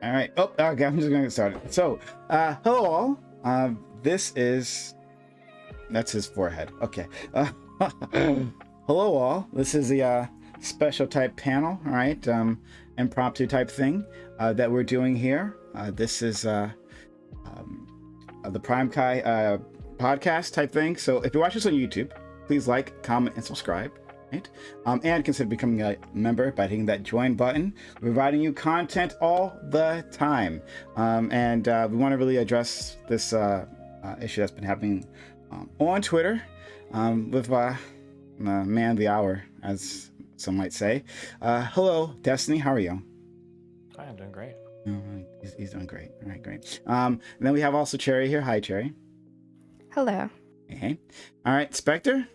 All right. Oh, okay. I'm just going to get started. So, hello all. That's his forehead. Okay. Hello all. This is the special type panel, all right? Impromptu type thing that we're doing here. This is the PrimeCayes podcast type thing. So if you watch this on YouTube, please like, comment, and subscribe. Right? And consider becoming a member by hitting that join button. We're providing you content all the time. And we want to really address this issue that's been happening on Twitter with man of the hour, as some might say. Hello, Destiny. How are you? Hi, I'm doing great. Oh, he's doing great. All right, great. And then we have also Cherry here. Hi, Cherry. Hello. Hey. All right, Spectre.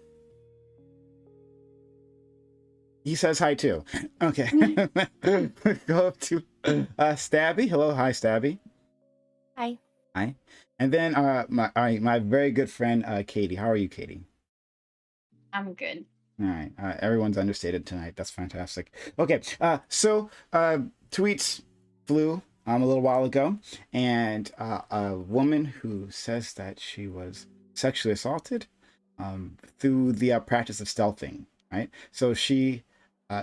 He says hi too. Okay. Go up to Stabby. Hello, hi, Stabby. Hi. Hi. And then my very good friend Katie. How are you, Katie? I'm good. All right. Everyone's understated tonight. That's fantastic. Okay. So tweets flew a little while ago, and a woman who says that she was sexually assaulted through the practice of stealthing. Right. So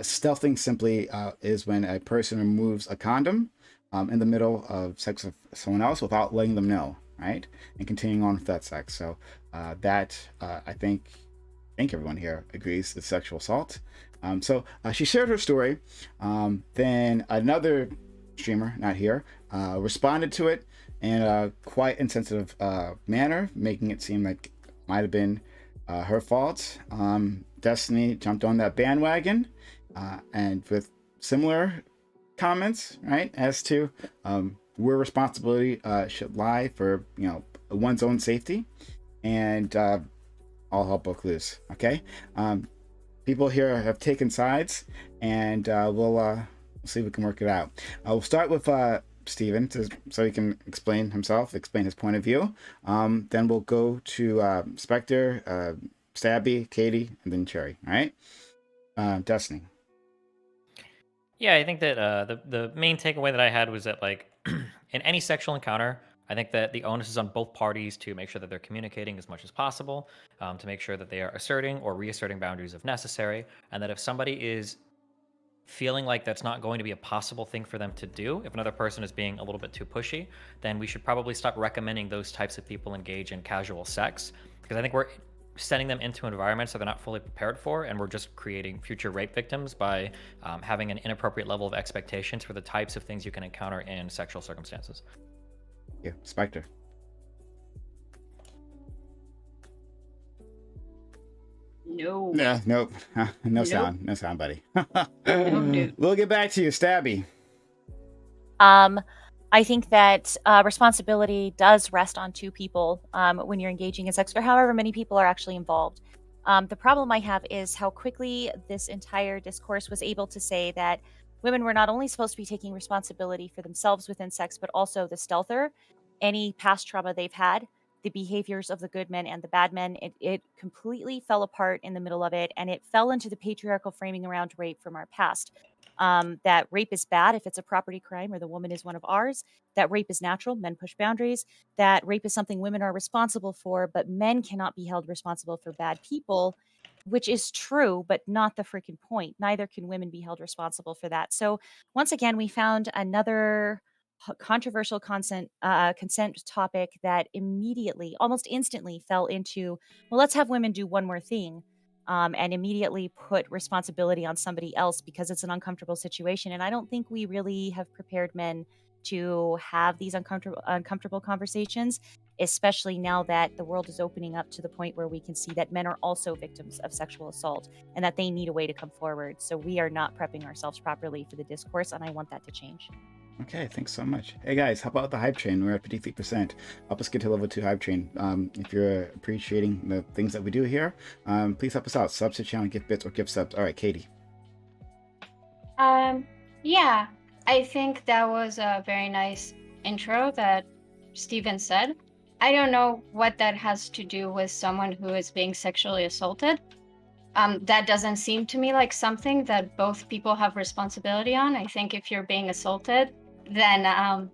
stealthing simply is when a person removes a condom in the middle of sex with someone else without letting them know, right? And continuing on with that sex. So that I think everyone here agrees is sexual assault. So she shared her story. Then another streamer, not here, responded to it in a quite insensitive manner, making it seem like it might have been her fault. Destiny jumped on that bandwagon and with similar comments, right, as to where responsibility should lie for one's own safety, and all hell broke loose. Okay, people here have taken sides, and we'll see if we can work it out. We'll start with Steven so he can explain his point of view. Then we'll go to Spectre, Stabby, Katie, and then Cherry. All right, Destiny. Yeah, I think that the main takeaway that I had was that, like, in any sexual encounter, I think that the onus is on both parties to make sure that they're communicating as much as possible, to make sure that they are asserting or reasserting boundaries if necessary, and that if somebody is feeling like that's not going to be a possible thing for them to do, if another person is being a little bit too pushy, then we should probably stop recommending those types of people engage in casual sex, because I think we're sending them into environments that they're not fully prepared for, and we're just creating future rape victims by having an inappropriate level of expectations for the types of things you can encounter in sexual circumstances. Yeah, Spectre. No. Yeah, nope. No Nope. sound. No sound, buddy. dude. We'll get back to you, Stabby. I think that responsibility does rest on two people when you're engaging in sex, or however many people are actually involved. The problem I have is how quickly this entire discourse was able to say that women were not only supposed to be taking responsibility for themselves within sex, but also the stealther, any past trauma they've had, the behaviors of the good men and the bad men. It completely fell apart in the middle of it, and it fell into the patriarchal framing around rape from our past. That rape is bad if it's a property crime or the woman is one of ours, that rape is natural, men push boundaries, that rape is something women are responsible for, but men cannot be held responsible for bad people, which is true, but not the freaking point. Neither can women be held responsible for that. So once again, we found another controversial consent topic that immediately, almost instantly fell into, well, let's have women do one more thing. And immediately put responsibility on somebody else because it's an uncomfortable situation. And I don't think we really have prepared men to have these uncomfortable conversations, especially now that the world is opening up to the point where we can see that men are also victims of sexual assault and that they need a way to come forward. So we are not prepping ourselves properly for the discourse, and I want that to change. Okay, thanks so much. Hey guys, how about the hype train? We're at 53%. Help us get to level 2 hype train. If you're appreciating the things that we do here, please help us out. Sub to channel, gift bits, or gift subs. All right, Katie. Yeah, I think that was a very nice intro that Steven said. I don't know what that has to do with someone who is being sexually assaulted. That doesn't seem to me like something that both people have responsibility on. I think if you're being assaulted, then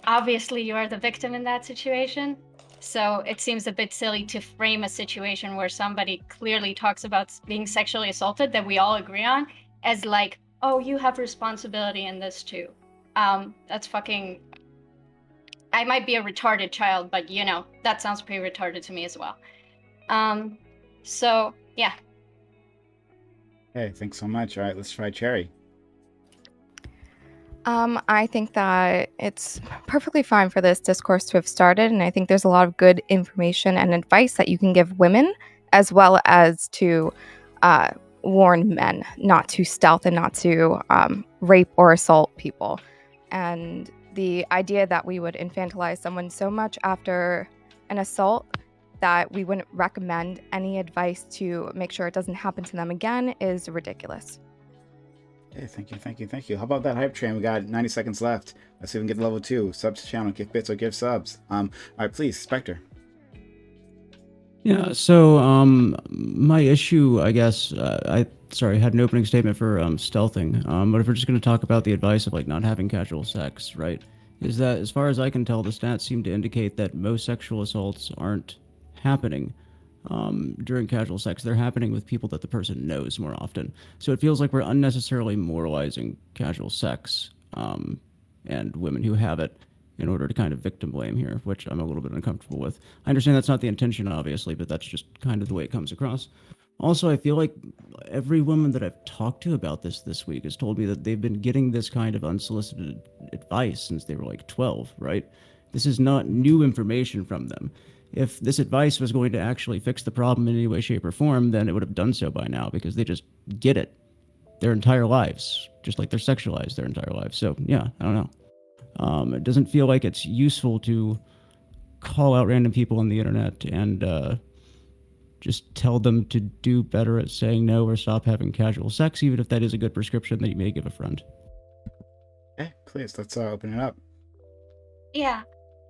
obviously you are the victim in that situation. So it seems a bit silly to frame a situation where somebody clearly talks about being sexually assaulted that we all agree on as like, oh, you have responsibility in this too. That's fucking. I might be a retarded child, but you know, that sounds pretty retarded to me as well. So yeah. Okay, thanks so much. All right, let's try Cherry. I think that it's perfectly fine for this discourse to have started, and I think there's a lot of good information and advice that you can give women, as well as to warn men not to stealth and not to rape or assault people. And the idea that we would infantilize someone so much after an assault that we wouldn't recommend any advice to make sure it doesn't happen to them again is ridiculous. Okay, thank you. How about that hype train? We got 90 seconds left. Let's see if we can get level 2. Subs to channel, give bits or give subs. All right, please, Spectre. Yeah, so my issue, I guess, I had an opening statement for stealthing, but if we're just going to talk about the advice of like not having casual sex, right, is that as far as I can tell, the stats seem to indicate that most sexual assaults aren't happening during casual sex. They're happening with people that the person knows more often. So it feels like we're unnecessarily moralizing casual sex and women who have it in order to kind of victim blame here, which I'm a little bit uncomfortable with. I understand that's not the intention, obviously, but that's just kind of the way it comes across. Also, I feel like every woman that I've talked to about this week has told me that they've been getting this kind of unsolicited advice since they were like 12, right? This is not new information from them. If this advice was going to actually fix the problem in any way, shape, or form, then it would have done so by now because they just get it their entire lives, just like they're sexualized their entire lives. So, yeah, I don't know. It doesn't feel like it's useful to call out random people on the internet and just tell them to do better at saying no or stop having casual sex, even if that is a good prescription that you may give a friend. Okay, please, let's open it up. Yeah.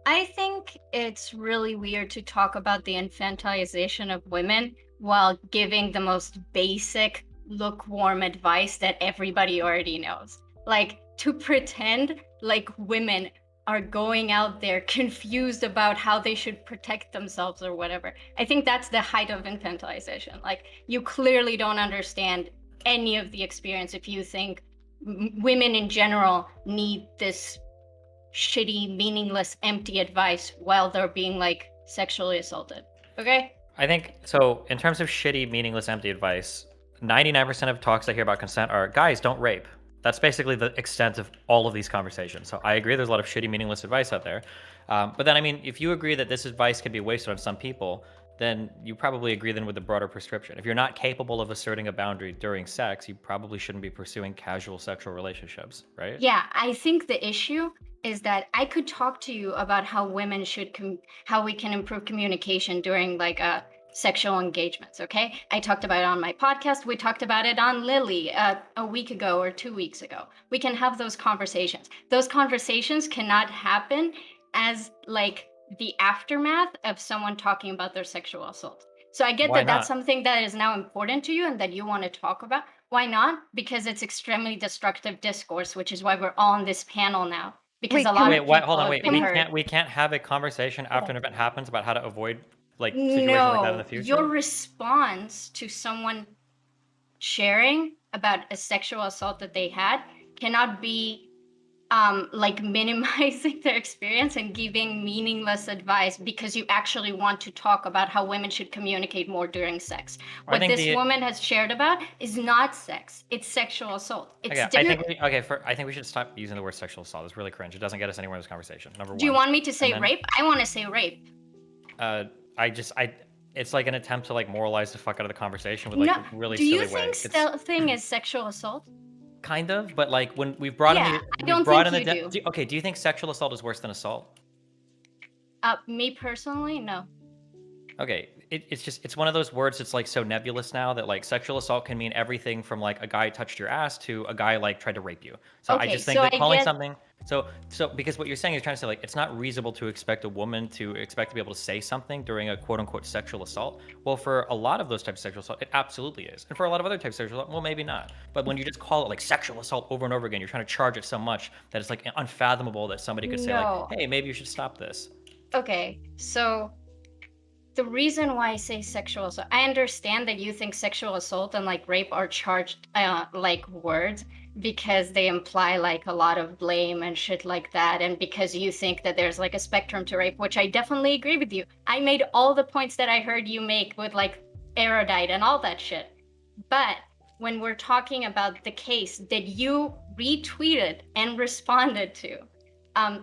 I think it's really weird to talk about the infantilization of women while giving the most basic, lukewarm advice that everybody already knows. Like, to pretend like women are going out there confused about how they should protect themselves or whatever. I think that's the height of infantilization. Like, you clearly don't understand any of the experience if you think women in general need this shitty, meaningless, empty advice while they're being like sexually assaulted. Okay? I think so. In terms of shitty, meaningless, empty advice, 99% of talks I hear about consent are guys don't rape. That's basically the extent of all of these conversations. So I agree there's a lot of shitty, meaningless advice out there. But then, I mean, if you agree that this advice can be wasted on some people, then you probably agree then with the broader prescription. If you're not capable of asserting a boundary during sex, you probably shouldn't be pursuing casual sexual relationships, right? Yeah, I think the issue is that I could talk to you about how women should, how we can improve communication during like sexual engagements, okay? I talked about it on my podcast. We talked about it on Lily a week ago or 2 weeks ago. We can have those conversations. Those conversations cannot happen as like the aftermath of someone talking about their sexual assault. So I get Why that that's not? something that is now important to you and that you want to talk about. Why not? Because it's extremely destructive discourse, which is why we're all on this panel now. Because Wait, a lot Wait, of what? people Hold on, have wait. been hurt. We can't have a conversation after an event happens about how to avoid like situations like that in the No, future. your response to someone sharing about a sexual assault that they had cannot be like minimizing their experience and giving meaningless advice because you actually want to talk about how women should communicate more during sex. I What think this woman has shared about is not sex, it's sexual assault. It's Okay, different. I think we should stop using the word sexual assault. It's really cringe. It doesn't get us anywhere in this conversation. Number one. Do you want me to say then- rape? I want to say rape. It's like an attempt to like moralize the fuck out of the conversation with like No, a really do silly you think way. stealthing is sexual assault? Kind of, but like when we've brought Yeah, in I the, don't we've brought think in you the do. Okay, do you think sexual assault is worse than assault? Me personally, no. Okay, it's one of those words that's like so nebulous now that like sexual assault can mean everything from like a guy touched your ass to a guy like tried to rape you. So I Okay, just think so that I calling get- something So because what you're saying is trying to say, like, it's not reasonable to expect a woman to expect to be able to say something during a quote unquote sexual assault. Well, for a lot of those types of sexual assault, it absolutely is. And for a lot of other types of sexual assault, well, maybe not. But when you just call it like sexual assault over and over again, you're trying to charge it so much that it's like unfathomable that somebody could say No. like, hey, maybe you should stop this. Okay, so the reason why I say sexual assault, I understand that you think sexual assault and like rape are charged like words because they imply like a lot of blame and shit like that, and because you think that there's like a spectrum to rape, which I definitely agree with you. I made all the points that I heard you make with like erudite and all that shit. But when we're talking about the case that you retweeted and responded to,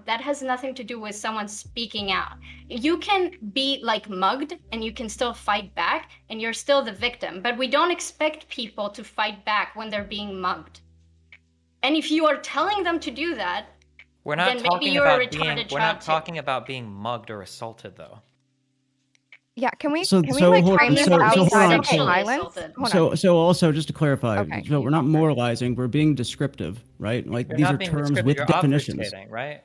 that has nothing to do with someone speaking out. You can be like mugged and you can still fight back and you're still the victim, but we don't expect people to fight back when they're being mugged. And if you are telling them to do that, We're not then maybe talking you're a about retarded being. child We're not too. talking about being mugged or assaulted, though. Yeah, can we So- can we so like hold- frame this so- so hold outside on, of so- violence? Hold on. So also just to clarify, Okay. so we're not moralizing, we're being descriptive, right? Like You're these not are being terms descriptive, with you're definitions. obfuscating, right?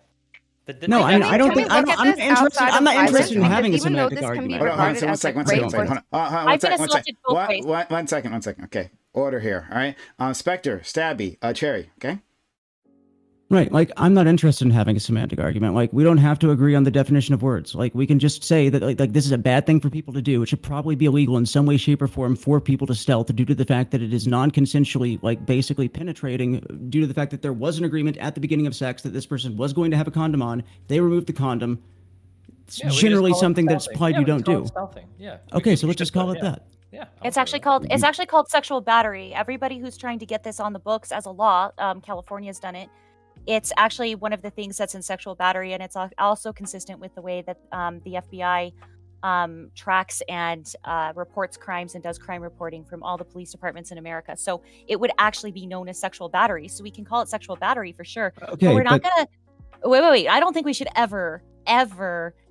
No, Can I don't we think I'm look at not this interested. outside I'm of not violence? interested in Because having a even though semantic this can be argument. Hold on, regarded one as like second. rape Hold or on. I've been assaulted both ways. One second. Okay, order here. All right. Spectre, Stabby, Cherry. Okay. Right, like I'm not interested in having a semantic argument. Like we don't have to agree on the definition of words. Like we can just say that like this is a bad thing for people to do. It should probably be illegal in some way, shape, or form for people to stealth due to the fact that it is non-consensually, like basically penetrating, due to the fact that there was an agreement at the beginning of sex that this person was going to have a condom on. They removed the condom. It's Yeah, we just generally call it something that's stealthing. implied Yeah, you we don't just call do. it stealthing. Yeah. Okay, so We let's should just call do it that. Yeah. It's actually called sexual battery. Everybody who's trying to get this on the books as a law, California's done it. It's actually one of the things that's in sexual battery, and it's also consistent with the way that the FBI tracks and reports crimes and does crime reporting from all the police departments in America. So it would actually be known as sexual battery. So we can call it sexual battery for sure. Okay, but we're not gonna. Wait. I don't think we should ever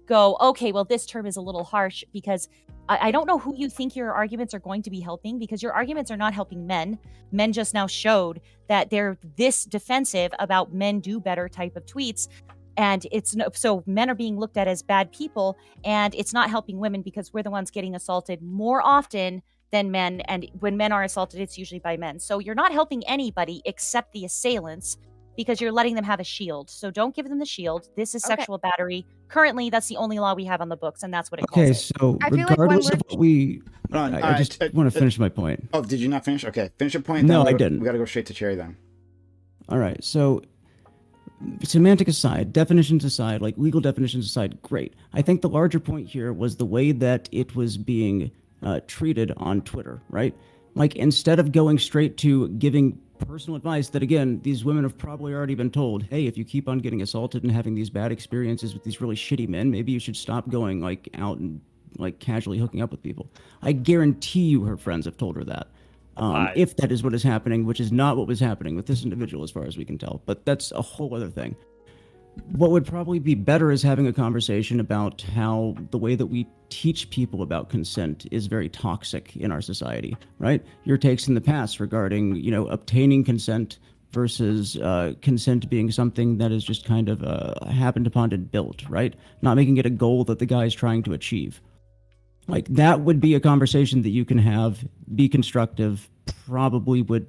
go, okay, well, this term is a little harsh, because I don't know who you think your arguments are going to be helping, because your arguments are not helping men. Men just now showed that they're this defensive about men do better type of tweets. And so men are being looked at as bad people, and it's not helping women because we're the ones getting assaulted more often than men. And when men are assaulted, it's usually by men. So you're not helping anybody except the assailants, because you're letting them have a shield. So don't give them the shield. This is Okay. sexual battery. Currently, that's the only law we have on the books, and that's what it Okay, calls it. so I feel like when regardless of we're- what we, Hold on, I just want to finish my point. Oh, did you not finish? Okay, finish your point. No, then I didn't. We got to go straight to Cherry then. All right, so semantic aside, definitions aside, like legal definitions aside, great. I think the larger point here was the way that it was being treated on Twitter, right? Like instead of going straight to giving personal advice that, again, these women have probably already been told, hey, if you keep on getting assaulted and having these bad experiences with these really shitty men, maybe you should stop going like out and like casually hooking up with people. I guarantee you her friends have told her that. If that is what is happening, which is not what was happening with this individual as far as we can tell, but that's a whole other thing. What would probably be better is having a conversation about how the way that we teach people about consent is very toxic in our society, right? Your takes in the past regarding, obtaining consent versus consent being something that is just kind of happened upon and built, right? Not making it a goal that the guy is trying to achieve. Like that would be a conversation that you can have, be constructive, probably would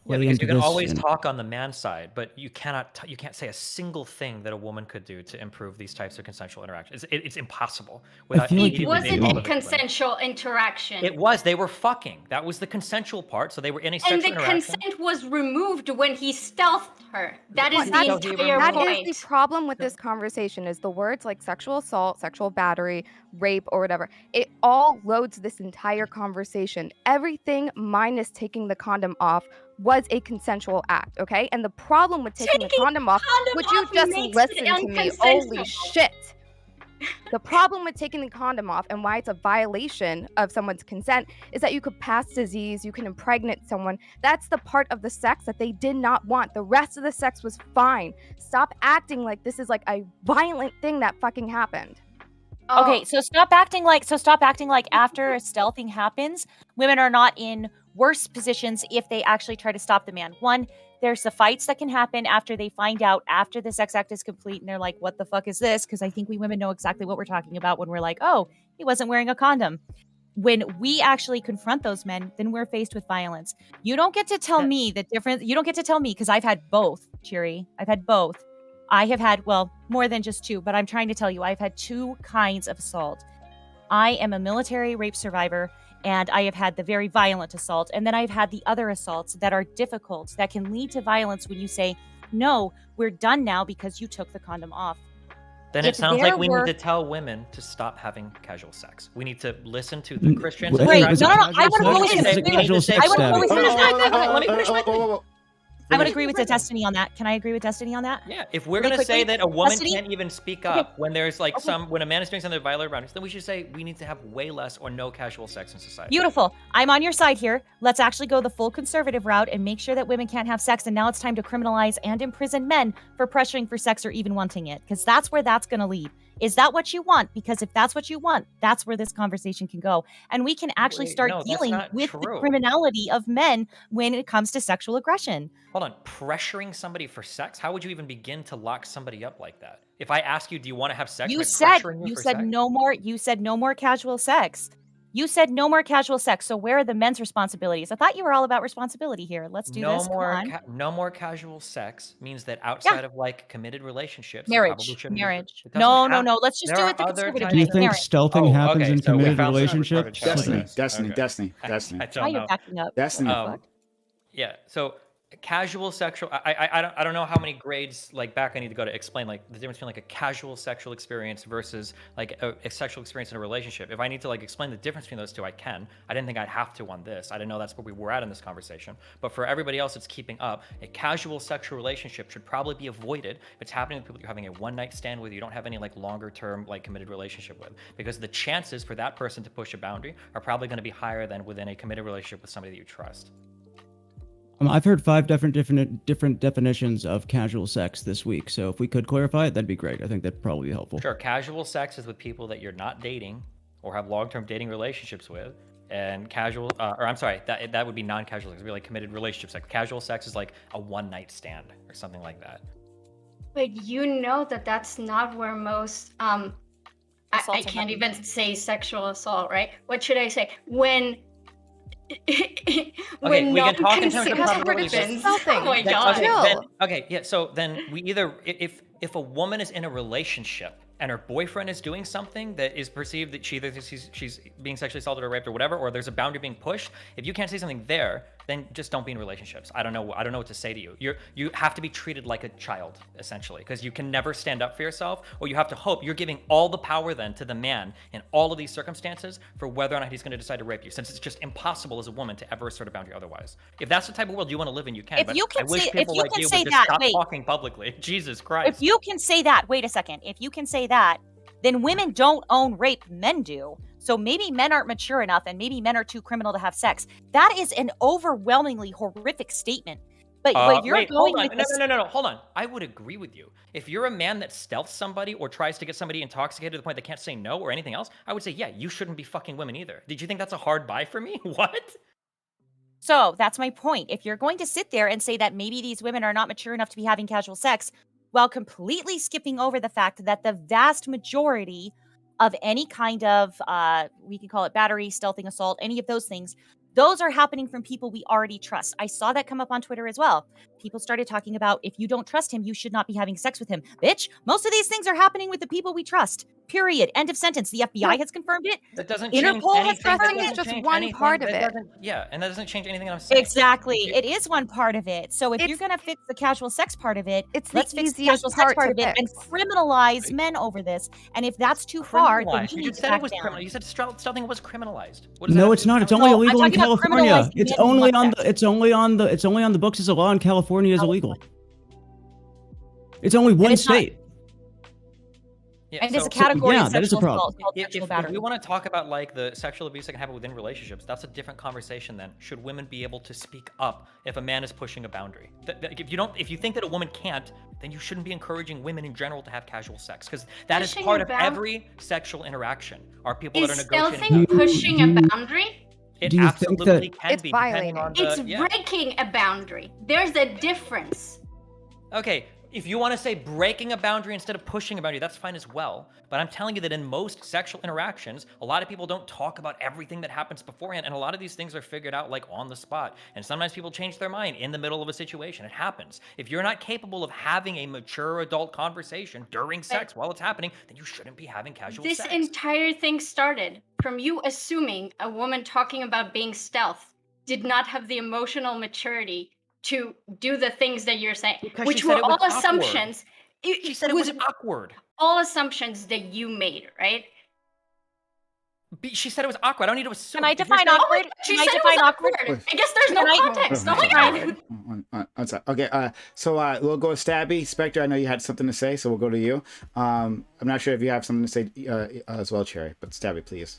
play because into you can this. always and- talk on the man side, but you can't say a single thing that a woman could do to improve these types of consensual interactions. It's impossible. I feel like It people wasn't do. a consensual interaction. It was. They were fucking. That was the consensual part. So they were in a And sexual the interaction. consent was removed when he stealthed her. That is Well, the that's- entire That point. is the problem with this conversation, is the words like sexual assault, sexual battery, rape, or whatever. It all loads this entire conversation. Everything minus taking the condom off was a consensual act, okay? And the problem with taking the condom off, would you just listen to me? Holy shit. The problem with taking the condom off and why it's a violation of someone's consent is that you could pass disease, you can impregnate someone. That's the part of the sex that they did not want. The rest of the sex was fine. Stop acting like this is like a violent thing that fucking happened. Okay, so stop acting like after a stealthing happens, women are not in worse positions if they actually try to stop the man. One, There's the fights that can happen after they find out after the sex act is complete and they're like, what the fuck is this? Because I think we women know exactly what we're talking about when we're like, oh, he wasn't wearing a condom. When we actually confront those men, then we're faced with violence. You don't get to tell me the difference. You don't get to tell me, because I've had both, Cheery. I've had both. I have had, well, more than just two, but I'm trying to tell you, I've had two kinds of assault. I am a military rape survivor, and I have had the very violent assault. And then I've had the other assaults that are difficult, that can lead to violence when you say, no, we're done now because you took the condom off. Then it sounds like we need to tell women to stop having casual sex. We need to listen to the Christians. Wait, no, I want to go listen to Let me finish my thing. I would agree with the Destiny on that. Can I agree with Destiny on that? Yeah, if we're going to say that a woman can't even speak up when there's like when a man is doing something that violates boundaries, then we should say we need to have way less or no casual sex in society. Beautiful. I'm on your side here. Let's actually go the full conservative route and make sure that women can't have sex. And now it's time to criminalize and imprison men for pressuring for sex or even wanting it, because that's where that's going to lead. Is that what you want? Because if that's what you want, that's where this conversation can go. And we can actually start dealing with the criminality of men when it comes to sexual aggression. Hold on. Pressuring somebody for sex? How would you even begin to lock somebody up like that? If I ask you, do you want to have sex? You said no more casual sex. You said no more casual sex. So where are the men's responsibilities? I thought you were all about responsibility here. Let's do this. No more casual sex means that outside of like committed relationships, marriage. No. Let's just do it the conservative way. Do you think stealthing happens in committed relationships? Destiny. How you're backing up? Destiny. Yeah. So casual sexual. I don't know how many grades like back I need to go to explain like the difference between like a casual sexual experience versus like a sexual experience in a relationship. If I need to like explain the difference between those two, I can. I didn't think I'd have to on this. I didn't know that's where we were at in this conversation. But for everybody else that's keeping up, a casual sexual relationship should probably be avoided if it's happening with people you're having a one-night stand with, you don't have any like longer term like committed relationship with, because the chances for that person to push a boundary are probably going to be higher than within a committed relationship with somebody that you trust. I've heard 5 different definitions of casual sex this week, so if we could clarify it, that'd be great. I think that'd probably be helpful. Sure. Casual sex is with people that you're not dating or have long-term dating relationships with, and that would be non-casual sex. It would be like committed relationship sex. Casual sex is like a one-night stand or something like that. But you know that that's not where most I can't even say sexual assault, right? What should I say? When we can talk in terms of probabilities. Oh my god. So then we either if a woman is in a relationship and her boyfriend is doing something that is perceived that she's being sexually assaulted or raped or whatever, or there's a boundary being pushed, if you can't say something there, then just don't be in relationships. I don't know what to say to you. You have to be treated like a child, essentially, because you can never stand up for yourself, or you have to hope you're giving all the power then to the man in all of these circumstances for whether or not he's going to decide to rape you, since it's just impossible as a woman to ever assert a boundary otherwise. If that's the type of world you want to live in, you can. I wish people like you would just stop talking publicly. Jesus Christ. If you can say that, wait a second. If you can say that, then women don't own rape, men do. So maybe men aren't mature enough and maybe men are too criminal to have sex. That is an overwhelmingly horrific statement. But you're going with this... No, hold on. I would agree with you. If you're a man that stealths somebody or tries to get somebody intoxicated to the point they can't say no or anything else, I would say, yeah, you shouldn't be fucking women either. Did you think that's a hard buy for me? What? So that's my point. If you're going to sit there and say that maybe these women are not mature enough to be having casual sex, while completely skipping over the fact that the vast majority of any kind of, we can call it battery, stealthing, assault, any of those things, those are happening from people we already trust. I saw that come up on Twitter as well. People started talking about, if you don't trust him, you should not be having sex with him. Bitch, most of these things are happening with the people we trust. Period. End of sentence. The FBI has confirmed it. That doesn't Interpol change has confirmed it. Just one part of it. Yeah, and that doesn't change anything I'm saying. Exactly. It is one part of it. So if you're going to fix the casual sex part of it, let's fix the casual sex part of it and criminalize men over this. And if that's too far, then you need to back down. You said stealthing was criminalized. No, it's not. It's only illegal in California. It's only on the books as a law in California is illegal. It's only one state. Yeah, and it's a category of that is a sexual problem. assault. If we want to talk about like the sexual abuse that can happen within relationships, that's a different conversation then. Should women be able to speak up if a man is pushing a boundary? If you think that a woman can't, then you shouldn't be encouraging women in general to have casual sex, because that is part of every sexual interaction. Are people that are negotiating? Is stealthing pushing a boundary? It Do you think absolutely that can It's be, depending on the. It's yeah. breaking a boundary. There's a difference. Okay, if you want to say breaking a boundary instead of pushing a boundary, that's fine as well. But I'm telling you that in most sexual interactions, a lot of people don't talk about everything that happens beforehand, and a lot of these things are figured out like on the spot. And sometimes people change their mind in the middle of a situation. It happens. If you're not capable of having a mature adult conversation during sex while it's happening, then you shouldn't be having casual This sex. entire thing started from you assuming a woman talking about being stealth did not have the emotional maturity to do the things that you're saying, Because which she said were it was all awkward. assumptions. She said it was awkward. all assumptions that you made, right? She said it was awkward. I don't need to assume. Can I If you're define saying- awkward? She Can I said it define was awkward? awkward. I guess there's no Can I- context. Oh my god. One sec. Okay, so we'll go with Stabby. Spectre, I know you had something to say, so we'll go to you. I'm not sure if you have something to say as well, Cherry, but Stabby, please.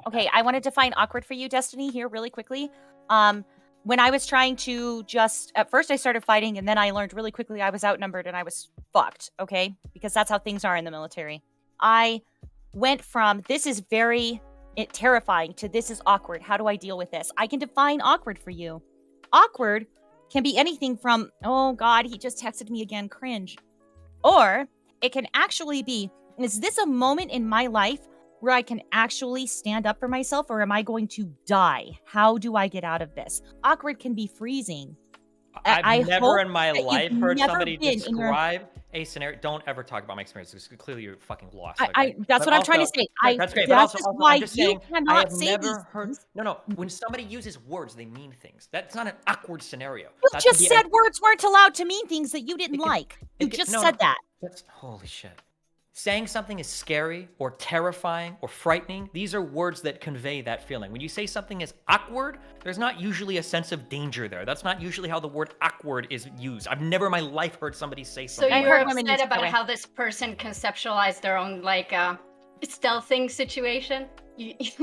Okay, I want to define awkward for you, Destiny, here really quickly. When I was trying to at first I started fighting, and then I learned really quickly I was outnumbered and I was fucked, okay? Because that's how things are in the military. I went from, this is very terrifying, to this is awkward. How do I deal with this? I can define awkward for you. Awkward can be anything from, oh God, he just texted me again, cringe. Or it can actually be, is this a moment in my life where I can actually stand up for myself, or am I going to die? How do I get out of this? Awkward can be freezing. I've never hope in my that life you've heard never somebody been in your- describe a scenario. Don't ever talk about my experiences. Clearly, you're fucking lost. That's But what I'm trying to also- say. That's great. But That's also, why I'm just you saying, I cannot have say never these heard. things. No. When somebody uses words, they mean things. That's not an awkward scenario. You That just could be said words weren't allowed to mean things that you didn't could- like. You could- just no, said that. That's holy shit. Saying something is scary or terrifying or frightening, these are words that convey that feeling. When you say something is awkward, there's not usually a sense of danger there. That's not usually how the word awkward is used. I've never in my life heard somebody say So something. I've you're heard women upset use it that about way. how this person conceptualized their own stealthing situation?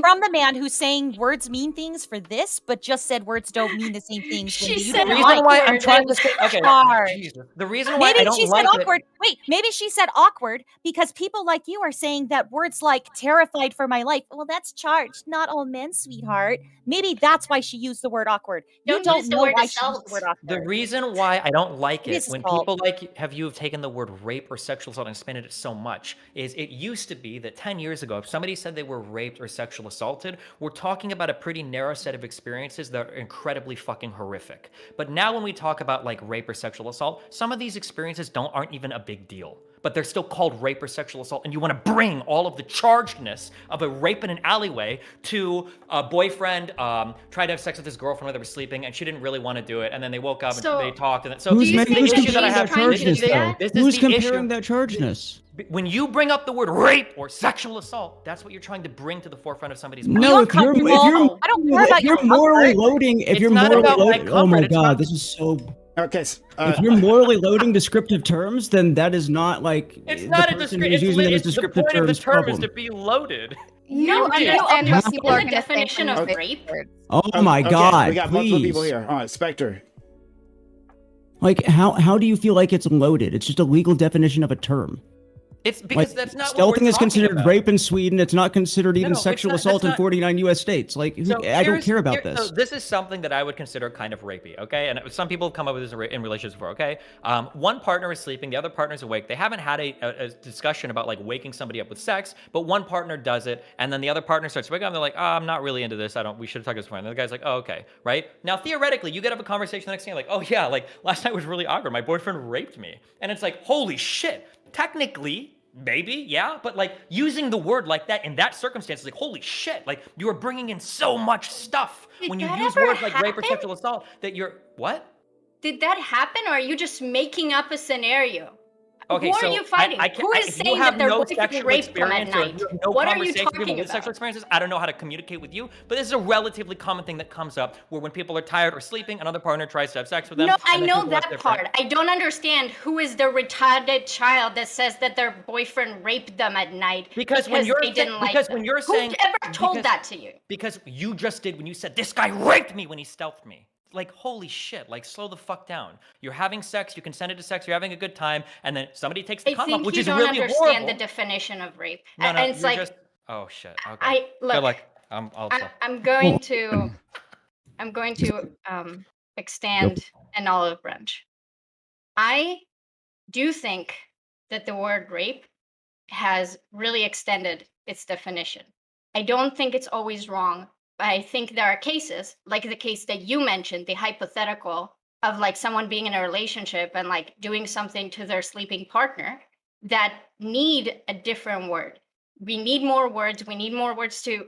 From the man who's saying words mean things for this, but just said words don't mean the same things. She when you said didn't The awkward. reason why I'm Like, trying to say, okay, hard. Jesus. The reason why Maybe I don't she like said it. awkward. Wait, maybe she said awkward because people like you are saying that words like terrified for my life. Well, that's charged. Not all men, sweetheart. Maybe that's why she used the word awkward. You Don't use the know word why she used assault. the word awkward. The reason why I don't like It it is when assault. people like you have taken the word rape or sexual assault and expanded it so much is it used to be that 10 years ago, if somebody said they were raped or sexual assaulted, we're talking about a pretty narrow set of experiences that are incredibly fucking horrific. But now when we talk about like rape or sexual assault, some of these experiences aren't even a big deal. But they're still called rape or sexual assault, and you want to bring all of the chargedness of a rape in an alleyway to a boyfriend tried to have sex with his girlfriend while they were sleeping, and she didn't really want to do it, and then they woke up So, and they talked, and so Who's you this is think the that issue that I she's have. trying to do chargeness, though? that? This is Who's the comparing issue. that chargeness? When you bring up the word rape or sexual assault, that's what you're trying to bring to the forefront of somebody's mind. No, if you're I don't care about your morally comfort. loading, if It's you're not morally about my loading, oh my comfort, it's god, about- this is so. Okay, If you're morally loading descriptive terms, then that is not like It's the not a person description. who's using them as The descriptive point of the terms term is problem. to be loaded. No, do you understand what understand people are the gonna say definition when you of say rape? words. Oh my okay, god, we got please. multiple people here. All right, Spectre. Like, how do you feel like it's loaded? It's just a legal definition of a term. It's because Like, that's not what stealthing we're is talking considered about. rape in Sweden. It's not considered even no, it's sexual not- assault that's in not- 49 U.S. states. Like, I don't here's- care about here- this. So this is something that I would consider kind of rapey, okay? And some people have come up with this in relationships before, okay? One partner is sleeping, the other partner is awake. They haven't had a discussion about like waking somebody up with sex, but one partner does it, and then the other partner starts waking up. And they're like, "Oh, I'm not really into this. We should have talked this before." And the guy's like, "Oh, okay, right?" Now theoretically, you get up a conversation the next day, like, "Oh yeah, like last night was really awkward. My boyfriend raped me," and it's like, "Holy shit!" Technically. Maybe, yeah, but like using the word like that in that circumstance is like, holy shit, like you are bringing in so much stuff Did when you that use ever words like rape or happen? sexual assault that you're, what? Did that happen, or are you just making up a scenario? Okay, Who so are you fighting? Who is if you saying have that their no boyfriend sexual raped them at experience or night? you have no What are you conversation with people talking with sexual about? experiences, I don't know how to communicate with you, but this is a relatively common thing that comes up where when people are tired or sleeping, another partner tries to have sex with them. No, I and then know people are that different. part. I don't understand who is the retarded child that says that their boyfriend raped them at night Because when you're they saying- didn't like because them. when you're saying- Who ever told because- that to you? Because you just did when you said, this guy raped me when he stealthed me. Like, holy shit, like, slow the fuck down. You're having sex, you consented to sex, you're having a good time, and then somebody takes the I condom off, think which you is don't really understand horrible. the definition of rape. No, and it's you're like, just, oh shit, okay. I look. Good luck. I'll I'm going to extend an olive branch. I do think that the word rape has really extended its definition. I don't think it's always wrong, but I think there are cases, like the case that you mentioned, the hypothetical of like someone being in a relationship and like doing something to their sleeping partner, that need a different word. We need more words. We need more words to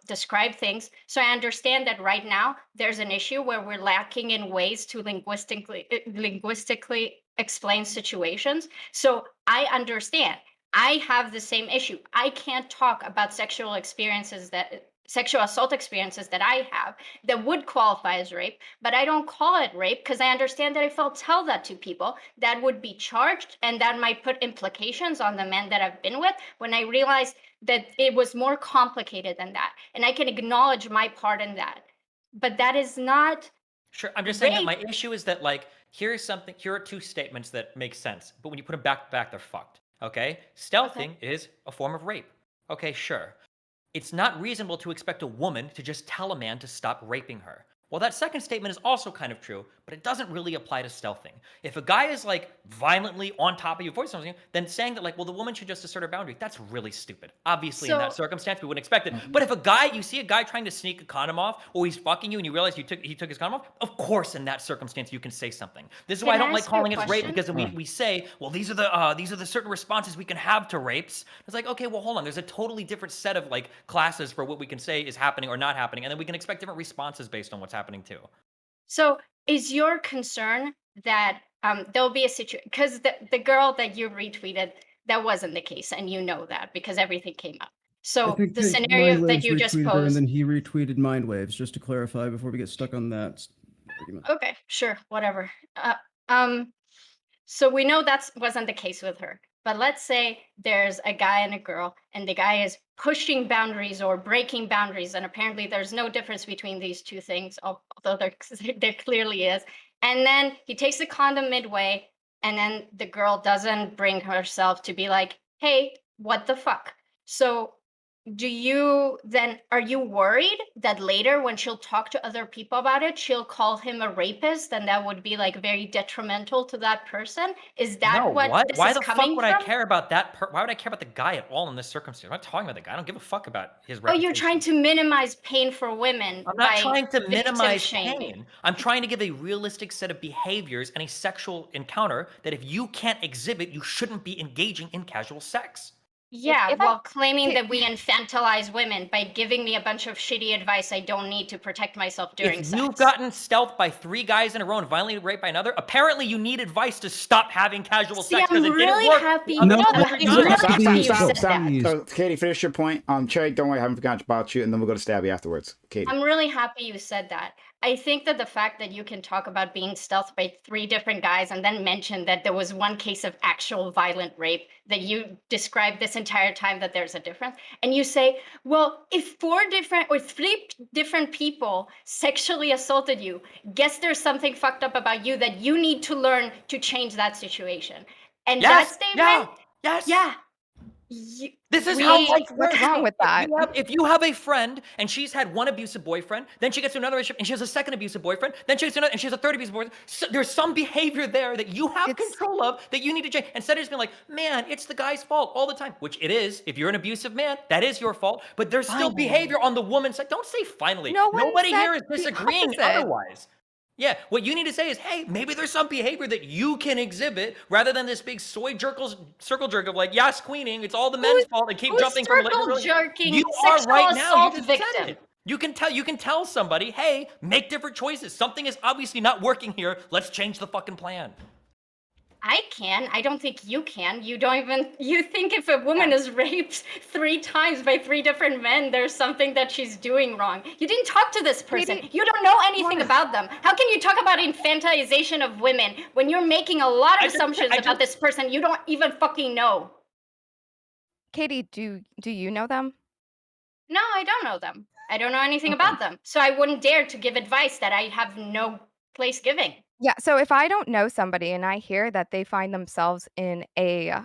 describe things. So I understand that right now there's an issue where we're lacking in ways to linguistically explain situations. So I understand. I have the same issue. I can't talk about sexual assault experiences that I have that would qualify as rape, but I don't call it rape because I understand that if I'll tell that to people, that would be charged and that might put implications on the men that I've been with, when I realized that it was more complicated than that. And I can acknowledge my part in that. But that is not Sure. I'm just saying that rape. my issue is that, like, here are two statements that make sense, but when you put them back to back, they're fucked. Okay? Stealthing is a form of rape. Okay, sure. It's not reasonable to expect a woman to just tell a man to stop raping her. Well, that second statement is also kind of true, but it doesn't really apply to stealthing. If a guy is like violently on top of you, voice something, then saying that like, well, the woman should just assert her boundary, that's really stupid. Obviously, in that circumstance, we wouldn't expect it. But if you see a guy trying to sneak a condom off, or he's fucking you and you realize he took his condom off, of course, in that circumstance, you can say something. This is why I don't like calling it rape, because we say, well, these are the certain responses we can have to rapes. It's like, okay, well, hold on. There's a totally different set of like classes for what we can say is happening or not happening, and then we can expect different responses based on what's happening too. So is your concern that there'll be a situation, because the girl that you retweeted, that wasn't the case, and you know that because everything came up. So the scenario that you just retweeted her, and posed. then he retweeted Mindwaves, just to clarify before we get stuck on that argument. Okay, sure, whatever. So we know that wasn't the case with her. But let's say there's a guy and a girl, and the guy is pushing boundaries or breaking boundaries, and apparently there's no difference between these two things, although there clearly is. And then he takes the condom midway, and then the girl doesn't bring herself to be like, hey, what the fuck? So are you worried that later when she'll talk to other people about it, she'll call him a rapist, and that would be like very detrimental to that person? Is that No, what this Why is the coming fuck would from? I care about that? Why would I care about the guy at all in this circumstance? I'm not talking about the guy. I don't give a fuck about his Oh, reputation. you're trying to minimize pain for women. I'm not trying to victim minimize shaming. pain. I'm trying to give a realistic set of behaviors and a sexual encounter that if you can't exhibit, you shouldn't be engaging in casual sex. Yeah, if I- while claiming Okay. that we infantilize women by giving me a bunch of shitty advice I don't need to protect myself during If sex. you've gotten stealthed by 3 guys in a row and violently raped by another, apparently you need advice to stop having casual See, sex I'm because it didn't really work. happy. the other No, 200 I'm times. really Stop, happy stop, you stop, said stop. that. So, Katie, finish your point. Cherry, don't worry, I haven't forgotten about you, and then we'll go to Stabby afterwards. Katie. I'm really happy you said that. I think that the fact that you can talk about being stealthed by 3 different guys and then mention that there was one case of actual violent rape that you described this entire time, that there's a difference, and you say, well, if 3 different people sexually assaulted you, guess there's something fucked up about you that you need to learn to change that situation. And Yes, that statement, yes. yeah. This is how life works. What's wrong with that? If you have a friend and she's had one abusive boyfriend, then she gets to another relationship and she has a second abusive boyfriend, then she gets to another and she has a third abusive boyfriend. So there's some behavior there that you have control of that you need to change. Instead of just being like, man, it's the guy's fault all the time, which it is. If you're an abusive man, that is your fault. But there's still behavior on the woman's side. Don't say finally. No one Nobody said here is the disagreeing opposite. otherwise. Yeah, what you need to say is, hey, maybe there's some behavior that you can exhibit rather than this big circle jerk of like, yes, queening, it's all the men's fault. They keep jumping from circle jerking You are sexual right now. You assault just said victim? it. You can tell somebody, hey, make different choices. Something is obviously not working here. Let's change the fucking plan. I can. I don't think you can. You think if a woman is raped 3 times by 3 different men, there's something that she's doing wrong. You didn't talk to this person. Katie, You don't know anything about them. How can you talk about infantilization of women when you're making a lot of assumptions about this person you don't even fucking know? Katie, do you know them? No, I don't know them. I don't know anything about them. So I wouldn't dare to give advice that I have no place giving. Yeah, so if I don't know somebody and I hear that they find themselves in a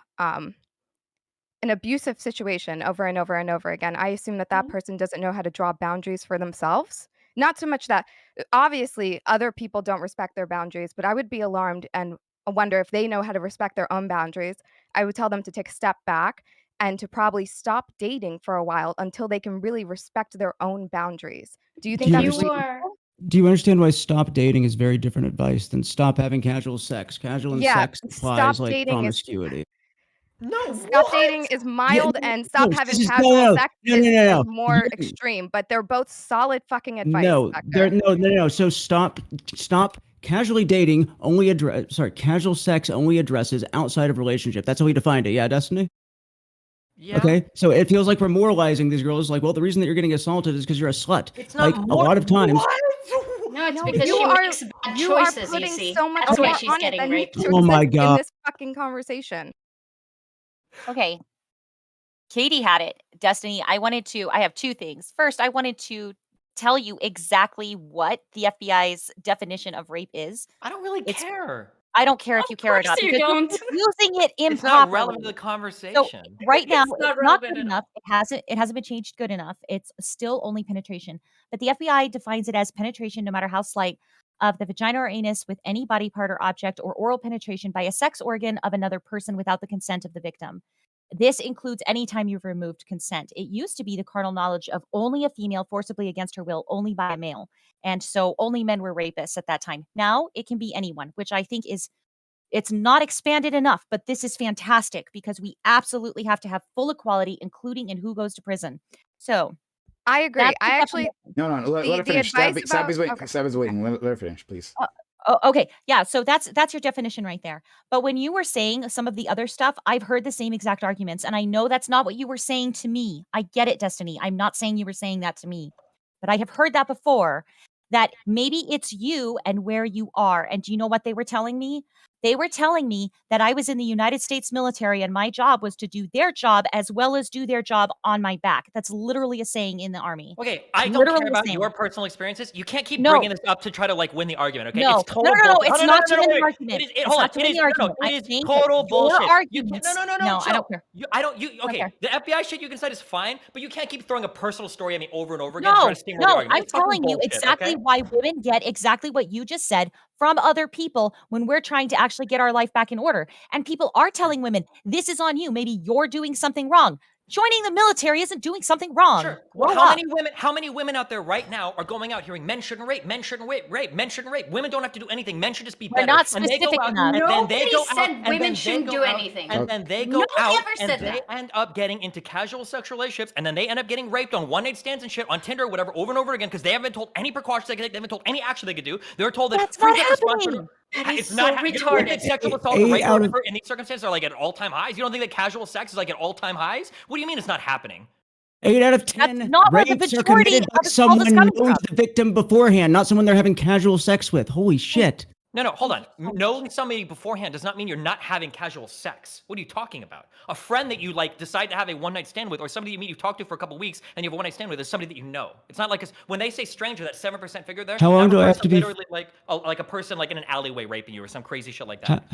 an abusive situation over and over and over again, I assume that that person doesn't know how to draw boundaries for themselves. Not so much that obviously other people don't respect their boundaries, but I would be alarmed and wonder if they know how to respect their own boundaries. I would tell them to take a step back and to probably stop dating for a while until they can really respect their own boundaries. Do you think Do that's you You reasonable? are Do you understand why stop dating is very different advice than stop having casual sex? Casual and Yeah, sex implies stop like dating is promiscuity. No, stop what? dating is Yeah, mild no, and no, stop having this is casual sex no, no, no, is no. more extreme, but they're both solid fucking advice, No, there, Becker. no. So stop casually dating only casual sex only addresses outside of relationship. That's how we defined it. Yeah, Destiny? Yeah. Okay. So it feels like we're moralizing these girls. Like, well, the reason that you're getting assaulted is because you're a slut. It's not Like a lot of times. What? no, it's No, because you she are makes bad you are choices. You putting see, so much that's why more she's on it getting than raped. needs to Oh my exist in God. this fucking conversation. Okay. Katie had it. Destiny, I have two things. First, I wanted to tell you exactly what the FBI's definition of rape is. I don't really It's- care. I don't care if you Of care or course not you because don't. you're using it It's not relevant to improperly. the So conversation. right now, It's not it's not relevant good at enough. It hasn't been changed good enough. It's still only penetration. But the FBI defines it as penetration, no matter how slight, of the vagina or anus with any body part or object, or oral penetration by a sex organ of another person without the consent of the victim. This includes any time you've removed consent. It used to be the carnal knowledge of only a female forcibly against her will, only by a male. And so only men were rapists at that time. Now it can be anyone, which I think it's not expanded enough, but this is fantastic because we absolutely have to have full equality, including in who goes to prison. So I agree. that's the I actually definition. No, let her the finish. advice Sabby's about waiting. okay. Sabby's waiting. Let her finish, please. Okay. Yeah. So that's your definition right there. But when you were saying some of the other stuff, I've heard the same exact arguments. And I know that's not what you were saying to me. I get it, Destiny. I'm not saying you were saying that to me. But I have heard that before, that maybe it's you and where you are. And do you know what they were telling me? They were telling me that I was in the United States military and my job was to do their job as well as do their job on my back. That's literally a saying in the Army. Okay, I don't Literally care a about saying. your personal experiences. You can't keep No. bringing this up to try to like win the argument. Okay, No. it's total No. bullshit. It's not to win the wait. argument. It is. It's Hold on. not to It win is the argument. no. It I'm is saying that total your bullshit. arguments. No. No, I Chill. don't care. I don't. You don't okay? care. The FBI shit you can cite is fine, but you can't keep throwing a personal story at me over and over again. No, Trying to steamroll the argument. I'm It's fucking telling you bullshit, exactly okay? why women get exactly what you just said from other people when we're trying to actually get our life back in order. And people are telling women, this is on you. Maybe you're doing something wrong. Joining the military isn't doing something wrong. Sure. Well, Grow how up. many women out there right now are going out hearing men shouldn't rape, men shouldn't rape, men shouldn't rape. Women don't have to do anything. Men should just be We're better. not And they go specific out, enough. and then they Nobody go out, said and women then they shouldn't go do out, anything. and then they go Nobody out, ever and said they that. end up getting into casual sexual relationships, and then they end up getting raped on one-night stands and shit on Tinder or whatever over and over again because they haven't been told any precautions they could take. They haven't told any action they could do. They're told that That's not freeze up response. happening. That is It's so not. You don't retarded. think sexual assault Eight or rape out or of- whatever in these circumstances are like at all-time highs? You don't think that casual sex is like at all-time highs? What do you mean it's not happening? 8 out of 10 That's not where the rapes are majority committed by of assault someone is coming known from. to the victim beforehand, not someone they're having casual sex with. Holy shit. No, hold on. Knowing somebody beforehand does not mean you're not having casual sex. What are you talking about? A friend that you like decide to have a one-night stand with, or somebody you meet, you talk to for a couple weeks, and you have a one-night stand with, is somebody that you know. It's not like when they say stranger, that 7% figure there. How long that do I have refers to be- literally like a person like in an alleyway raping you or some crazy shit like that?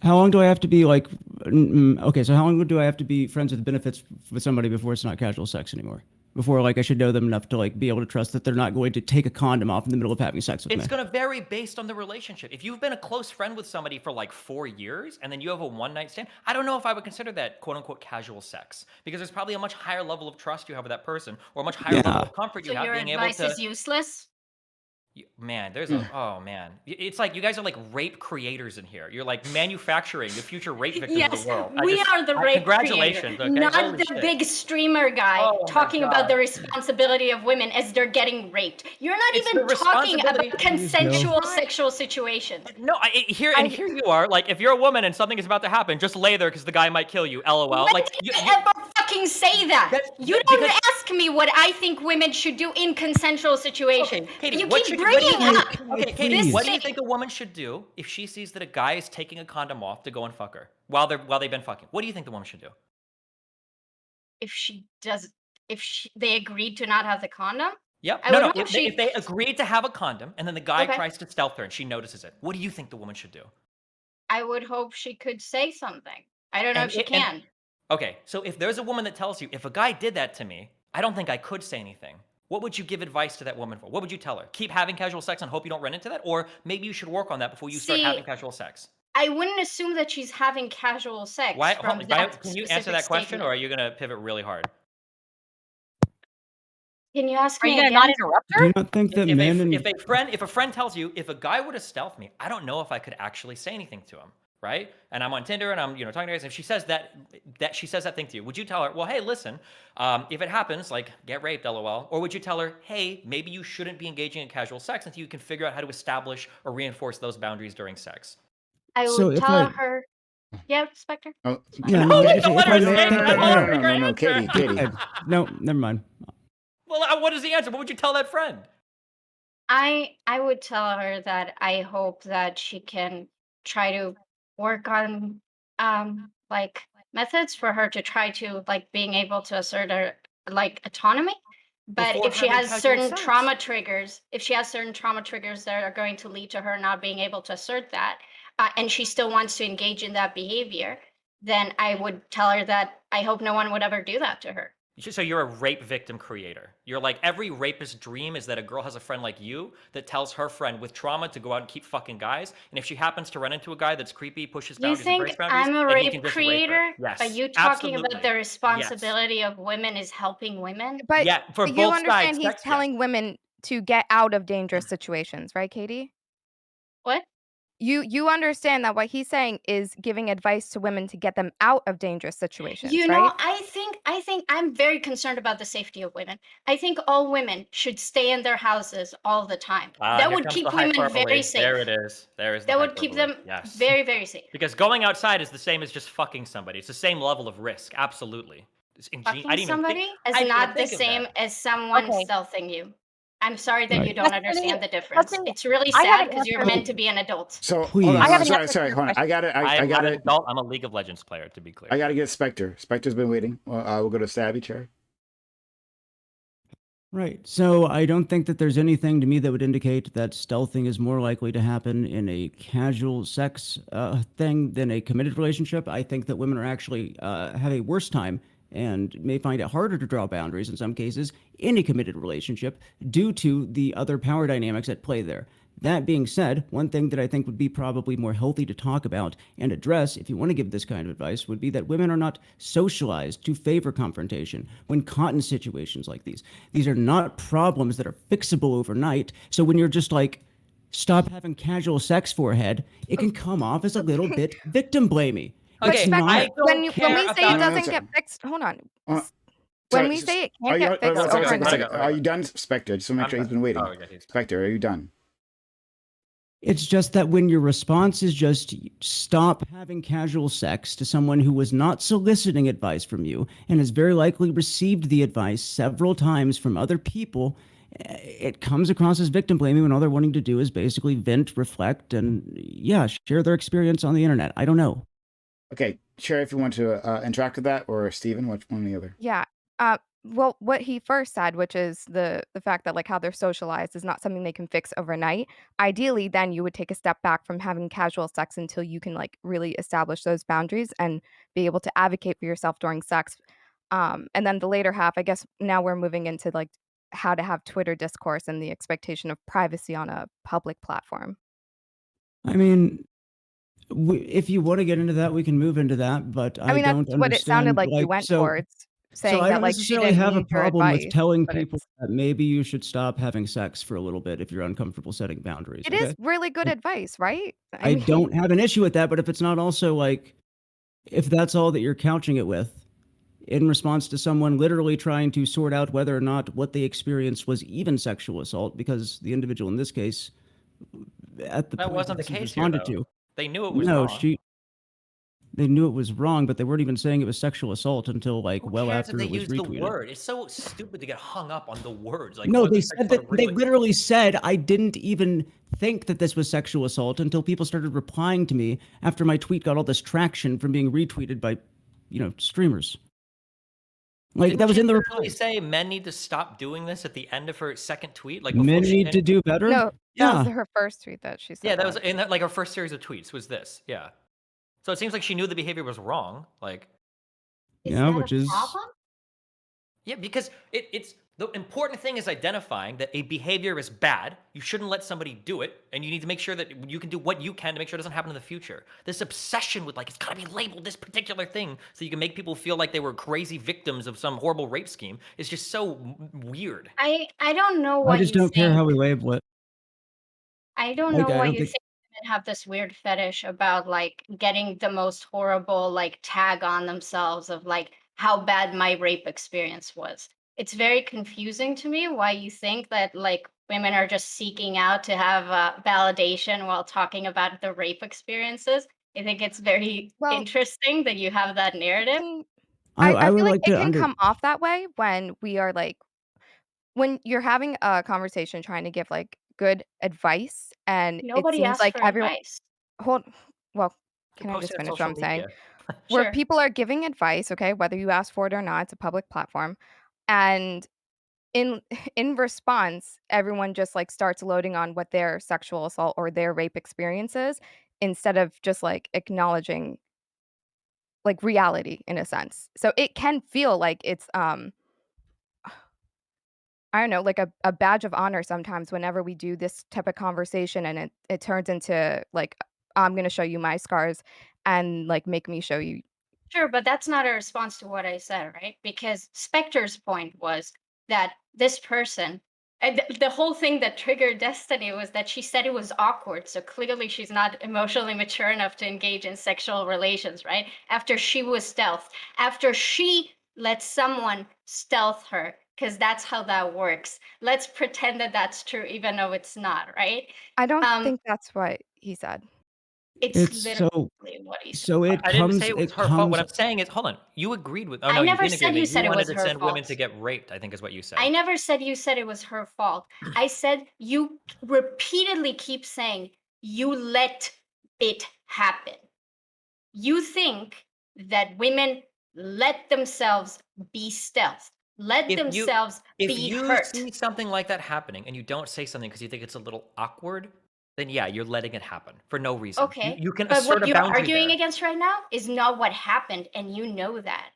How long do I have to be like? Okay, so how long do I have to be friends with benefits with somebody before it's not casual sex anymore? Before like I should know them enough to like be able to trust that they're not going to take a condom off in the middle of having sex with me. It's going to vary based on the relationship. If you've been a close friend with somebody for like 4 years and then you have a one-night stand, I don't know if I would consider that quote-unquote casual sex because there's probably a much higher level of trust you have with that person or a much higher level of comfort you So have your being able advice to... is useless? Man, there's a... Oh, man. It's like you guys are like rape creators in here. You're like manufacturing the future rape victims of Yes, the world. we are the rape Congratulations, creator, okay? not Holy the shit. big streamer guy Oh my talking about God. the responsibility of women as they're getting raped. You're not It's even the talking about responsibility- consensual sexual situations. No, here you are. Like, if you're a woman and something is about to happen, just lay there because the guy might kill you. LOL. When Like, did I ever fucking say that? You don't because- ask me what I think women should do in consensual situations. Katie, You what keep should- what do you bringing think- up Okay, Katie, this what do you thing. think a woman should do if she sees that a guy is taking a condom off to go and fuck her while they've been fucking? What do you think the woman should do? If they agreed to not have the condom? Yep. I No, would no. hope If they agreed to have a condom and then the guy Okay. tries to stealth her and she notices it, what do you think the woman should do? I would hope she could say something. I don't know And if she it- can. Okay, so if there's a woman that tells you, if a guy did that to me, I don't think I could say anything. What would you give advice to that woman for? What would you tell her? Keep having casual sex and hope you don't run into that? Or maybe you should work on that before you start having See, casual sex? I wouldn't assume that she's having casual sex Why? from that Can you answer specific that question, or statement. are you gonna pivot really hard? Can you ask Are you me gonna again? not interrupt Do her? you not think that men and If a friend tells you, if a guy were to stealth me, I don't know if I could actually say anything to him, right? And I'm on Tinder and I'm talking to guys, and if she says that she says that thing to you, would you tell her, well, hey, listen, if it happens, like get raped, lol, or would you tell her, hey, maybe you shouldn't be engaging in casual sex until you can figure out how to establish or reinforce those boundaries during sex? I So would if tell I her. Yeah, Spectre. Oh, yeah, No, no, you don't let if her I no, may say no, it. no, I'm no, all no, over no, your no, answer. Katie. no, never mind. Well, what is the answer? What would you tell that friend? I would tell her that I hope that she can try to work on like methods for her to try to like being able to assert her like autonomy. But Before if she having has casual certain sex. trauma triggers, that are going to lead to her not being able to assert that, and she still wants to engage in that behavior, then I would tell her that I hope no one would ever do that to her. So you're a rape victim creator. You're like, every rapist's dream is that a girl has a friend like you that tells her friend with trauma to go out and keep fucking guys. And if she happens to run into a guy that's creepy, pushes You boundaries and think breaks boundaries, I'm a then he can rape just rape her. creator? Yes, Are you talking about absolutely. the Yes. responsibility of women is helping women? But Yeah, for you both understand sides, he's sex, yes. telling women to get out of dangerous situations, right, Katie? What? You understand that what he's saying is giving advice to women to get them out of dangerous situations, You know, right? I think I'm very concerned about the safety of women. I think all women should stay in their houses all the time. That Here would comes the keep women hyperbole. very safe. There it is. There is the That would keep hyperbole. them Yes. very, very safe. Because going outside is the same as just fucking somebody. It's the same level of risk. Absolutely. Fucking somebody is I didn't even not the think of that. same as someone Okay. stealthing you. I'm sorry that Right. you don't Destiny- understand the difference. Destiny, It's really I have sad an because you're answer. meant to be an adult. So Please. hold on, I have an sorry, answer sorry, to hold on. your I got it. I I am got not an it. adult. I'm a League of Legends player, to be clear. I got to get Spectre. Spectre's been waiting. We'll go to Stabby Chair. Right. So I don't think that there's anything to me that would indicate that stealthing is more likely to happen in a casual sex thing than a committed relationship. I think that women are actually have a worse time and may find it harder to draw boundaries in some cases in a committed relationship due to the other power dynamics at play there. That being said, one thing that I think would be probably more healthy to talk about and address if you want to give this kind of advice would be that women are not socialized to favor confrontation when caught in situations like these. These are not problems that are fixable overnight. So when you're just like, stop having casual sex forehead, it can come off as a little bit victim blamey. But Okay, It's not. I don't when we care say it about- doesn't get fixed, hold on. Uh, When sorry, we say it are can't you, get fixed okay, okay, overnight, okay. Are you done, Spectre? Just to make I'm sure he's done. been waiting. Oh, okay, he's- Spectre, are you done? It's just that when your response is just stop having casual sex to someone who was not soliciting advice from you and has very likely received the advice several times from other people, it comes across as victim blaming when all they're wanting to do is basically vent, reflect, and yeah, share their experience on the internet. I don't know. Okay, Chair, if you want to interact with that, or Steven, one or the other. yeah. Well, what he first said, which is the fact that like how they're socialized is not something they can fix overnight. Ideally, then you would take a step back from having casual sex until you can like really establish those boundaries and be able to advocate for yourself during sex. And then the later half, I guess now we're moving into like how to have Twitter discourse and the expectation of privacy on a public platform. I mean, if you want to get into that, we can move into that, but I mean, don't that's what it sounded understand, like you went so towards, saying I that don't like she necessarily didn't have a need your problem with advice, telling but people it's that maybe you should stop having sex for a little bit if you're uncomfortable setting boundaries. it Okay? is really good advice, right? I mean, don't have an issue with that, but if it's not also like, if that's all that you're couching it with, in response to someone literally trying to sort out whether or not what they experienced was even sexual assault, because the individual in this case, at the That point wasn't that the this was case here, responded though. to, They knew it was no, wrong. they knew it was wrong, but they weren't even saying it was sexual assault until like Who well cares after if they it was used the retweeted. word? It's so stupid to get hung up on the words. Like, No, oh, they it's said sexual that they really- literally said I didn't even think that this was sexual assault until people started replying to me after my tweet got all this traction from being retweeted by, streamers. Like Didn't that was she in the literally replies. say men need to stop doing this at the end of her second tweet? Like Men before she need to do better. no, that Yeah. was her first tweet that she said. Yeah, that was in like her first series of tweets was this. Yeah. So it seems like she knew the behavior was wrong. Like, Is Yeah, that which a is problem? Yeah, because it's the important thing is identifying that a behavior is bad. You shouldn't let somebody do it, and you need to make sure that you can do what you can to make sure it doesn't happen in the future. This obsession with like it's gotta be labeled this particular thing so you can make people feel like they were crazy victims of some horrible rape scheme is just so weird. I don't know I what just you don't care think. how we label it. I don't Like know I what don't you think think. Women have this weird fetish about like getting the most horrible like tag on themselves of like how bad my rape experience was. It's very confusing to me why you think that like women are just seeking out to have validation while talking about the rape experiences. I think it's very Well, interesting that you have that narrative. I I would feel like like it to can under come off that way when we are like when you're having a conversation trying to give like good advice and it Nobody seems asked like for everyone advice. hold well, You can can I post just it on finish what social I'm saying? media. Where Sure. people are giving advice, okay, whether you ask for it or not, it's a public platform. And in in response, everyone just like starts loading on what their sexual assault or their rape experience is instead of just like acknowledging like reality in a sense. So it can feel like it's I don't know, like a badge of honor sometimes whenever we do this type of conversation and it turns into like I'm gonna show you my scars and like make me show you. Sure, but that's not a response to what I said, right? Because Spectre's point was that this person, and the whole thing that triggered Destiny was that she said it was awkward. So clearly she's not emotionally mature enough to engage in sexual relations, right? After she was stealthed, after she let someone stealth her, because that's how that works. Let's pretend that that's true, even though it's not, right? I don't Um, think that's what he said. it's it's literally so what he said. so I didn't say it was it her fault. What comes I'm saying is, hold on, you agreed with. Oh I no, you never didn't agree said with you me. You said it wanted was to her send women to fault. get raped. I think is what you said. I never said you said it was her fault. I said you repeatedly keep saying you let it happen. You think that women let themselves be stealth, let if you themselves if be you hurt. see something like that happening and you don't say something because you think it's a little awkward, then yeah, you're letting it happen for no reason. You Okay. you can But assert what a you're boundary arguing there. against right now is not what happened, and you know that.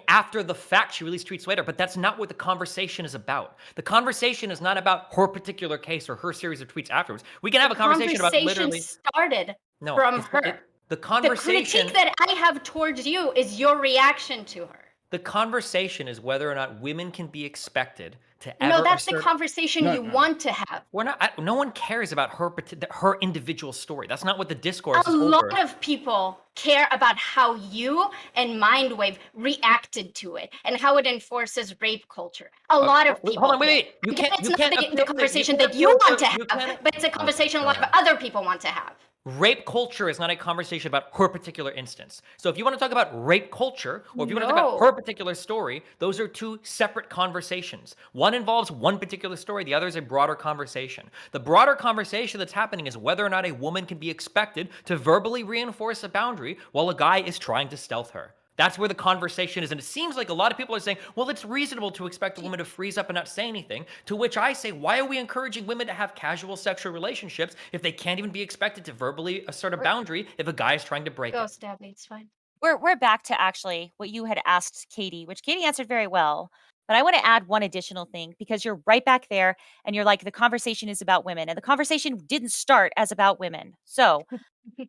After the fact, she released tweets later, but that's not what the conversation is about. The conversation is not about her particular case or her series of tweets afterwards. We can The have a conversation about conversation literally started no. from It's her. the The critique conversation. that I have towards you is your reaction to her. The conversation is whether or not women can be expected to No, ever that's the assert. conversation No, you no. want to have. We're not. No one cares about her individual story. That's not what the discourse A is over. lot of people care about how you and Mindwave reacted to it and how it enforces rape culture. A lot of Hold people on, wait, care. wait. You Again, can't. it's You not can't the equate. You conversation can't that you equate want the. to You have, can't. but it's a Okay, conversation a go lot of ahead. other people want to have. Rape culture is not a conversation about her particular instance. So if you want to talk about rape culture, or if you want to talk about her No. particular story, those are two separate conversations. One involves one particular story, the other is a broader conversation. The broader conversation that's happening is whether or not a woman can be expected to verbally reinforce a boundary while a guy is trying to stealth her. That's where the conversation is. And it seems like a lot of people are saying, well, it's reasonable to expect a woman to freeze up and not say anything. To which I say, why are we encouraging women to have casual sexual relationships if they can't even be expected to verbally assert a boundary if a guy is trying to break Go, it? Stabby, it's fine. We're back to actually what you had asked Katie, which Katie answered very well. But I want to add one additional thing because you're right back there and you're like, the conversation is about women. And the conversation didn't start as about women. So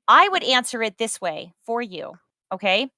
I would answer it this way for you. Okay.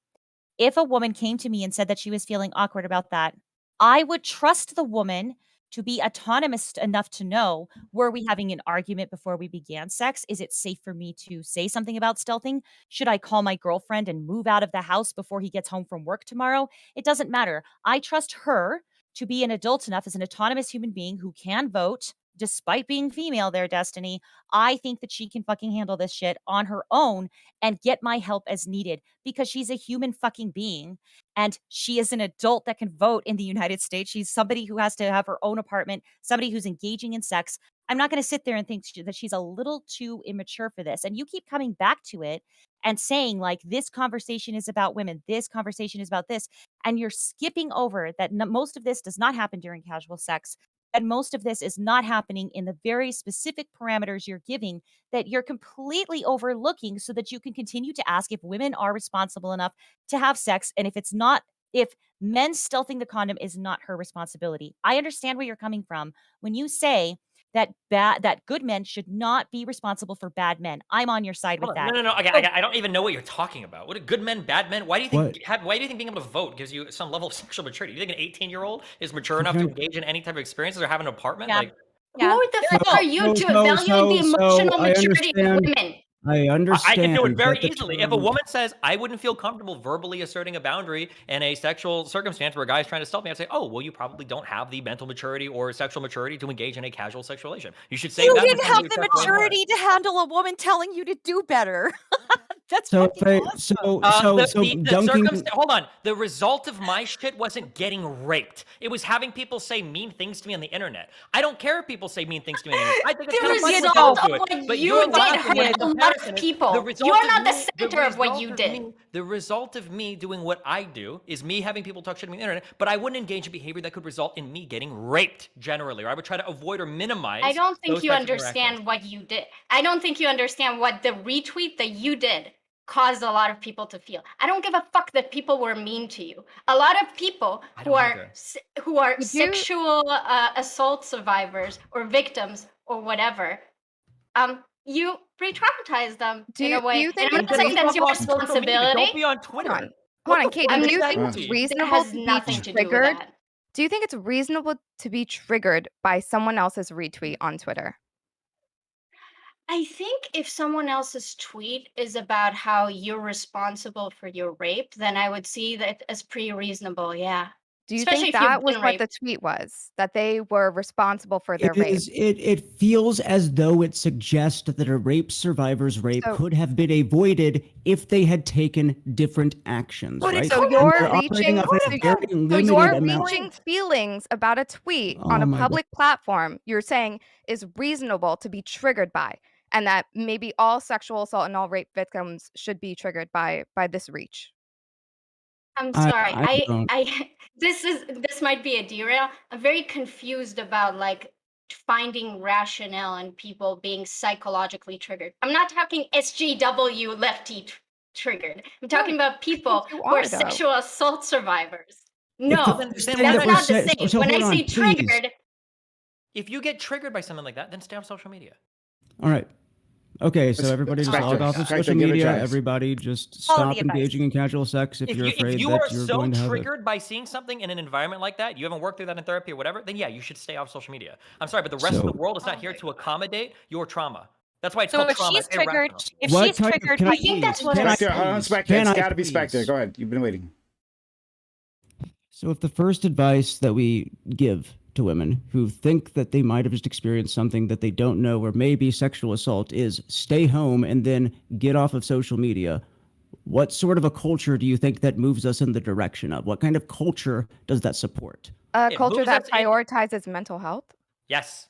If a woman came to me and said that she was feeling awkward about that, I would trust the woman to be autonomous enough to know, were we having an argument before we began sex? Is it safe for me to say something about stealthing? Should I call my girlfriend and move out of the house before he gets home from work tomorrow? It doesn't matter. I trust her to be an adult enough as an autonomous human being who can vote despite being female, their destiny. I think that she can fucking handle this shit on her own and get my help as needed because she's a human fucking being and she is an adult that can vote in the United States. She's somebody who has to have her own apartment, somebody who's engaging in sex. I'm not going to sit there and think that she's a little too immature for this. And you keep coming back to it and saying, like, this conversation is about women, this conversation is about this. And you're skipping over that most of this does not happen during casual sex. And most of this is not happening in the very specific parameters you're giving that you're completely overlooking so that you can continue to ask if women are responsible enough to have sex. And if it's not if men stealthing the condom is not her responsibility. I understand where you're coming from when you say that good men should not be responsible for bad men. I'm on your side with that. No. I don't even know what you're talking about. What are good men, bad men? Why do you think why do you think being able to vote gives you some level of sexual maturity? Do you think an 18-year-old is mature enough to engage in any type of experiences or have an apartment? Yeah. Like, who the fuck are you to evaluate the emotional maturity of women? I understand. I can do it very that the easily. If a woman says, I wouldn't feel comfortable verbally asserting a boundary in a sexual circumstance where a guy's trying to stealth me, I'd say, oh, well, you probably don't have the mental maturity or sexual maturity to engage in a casual sexual relation. You should say You that. didn't have the maturity to handle a woman telling you to do better. That's So, fucking awesome. dunking. Hold on. The result of my shit wasn't getting raped. It was having people say mean things to me on the internet. I don't care if people say mean things to me on the internet. I think it's The kind of funny when result people of do it. what But you you're did laughing when hurt the a lot comparison of is- people. the result You are of not the me- center of what result you of did. me- The result of me doing what I do is me having people talk shit to me on the internet, but I wouldn't engage in behavior that could result in me getting raped generally, or I would try to avoid or minimize. I don't think those you types of understand interactions. what you did. I don't think you understand what the retweet that you did caused a lot of people to feel. I don't give a fuck that people were mean to you. A lot of people I who don't are either. who are Would you- sexual assault survivors or victims or whatever, you re-traumatize them Do in you- a way. do you think and I'm it's not saying that's your Fuck off social media. responsibility. Don't be on Hold Twitter. on. What Hold on, the Katie. fuck Do does you that think mean it's to you? It reasonable has to nothing be to do with triggered? that. Do you think it's reasonable to be triggered by someone else's retweet on Twitter? I think if someone else's tweet is about how you're responsible for your rape, then I would see that as pretty reasonable, yeah. Do you Especially think if you've that was been what the raped. tweet was? That they were responsible for their rape? It feels as though it suggests that a rape survivor's rape So- could have been avoided if they had taken different actions, But right? it's So Could you're They're reaching, operating off a so very so limited you're amount. reaching feelings about a tweet Oh on a my God. public platform you're saying is reasonable to be triggered by, and that maybe all sexual assault and all rape victims should be triggered by this reach. I'm sorry. I don't. This might be a derail. I'm very confused about like finding rationale in people being psychologically triggered. I'm not talking SJW lefty triggered. I'm talking about people you who are are, though. sexual assault survivors. the No, first then thing that's that not was the said- same. so When I hold on, say please. triggered, If you get triggered by something like that, then stay off social media. All right. Okay, so everybody just Spectre, log off of Spectre, social give it a media. chance. Everybody just Follow stop the advice. engaging in casual sex if you're afraid if you that are you're so going to have it. triggered by seeing something in an environment like that, you haven't worked through that in therapy or whatever, then yeah, you should stay off social media. I'm sorry, but the rest of the So- world is not here to accommodate your trauma. That's why it's So called if trauma. she's It's triggered, irrational. if What she's type of- triggered, can I I think that's please- what can I Spectre, hold on, please- Spectre. can It's I got to be please? Spectre. Go ahead. You've been waiting. So if the first advice that we give to women who think that they might have just experienced something that they don't know or maybe sexual assault is stay home and then get off of social media, what sort of a culture do you think that moves us in the direction of? What kind of culture does that support? A It culture moves that us in- prioritizes mental health? Yes.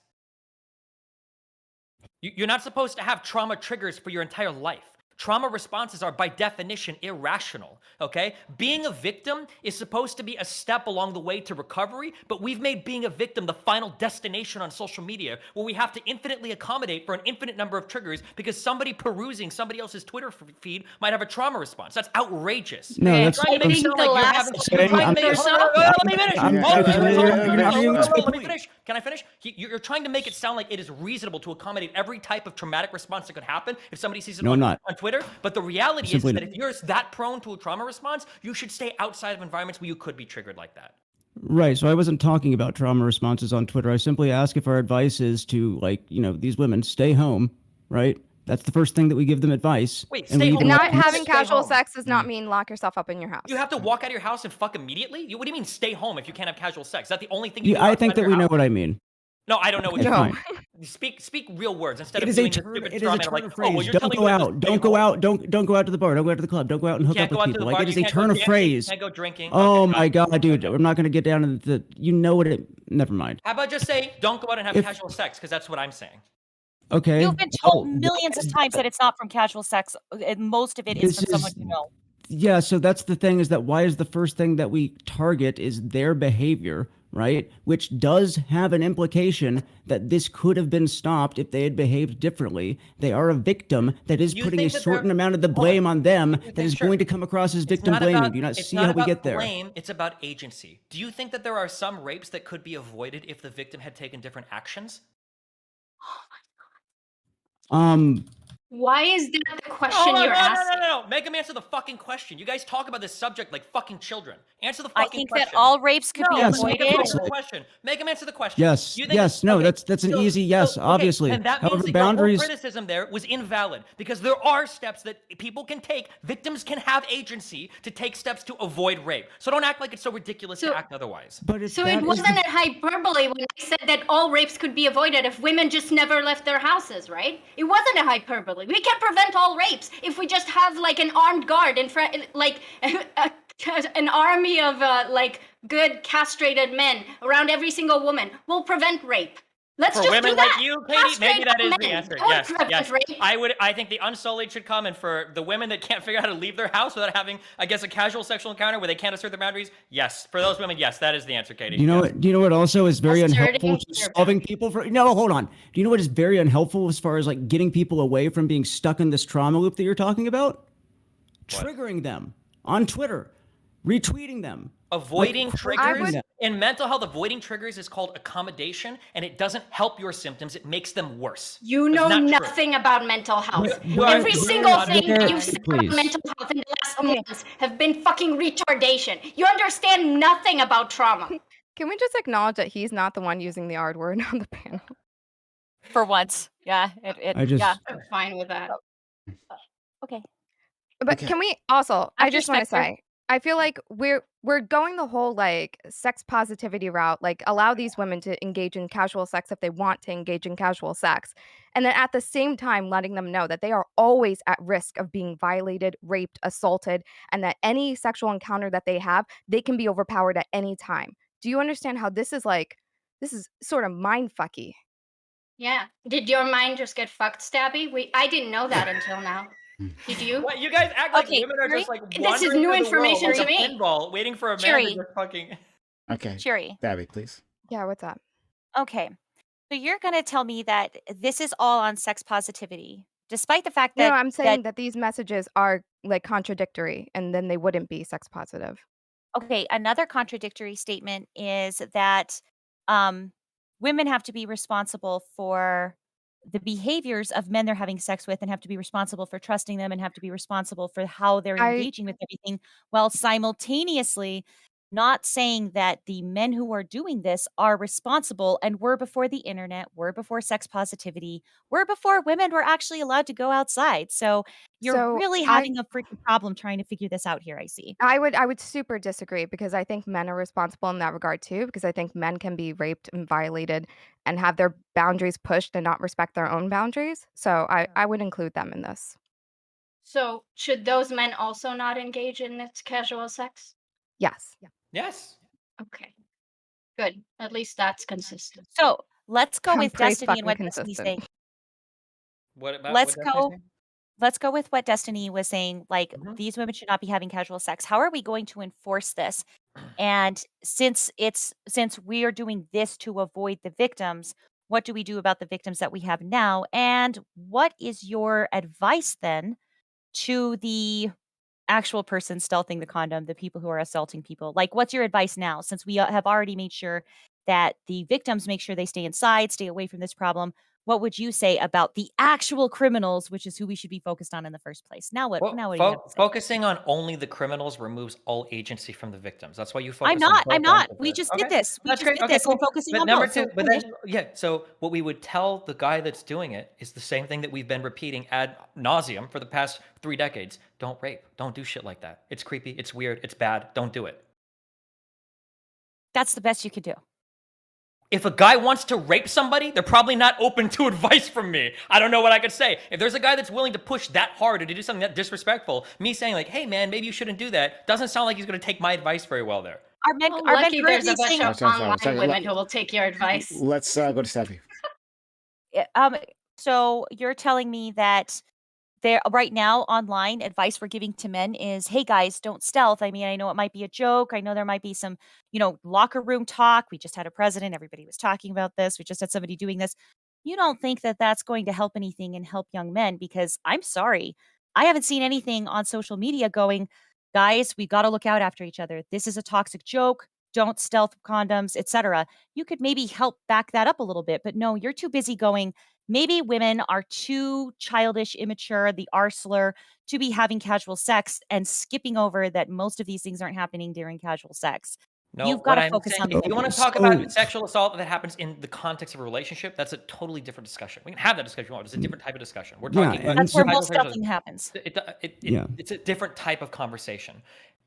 You're not supposed to have trauma triggers for your entire life. Trauma responses are, by definition, irrational, okay? Being a victim is supposed to be a step along the way to recovery, but we've made being a victim the final destination on social media, where we have to infinitely accommodate for an infinite number of triggers because somebody perusing somebody else's Twitter feed might have a trauma response. That's outrageous. No, Okay, that's I think Sound the like you're last having- saying- you're trying to I'm- make- person- Let me finish. I'm- Hold on, I'm- hold on, you're hold on, not hold even on, listening. Let me finish. Can I finish? You're trying to make it sound like it is reasonable to accommodate every type of traumatic response that could happen if somebody sees it No, I'm on, not. on Twitter. But the reality is Simply that not. if you're that prone to a trauma response, you should stay outside of environments where you could be triggered like that. Right. So I wasn't talking about trauma responses on Twitter. I simply ask if our advice is to, like, these women stay home, right? That's the first thing that we give them advice. Wait, and we stay even home. And let not them- having Stay casual home. sex does not mean lock yourself up in your house. You have to walk out of your house and fuck immediately? What do you mean stay home if you can't have casual sex? Is that the only thing you do I think outside that of we your know house? what I mean. No, I don't know what you No. mean. Speak real words instead It of is a doing this turn. stupid It is straw a man turn like, of oh, well, phrase. you're Don't telling go me to out. stay Don't go home. out. Don't go out to the bar. Don't go out to the club. Don't go out and hook You up can't go with out to people. the Like bar, it is you a can't go turn of dancing, phrase. You can't go drinking. Oh Okay, my fine. God, dude! We're not going to get down into the. You know what it. Never mind. How about just say, don't go out and have If- casual sex, because that's what I'm saying. Okay. You've been told millions of times that it's not from casual sex, and most of it is This from someone is- you know. Yeah, so that's the thing, is that why is the first thing that we target is their behavior, right? Which does have an implication that this could have been stopped if they had behaved differently. They are a victim that is You putting a think that certain they're amount of the hold blame on them You that think is sure. going to come across as It's victim not blaming. about Do you not it's see not how we about get there? blame, it's about agency. Do you think that there are some rapes that could be avoided if the victim had taken different actions? Why is that the No, question you're asking? no. Make him answer the fucking question. You guys talk about this subject like fucking children. Answer the I fucking think question. that all rapes could be No, Yes, make him avoided. answer the obviously. question. Make him answer the question. Yes, You think yes, no, okay, that's an easy yes, okay, obviously. then that means However, that your whole boundaries. criticism there was invalid because there are steps that people can take. Victims can have agency to take steps to avoid rape. So don't act like it's so ridiculous So- to act otherwise. But if So that it is wasn't a hyperbole when I said that all rapes could be avoided if women just never left their houses, right? It wasn't a hyperbole. We can prevent all rapes if we just have like an armed guard in front, like an army of like good castrated men around every single woman. We'll prevent rape. Let's For just women do that. like you, Katie, maybe Castrate that all is the men. answer. That would Yes, prevent yes. rape. I think the Unsullied should come, and for the women that can't figure out how to leave their house without having, I guess, a casual sexual encounter where they can't assert their boundaries. Yes, for those women, yes, that is the answer, Katie. Do you know Yes. what? Do you know what also is very Asserting unhelpful to your solving people for? No, hold on. Do you know what is very unhelpful as far as like getting people away from being stuck in this trauma loop that you're talking about? What? Triggering them on Twitter, retweeting them. Avoiding Like, triggers would- in mental health, avoiding triggers is called accommodation, and it doesn't help your symptoms. It makes them worse. You It's know not true. nothing about mental health. You are- Every you are- single thing where- that you've said about please. mental health in the last Okay. months have been fucking retardation. You understand nothing about trauma. Can we just acknowledge that he's not the one using the R word on the panel? For once. Yeah. I just yeah. I'm fine with that. Okay. But Okay. can we also? I After just want to Spectre. say, I feel like we're going the whole like sex positivity route, like allow these women to engage in casual sex if they want to engage in casual sex, and then at the same time letting them know that they are always at risk of being violated, raped, assaulted, and that any sexual encounter that they have, they can be overpowered at any time. Do you understand how this is like? This is sort of mind fucky. Yeah. Did your mind just get fucked, Stabby? I didn't know that until now. Did you? What, you guys act like Okay, women are just Cheery? like This is wandering new through the information world to like a me. pinball, waiting for a man Cheery. to just fucking. Okay. Cheery. Babby, please. Yeah, what's up? Okay. So you're going to tell me that this is all on sex positivity, despite the fact No, that I'm saying that these messages are like contradictory, and then they wouldn't be sex positive. okay, another contradictory statement is that women have to be responsible for the behaviors of men they're having sex with and have to be responsible for trusting them and have to be responsible for how they're I- engaging with everything, while simultaneously not saying that the men who are doing this are responsible and were before the internet, were before sex positivity, were before women were actually allowed to go outside. So you're So really I- having a freaking problem trying to figure this out here, I see. I would super disagree, because I think men are responsible in that regard too, because I think men can be raped and violated and have their boundaries pushed and not respect their own boundaries. So I would include them in this. So should those men also not engage in this casual sex? Yes. Yes. Okay. Good. At least that's consistent. So let's go I'm with pretty Destiny and what fucking Destiny's consistent. saying. What about? Let's what Destiny's go. saying? Let's go with what Destiny was saying. Like, Mhm. these women should not be having casual sex. How are we going to enforce this? And since we are doing this to avoid the victims, what do we do about the victims that we have now? And what is your advice then to the actual person stealthing the condom, the people who are assaulting people? Like, what's your advice now, since we have already made sure that the victims make sure they stay inside, stay away from this problem? What would you say about the actual criminals, which is who we should be focused on in the first place? Now what? Now what do you have to say? Focusing on only the criminals removes all agency from the victims. That's why you focus. I'm not. On I'm both ends not. of We this. just Okay. did this. We That's just great. did Okay, this. cool. I'm focusing But on number both. two, So but finish. then yeah. So what we would tell the guy that's doing it is the same thing that we've been repeating ad nauseum for the past 3 decades. Don't rape. Don't do shit like that. It's creepy. It's weird. It's bad. Don't do it. That's the best you could do. If a guy wants to rape somebody, they're probably not open to advice from me. I don't know what I could say. If there's a guy that's willing to push that hard or to do something that disrespectful, me saying like, "Hey man, maybe you shouldn't do that," doesn't sound like he's going to take my advice very well there. Are men? Well, Are men lucky there's a currently bunch saying? of Sorry, online sorry. women who will take your advice. Let's go to Steffi. So you're telling me that there right now online advice we're giving to men is, hey guys, don't stealth. I mean, I know it might be a joke. I know there might be some, locker room talk. We just had a president. Everybody was talking about this. We just had somebody doing this. You don't think that that's going to help anything and help young men, because I'm sorry. I haven't seen anything on social media going, guys, we got to look out after each other. This is a toxic joke. Don't stealth condoms, etc. You could maybe help back that up a little bit, but no, you're too busy going, maybe women are too childish, immature, the R slur, to be having casual sex, and skipping over that most of these things aren't happening during casual sex. No, You've got what to I'm focus saying, on the if you want to women. talk about So- sexual assault that happens in the context of a relationship, that's a totally different discussion. We can have that discussion if you want. It's a different type of discussion. We're Yeah, talking about and That's where so- most stealthing happens. Yeah. it's a different type of conversation.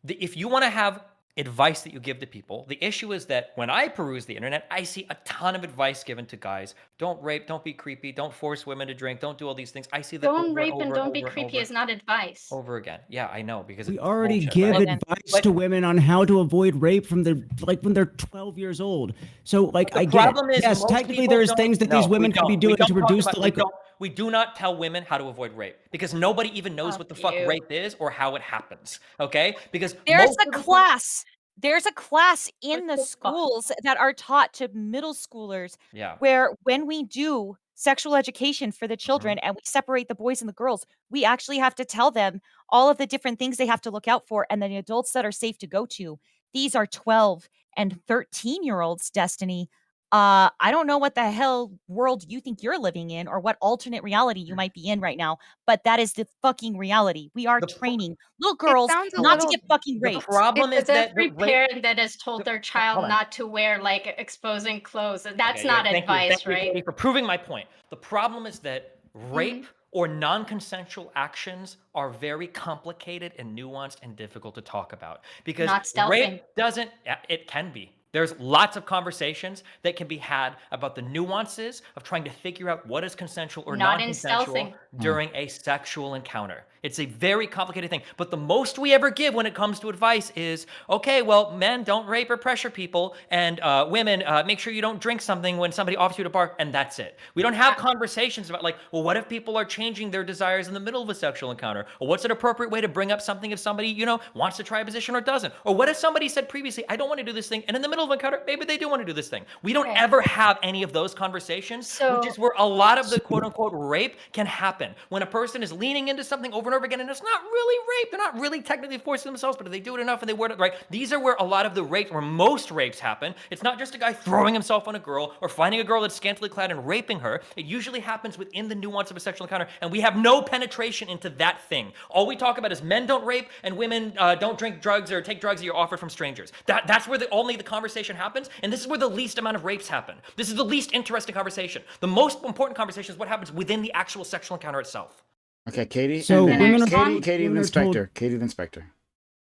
If you want to have advice that you give to people, the issue is that when I peruse the internet, I see a ton of advice given to guys. Don't rape, don't be creepy, don't force women to drink, don't do all these things. I see that Don't over rape and and over don't be over and creepy over, is not advice. over again. Yeah, I know, because We it's already bullshit, give right? advice But- to women on how to avoid rape from their when they're 12 years old. So like The I get problem it. is Yes, most technically people there's don't- things that no, these we women could be don't. doing We don't to talk reduce about- the like. we do not tell women how to avoid rape, because nobody even knows Fuck what the fuck you. rape is or how it happens. Okay? Because There's most a of the- class. There's a class in What the the fuck? schools that are taught to middle schoolers Yeah. where when we do sexual education for the Mm-hmm. children and we separate the boys and the girls, we actually have to tell them all of the different things they have to look out for and then the adults that are safe to go to. These are 12 and 13-year-olds, Destiny. I don't know what the hell world you think you're living in or what alternate reality you might be in right now, but that is the fucking reality. We are The pro- training little girls sounds a not to little- get fucking The raped. problem is It's that every the rape- parent that has told their hold child on. not to wear like exposing clothes. That's Okay, not yeah, advice, thank you, right? Katie, for proving my point. The problem is that rape or non-consensual actions are very complicated and nuanced and difficult to talk about, because Not stealthing. rape doesn't. It can be. There's lots of conversations that can be had about the nuances of trying to figure out what is consensual or Not in non-consensual stealthing. during a sexual encounter. It's a very complicated thing. But the most we ever give when it comes to advice is, okay, well, men don't rape or pressure people, and women, make sure you don't drink something when somebody offers you to bar, and that's it. We don't have conversations about like, well, what if people are changing their desires in the middle of a sexual encounter? Or what's an appropriate way to bring up something if somebody, wants to try a position or doesn't? Or what if somebody said previously, I don't want to do this thing, and in the middle of an encounter, maybe they do want to do this thing. We don't Okay. ever have any of those conversations, So- which is where a lot of the quote unquote rape can happen. When a person is leaning into something over and over again, and it's not really rape, they're not really technically forcing themselves, but if they do it enough and they word it right, these are where a lot of the rapes, where most rapes happen. It's not just a guy throwing himself on a girl or finding a girl that's scantily clad and raping her. It usually happens within the nuance of a sexual encounter, and we have no penetration into that thing. All we talk about is men don't rape and women don't drink drugs or take drugs that you're offered from strangers. That's where only the conversation happens, and this is where the least amount of rapes happen. This is the least interesting conversation. The most important conversation is what happens within the actual sexual encounter itself. Okay, Katie. So and then women are Katie, told- Katie the women are told- inspector. Katie the inspector.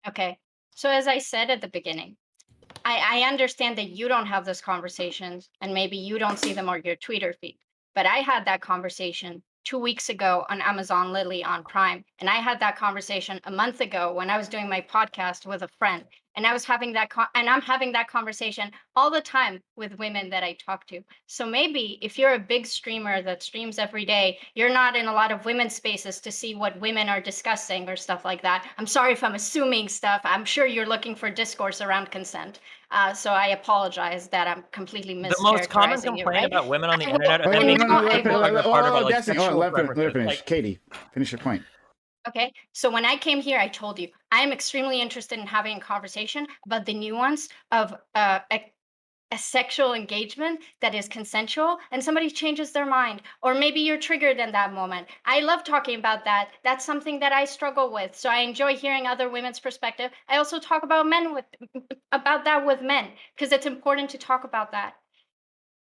Okay. So as I said at the beginning, I understand that you don't have those conversations and maybe you don't see them on your Twitter feed. But I had that conversation 2 weeks ago on Amazon Lily on Prime. And I had that conversation a month ago when I was doing my podcast with a friend. And I was having that and I'm having that conversation all the time with women that I talk to. So maybe if you're a big streamer that streams every day, you're not in a lot of women's spaces to see what women are discussing or stuff like that. I'm sorry if I'm assuming stuff. I'm sure you're looking for discourse around consent. So I apologize that I'm completely mischaracterizing The most common it, complaint right? about women on the I will- internet are I them will being not- I treated will- like they're part of a, like, Destiny, sexual let her preferences. finish. Like, Katie, finish your point. Okay, so when I came here, I told you I am extremely interested in having a conversation about the nuance of a sexual engagement that is consensual and somebody changes their mind, or maybe you're triggered in that moment. I love talking about that. That's something that I struggle with. So I enjoy hearing other women's perspective. I also talk about that with men because it's important to talk about that.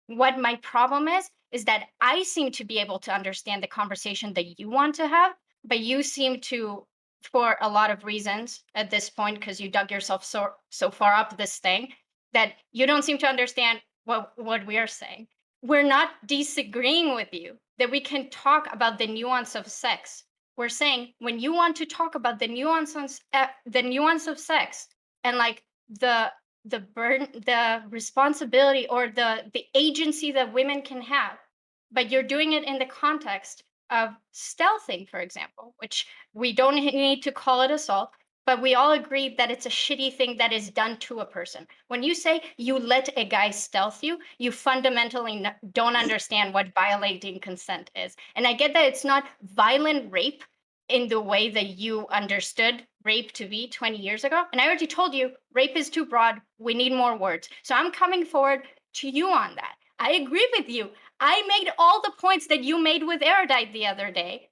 What my problem is that I seem to be able to understand the conversation that you want to have, but you seem to, for a lot of reasons at this point, because you dug yourself so far up this thing, that you don't seem to understand what we are saying. We're not disagreeing with you, that we can talk about the nuance of sex. We're saying when you want to talk about the nuance of sex and like the burden, the responsibility, or the agency that women can have, but you're doing it in the context of stealthing, for example, which we don't need to call it assault, but we all agree that it's a shitty thing that is done to a person. When you say you let a guy stealth you, you fundamentally don't understand what violating consent is. And I get that it's not violent rape in the way that you understood rape to be 20 years ago. And I already told you, rape is too broad. We need more words. So I'm coming forward to you on that. I agree with you. I made all the points that you made with Erudite the other day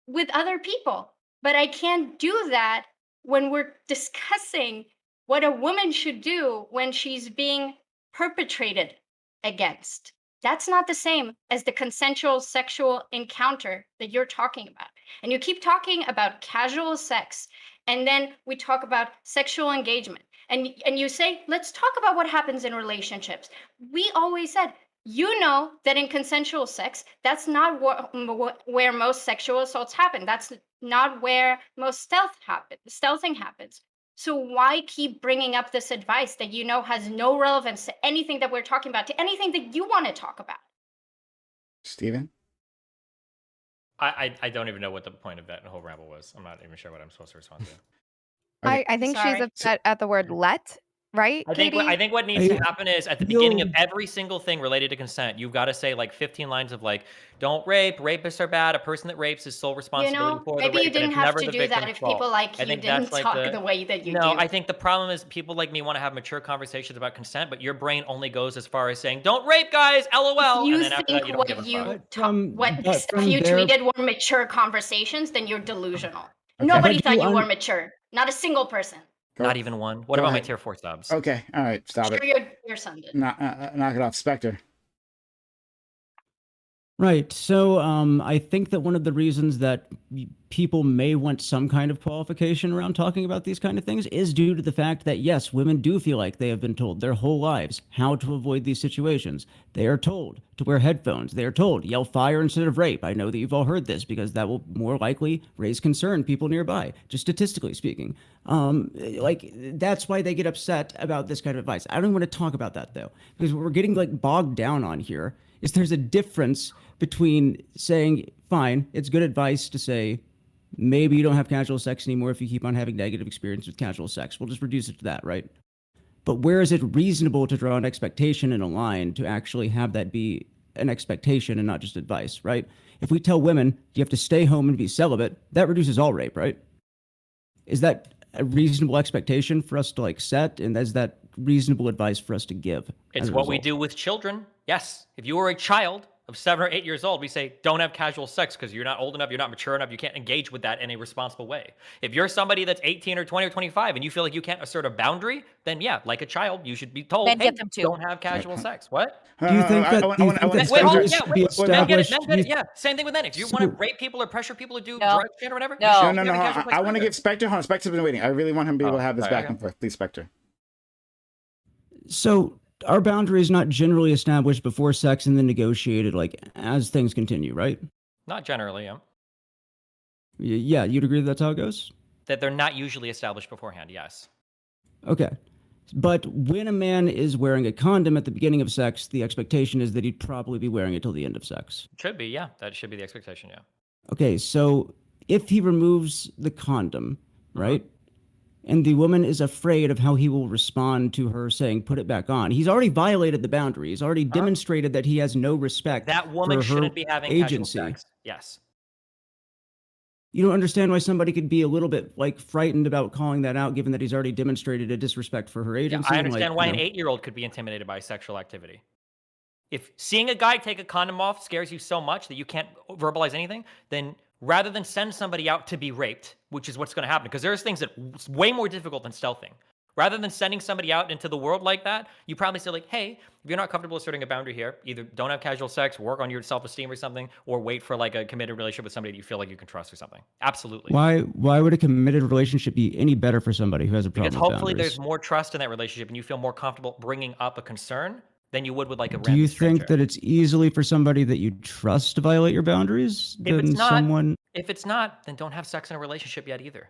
with other people, but I can't do that when we're discussing what a woman should do when she's being perpetrated against. That's not the same as the consensual sexual encounter that you're talking about. And you keep talking about casual sex, and then we talk about sexual engagement. And you say, let's talk about what happens in relationships. We always said, you know that in consensual sex, that's not where most sexual assaults happen. That's not where most stealthing happens. So why keep bringing up this advice that you know has no relevance to anything that we're talking about, to anything that you want to talk about? Steven? I don't even know what the point of that whole ramble was. I'm not even sure what I'm supposed to respond to. Okay. I think she's Sorry. upset at the word let, right, Katie? I think what needs to happen is at the beginning of Yo. every single thing related to consent, you've got to say like 15 lines of like, don't rape, rapists are bad, a person that rapes is sole responsibility for the maybe rape, you and didn't it's have never to the do that victim's if fault. people like I you think didn't that's like talk the way that you do. No, I think the problem is people like me want to have mature conversations about consent, but your brain only goes as far as saying, don't rape, guys, LOL, If you and then after that, think you don't what give a fuck. you But stuff from you their tweeted were mature conversations, then you're delusional. Okay. Nobody But thought you you were un- mature. Not a single person. Not even one. What Go about my ahead. tier 4 subs? Okay, all right, stop Sure, it. your son did. Knock it off, Spectre. Right. So I think that one of the reasons that people may want some kind of qualification around talking about these kind of things is due to the fact that, yes, women do feel like they have been told their whole lives how to avoid these situations. They are told to wear headphones. They are told, yell fire instead of rape. I know that you've all heard this because that will more likely raise concern people nearby, just statistically speaking. Like, that's why they get upset about this kind of advice. I don't want to talk about that, though, because what we're getting like bogged down on here is there's a difference between saying, fine, it's good advice to say, maybe you don't have casual sex anymore if you keep on having negative experience with casual sex. We'll just reduce it to that, right? But where is it reasonable to draw an expectation in a line to actually have that be an expectation and not just advice, right? If we tell women you have to stay home and be celibate, that reduces all rape, right? Is that a reasonable expectation for us to like set? And is that reasonable advice for us to give? It's what we do with children. Yes. If you are a child of 7 or 8 years old, we say, don't have casual sex because you're not old enough, you're not mature enough, you can't engage with that in a responsible way. If you're somebody that's 18 or 20 or 25 and you feel like you can't assert a boundary, then yeah, like a child, you should be told, Men hey, get them too. don't have casual sex. What? Do you think that Wait, boundaries yeah, should be men get it, established? yeah. Same thing with men. If you want to rape people or pressure people to do No. drugs or whatever, No. you should No, be having casual sex I want to either. give Spectre. Hold on, Spectre's been waiting. I really want him to be able to have this sorry, back okay. and forth. Please, Spectre. So are boundaries not generally established before sex and then negotiated like as things continue, right? Not generally, yeah. Yeah, you'd agree that's how it goes? That they're not usually established beforehand, yes. Okay. But when a man is wearing a condom at the beginning of sex, the expectation is that he'd probably be wearing it till the end of sex. Should be, yeah. That should be the expectation, yeah. Okay, so if he removes the condom, right? And the woman is afraid of how he will respond to her saying, put it back on. He's already violated the boundary. He's already demonstrated that he has no respect That woman for her shouldn't be having agency. casual sex. Yes. You don't understand why somebody could be a little bit like frightened about calling that out, given that he's already demonstrated a disrespect for her Yeah, agency. I and, understand like, why you an know. 8-year-old could be intimidated by sexual activity. If seeing a guy take a condom off scares you so much that you can't verbalize anything, then rather than send somebody out to be raped, which is what's going to happen, because there's things that's way more difficult than stealthing. Rather than sending somebody out into the world like that, you probably say like, hey, if you're not comfortable asserting a boundary here, either don't have casual sex, work on your self-esteem or something, or wait for like a committed relationship with somebody that you feel like you can trust or something. Absolutely. Why would a committed relationship be any better for somebody who has a problem Because with hopefully boundaries? there's more trust in that relationship and you feel more comfortable bringing up a concern than you would with like a Do random you stranger. think that it's easily for somebody that you trust to violate your boundaries If than it's not, someone? If it's not, then don't have sex in a relationship yet either.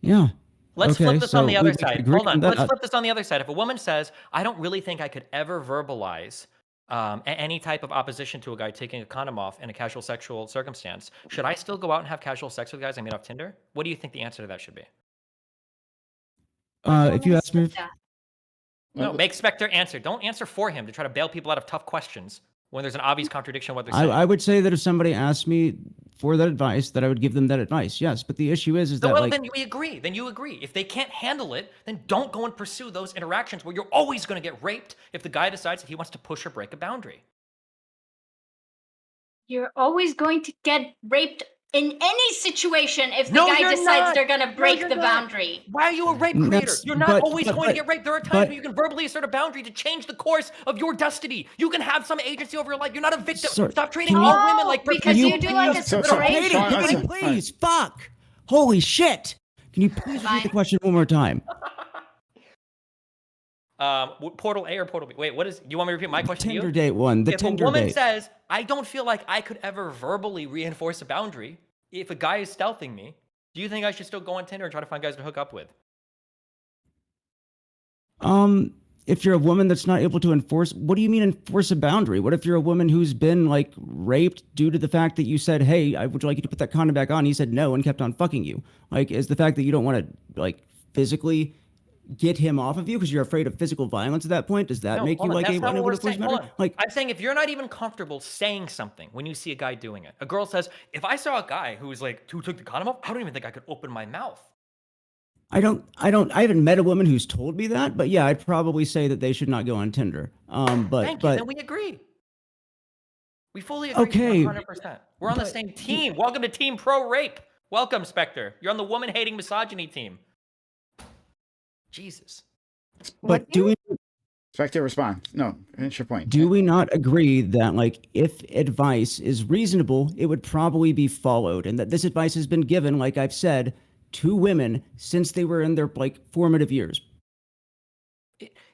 Yeah. Let's Okay, flip this so on the other we can side. agree Hold on. on Let's that. flip this on the other side. If a woman says, I don't really think I could ever verbalize any type of opposition to a guy taking a condom off in a casual sexual circumstance, should I still go out and have casual sex with guys I meet off Tinder? What do you think the answer to that should be? If you ask me, No, make Spectre answer. Don't answer for him to try to bail people out of tough questions when there's an obvious contradiction in what they're saying. I would say that if somebody asked me for that advice, that I would give them that advice. Yes, but the issue is that, well, like, then we agree. Then you agree. If they can't handle it, then don't go and pursue those interactions where you're always going to get raped if the guy decides that he wants to push or break a boundary. You're always going to get raped in any situation if the No, guy you're decides not. they're gonna break you're the not. boundary. Why are you a rape creator? That's- You're not but- always but- going to get raped. There are times but- where you can verbally assert a boundary to change the course of your destiny. You can have some agency over your life. You're not a victim. Sir, Stop treating can all you- women like because you do like a So- separation. Sean, Katie, please, fuck. Holy shit. Can you please repeat the question one more time? Portal A or Portal B? Wait, what is? You want me to repeat my question to Tinder you? date one. The If Tinder a woman date. says, "I don't feel like I could ever verbally reinforce a boundary," if a guy is stealthing me, do you think I should still go on Tinder and try to find guys to hook up with? If you're a woman that's not able to enforce, what do you mean enforce a boundary? What if you're a woman who's been like raped due to the fact that you said, "Hey, I would you like you to put that condom back on?" He said no and kept on fucking you. Like, is the fact that you don't want to like physically get him off of you because you're afraid of physical violence at that point? Does that No, make you hold on, like that's a not what unable we're to enforce a saying. Hold boundary? on. Like, I'm saying if you're not even comfortable saying something when you see a guy doing it, a girl says, "If I saw a guy who was like who took the condom off, I don't even think I could open my mouth." I haven't met a woman who's told me that, but yeah, I'd probably say that they should not go on Tinder. But Thank you. Then we agree. We fully agree. Okay. 100%. We're on the same team. Welcome to Team Pro Rape. Welcome, Spectre. You're on the woman-hating misogyny team. Jesus. but do we Spectre, respond. No, finish your point. do we not agree that like if advice is reasonable, it would probably be followed, and that this advice has been given, like I've said, to women since they were in their like formative years?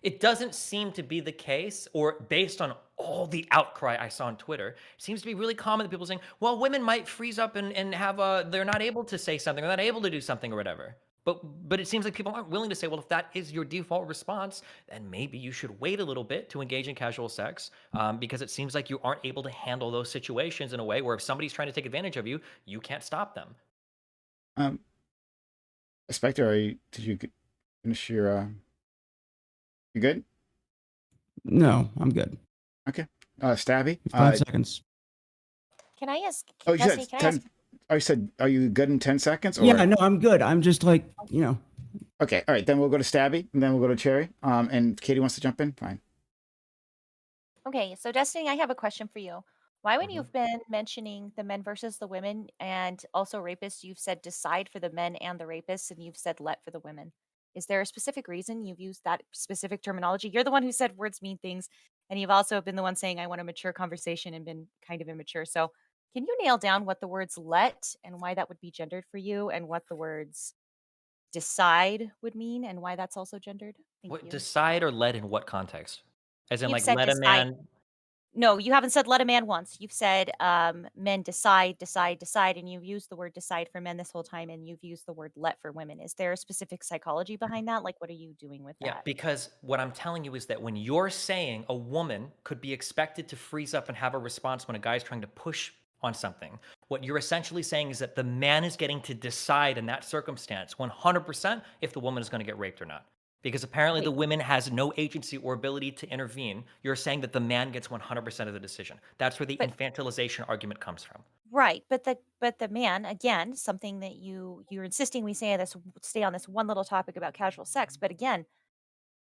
It doesn't seem to be the case, or based on all the outcry I saw on Twitter, it seems to be really common that people saying, well, women might freeze up and have they're not able to say something, or not able to do something or whatever. But it seems like people aren't willing to say, well, if that is your default response, then maybe you should wait a little bit to engage in casual sex, because it seems like you aren't able to handle those situations in a way where if somebody's trying to take advantage of you, you can't stop them. Spectre, did you finish your? You good? No, I'm good. Okay. Stabby. 5 seconds. Can I ask? Oh, you Jesse, said can I 10. ask? Oh, you said, are you good in 10 seconds? Or? Yeah, no, I'm good. I'm just like, you know. Okay. All right. Then we'll go to Stabby, and then we'll go to Cherry. And Katie wants to jump in. Fine. Okay, so Destiny, I have a question for you. Why, when you've been mentioning the men versus the women and also rapists, you've said decide for the men and the rapists, and you've said let for the women? Is there a specific reason you've used that specific terminology? You're the one who said words mean things, and you've also been the one saying I want a mature conversation and been kind of immature. So, can you nail down what the words let and why that would be gendered for you, and what the words decide would mean and why that's also gendered? Thank What you. decide or let in what context? As in, You've like, said let a decide. man. No, you haven't said let a man once. You've said men decide, decide, decide, and you've used the word decide for men this whole time, and you've used the word let for women. Is there a specific psychology behind that? Like, what are you doing with Yeah, that? because what I'm telling you is that when you're saying a woman could be expected to freeze up and have a response when a guy's trying to push on something, what you're essentially saying is that the man is getting to decide in that circumstance 100% if the woman is going to get raped or not. Because apparently the Wait. woman has no agency or ability to intervene. You're saying that the man gets 100% of the decision. That's where the But infantilization argument comes from. right, but the man, again, something that you're insisting we say this stay on this one little topic about casual sex, but again,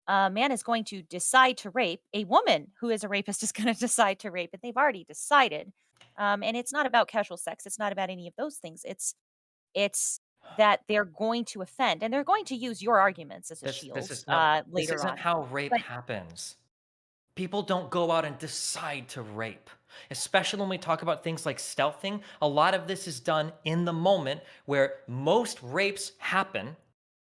a man is going to decide to rape. A woman who is a rapist is going to decide to rape, and they've already decided. And it's not about casual sex. It's not about any of those things. It's that they're going to offend, and they're going to use your arguments as a This shield is no, this later isn't on. how rape But happens. People don't go out and decide to rape, especially when we talk about things like stealthing. A lot of this is done in the moment where most rapes happen.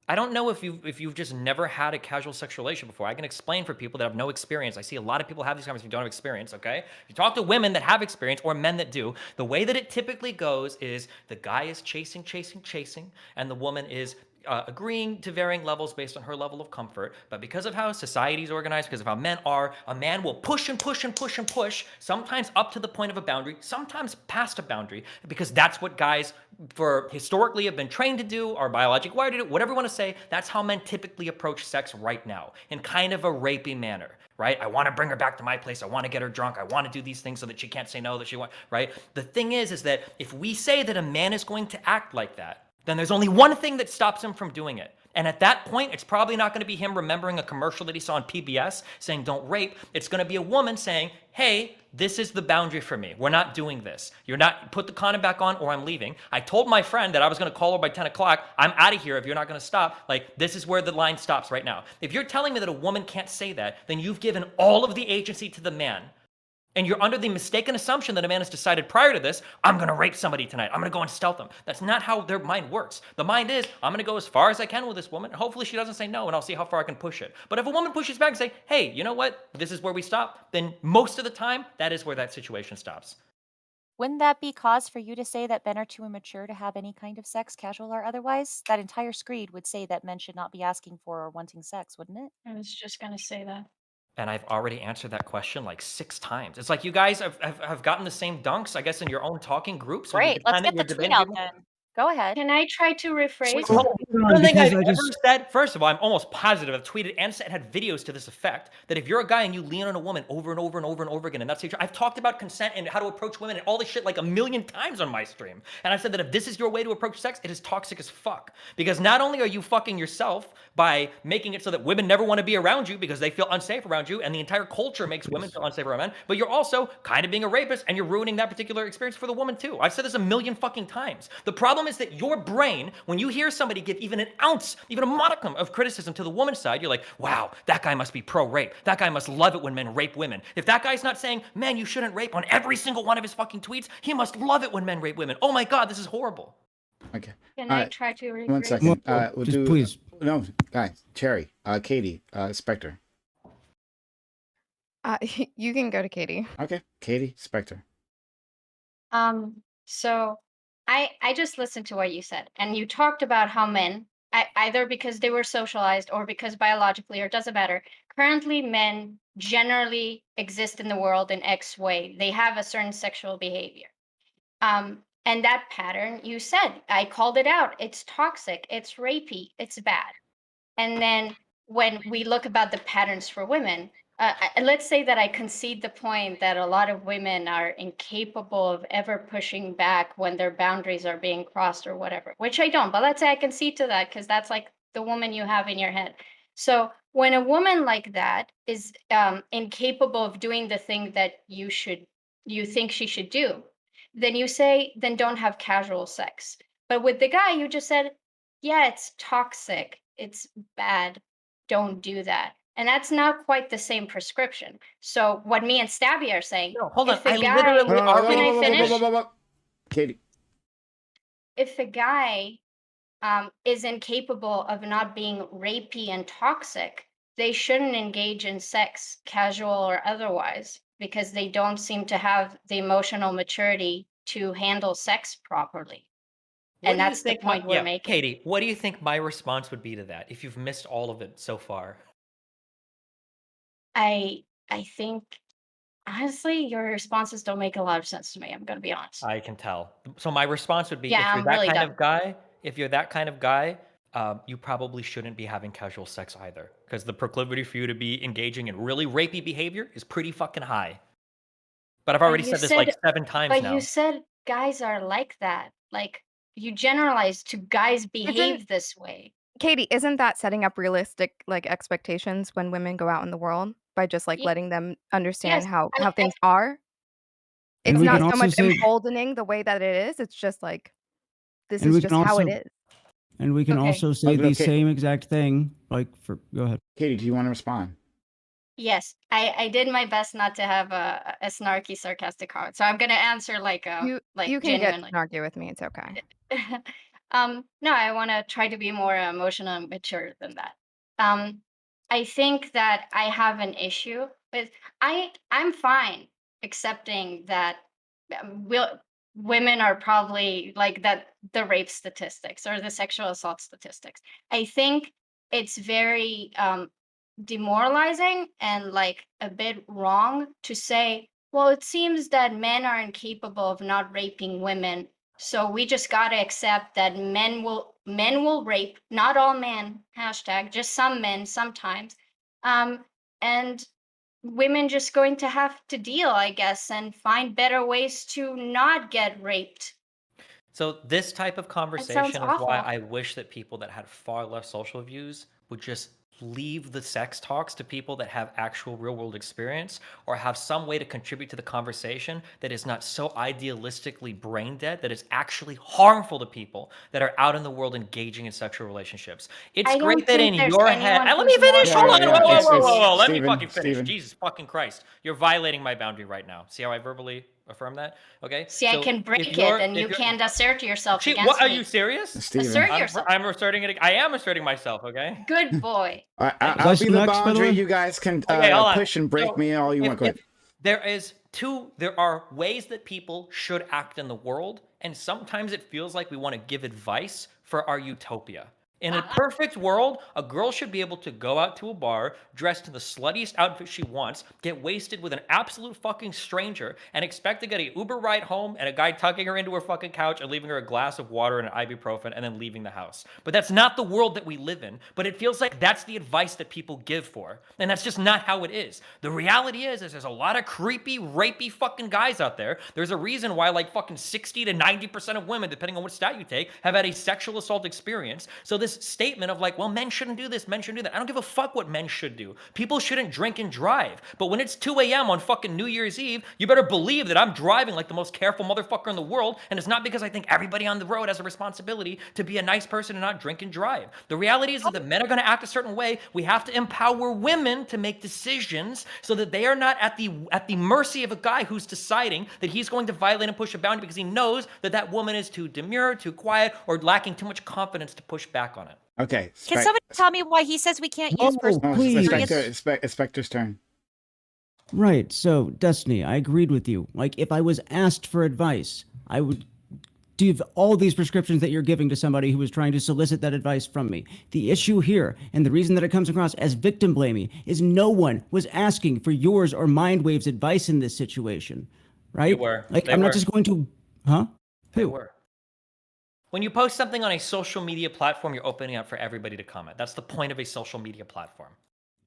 I don't know if you've just never had a casual sexual relation before. I can explain for people that have no experience. I see a lot of people have these conversations who don't have experience, okay? You talk to women that have experience or men that do. The way that it typically goes is the guy is chasing, and the woman is agreeing to varying levels based on her level of comfort. But because of how society's organized, because of how men are, a man will push and push and push and push, sometimes up to the point of a boundary, sometimes past a boundary, because that's what guys for historically have been trained to do, are biologically wired to do, whatever you want to say. That's how men typically approach sex right now, in kind of a rapey manner. Right? I want to bring her back to my place. I want to get her drunk. I want to do these things so that she can't say no, that she wants, right? The thing is that if we say that a man is going to act like that, then there's only one thing that stops him from doing it. And at that point, it's probably not going to be him remembering a commercial that he saw on PBS saying, don't rape. It's going to be a woman saying, hey, this is the boundary for me. We're not doing this. You're not, put the condom back on or I'm leaving. I told my friend that I was going to call her by 10 o'clock. I'm out of here if you're not going to stop. Like, this is where the line stops right now. If you're telling me that a woman can't say that, then you've given all of the agency to the man. And you're under the mistaken assumption that a man has decided prior to this, I'm going to rape somebody tonight. I'm going to go and stealth them. That's not how their mind works. The mind is, I'm going to go as far as I can with this woman. Hopefully she doesn't say no, and I'll see how far I can push it. But if a woman pushes back and say, hey, you know what? This is where we stop. Then most of the time, that is where that situation stops. Wouldn't that be cause for you to say that men are too immature to have any kind of sex, casual or otherwise? That entire screed would say that men should not be asking for or wanting sex, wouldn't it? I was just gonna say that. And I've already answered that question like 6 times. It's like you guys have gotten the same dunks, I guess, in your own talking groups. When Great. Let's get the tweet out then. Go ahead. Can I try to rephrase? Hold on. I don't think because I've I ever just- said, first of all, I'm almost positive I've tweeted and had videos to this effect, that if you're a guy and you lean on a woman over and over and over and over again, and that's I've talked about consent and how to approach women and all this shit like a million times on my stream. And I've said that if this is your way to approach sex, it is toxic as fuck. Because not only are you fucking yourself by making it so that women never want to be around you because they feel unsafe around you, and the entire culture makes women feel unsafe around men, but you're also kind of being a rapist and you're ruining that particular experience for the woman too. I've said this a million fucking times. The problem is that your brain, when you hear somebody give even an ounce, even a modicum of criticism to the woman's side, you're like, wow, that guy must be pro-rape. That guy must love it when men rape women. If that guy's not saying, man, you shouldn't rape on every single one of his fucking tweets, he must love it when men rape women. Oh my God, this is horrible. Okay. Can I try to rephrase? 1 second. We'll just do. please. No, guys. Cherry, Katie, Spectre. You can go to Katie. Okay, Katie, Spectre. So I just listened to what you said, and you talked about how men, either because they were socialized or because biologically, or it doesn't matter. Currently, men generally exist in the world in X way. They have a certain sexual behavior. And that pattern, you said, I called it out. It's toxic. It's rapey. It's bad. And then when we look about the patterns for women, let's say that I concede the point that a lot of women are incapable of ever pushing back when their boundaries are being crossed or whatever, which I don't. But let's say I concede to that because that's like the woman you have in your head. So when a woman like that is incapable of doing the thing that you think she should do, then you say, then don't have casual sex. But with the guy, you just said, yeah, it's toxic. It's bad. Don't do that. And that's not quite the same prescription. So what me and Stabby are saying, No, hold on. if a I guy, literally already Can I finish? Katie. If a guy is incapable of not being rapey and toxic, they shouldn't engage in sex, casual or otherwise, because they don't seem to have the emotional maturity to handle sex properly. And that's the point we're making. Katie, what do you think my response would be to that if you've missed all of it so far? I think honestly, your responses don't make a lot of sense to me. I'm gonna be honest. I can tell. So my response would be, Yeah, if you're I'm that really kind dumb. of guy, you probably shouldn't be having casual sex either, because the proclivity for you to be engaging in really rapey behavior is pretty fucking high. But I've already you said this said- like 7 times But now. you said guys are like that. Like you generalize to guys behave this way. Katie, isn't that setting up realistic like expectations when women go out in the world by just like Ye- letting them understand Yes, how I- things are? And It's we not can so also much say- emboldening the way that it is. It's just like this And is we just can how it also- is. And we can Okay. also say the Okay. same exact thing. Go ahead. Katie, do you want to respond? Yes, I did my best not to have a snarky, sarcastic comment. So I'm gonna answer like You can genuinely. get snarky with me. It's okay. No, I want to try to be more emotional and mature than that. I think that I have an issue with I'm fine accepting that women are probably like that, the rape statistics or the sexual assault statistics. I think it's very demoralizing and like a bit wrong to say, well, it seems that men are incapable of not raping women, so we just got to accept that men will rape, not all men, hashtag, just some men sometimes, and women just going to have to deal, I guess, and find better ways to not get raped. So this type of That sounds conversation is why awful. I wish that people that had far less social views would just leave the sex talks to people that have actual real world experience or have some way to contribute to the conversation that is not so idealistically brain dead that is actually harmful to people that are out in the world engaging in sexual relationships. It's I great don't that think in there's your head, anyone and let me who's more finish. Yeah, Hold yeah, on. yeah. Whoa. Let me Steven, fucking finish. Steven. Jesus fucking Christ. You're violating my boundary right now. See how I verbally affirm that? Okay. See, I can if break you're it, and you if you're can't assert yourself Gee, against what are me. you serious? Steven. Assert yourself. I'm asserting it. I am asserting myself. Okay. Good boy. Thank you. I'll Was I be the next, by the boundary. way? You guys can Okay, hold on. push and break So, me all you want. Go ahead. there are ways that people should act in the world, and sometimes it feels like we want to give advice for our utopia. In a perfect world, a girl should be able to go out to a bar, dressed in the sluttiest outfit she wants, get wasted with an absolute fucking stranger, and expect to get a Uber ride home and a guy tucking her into her fucking couch and leaving her a glass of water and an ibuprofen and then leaving the house. But that's not the world that we live in. But it feels like that's the advice that people give for. And that's just not how it is. The reality is there's a lot of creepy, rapey fucking guys out there. There's a reason why like fucking 60 to 90% of women, depending on what stat you take, have had a sexual assault experience. So this statement of like, well, men shouldn't do this, men shouldn't do that. I don't give a fuck what men should do. People shouldn't drink and drive. But when it's 2 a.m. on fucking New Year's Eve, you better believe that I'm driving like the most careful motherfucker in the world. And it's not because I think everybody on the road has a responsibility to be a nice person and not drink and drive. The reality is that the men are going to act a certain way. We have to empower women to make decisions so that they are not at the mercy of a guy who's deciding that he's going to violate and push a boundary because he knows that that woman is too demure, too quiet, or lacking too much confidence to push back on it. Okay. Can somebody tell me why he says we can't use Oh, personal please. experience? Spectre's turn. Right. So, Destiny, I agreed with you. Like, if I was asked for advice, I would give all these prescriptions that you're giving to somebody who was trying to solicit that advice from me. The issue here, and the reason that it comes across as victim blaming, is no one was asking for yours or Mindwave's advice in this situation. Right? They were. Like, They I'm were. not just going to. Huh? They Who? were. When you post something on a social media platform, you're opening up for everybody to comment. That's the point of a social media platform.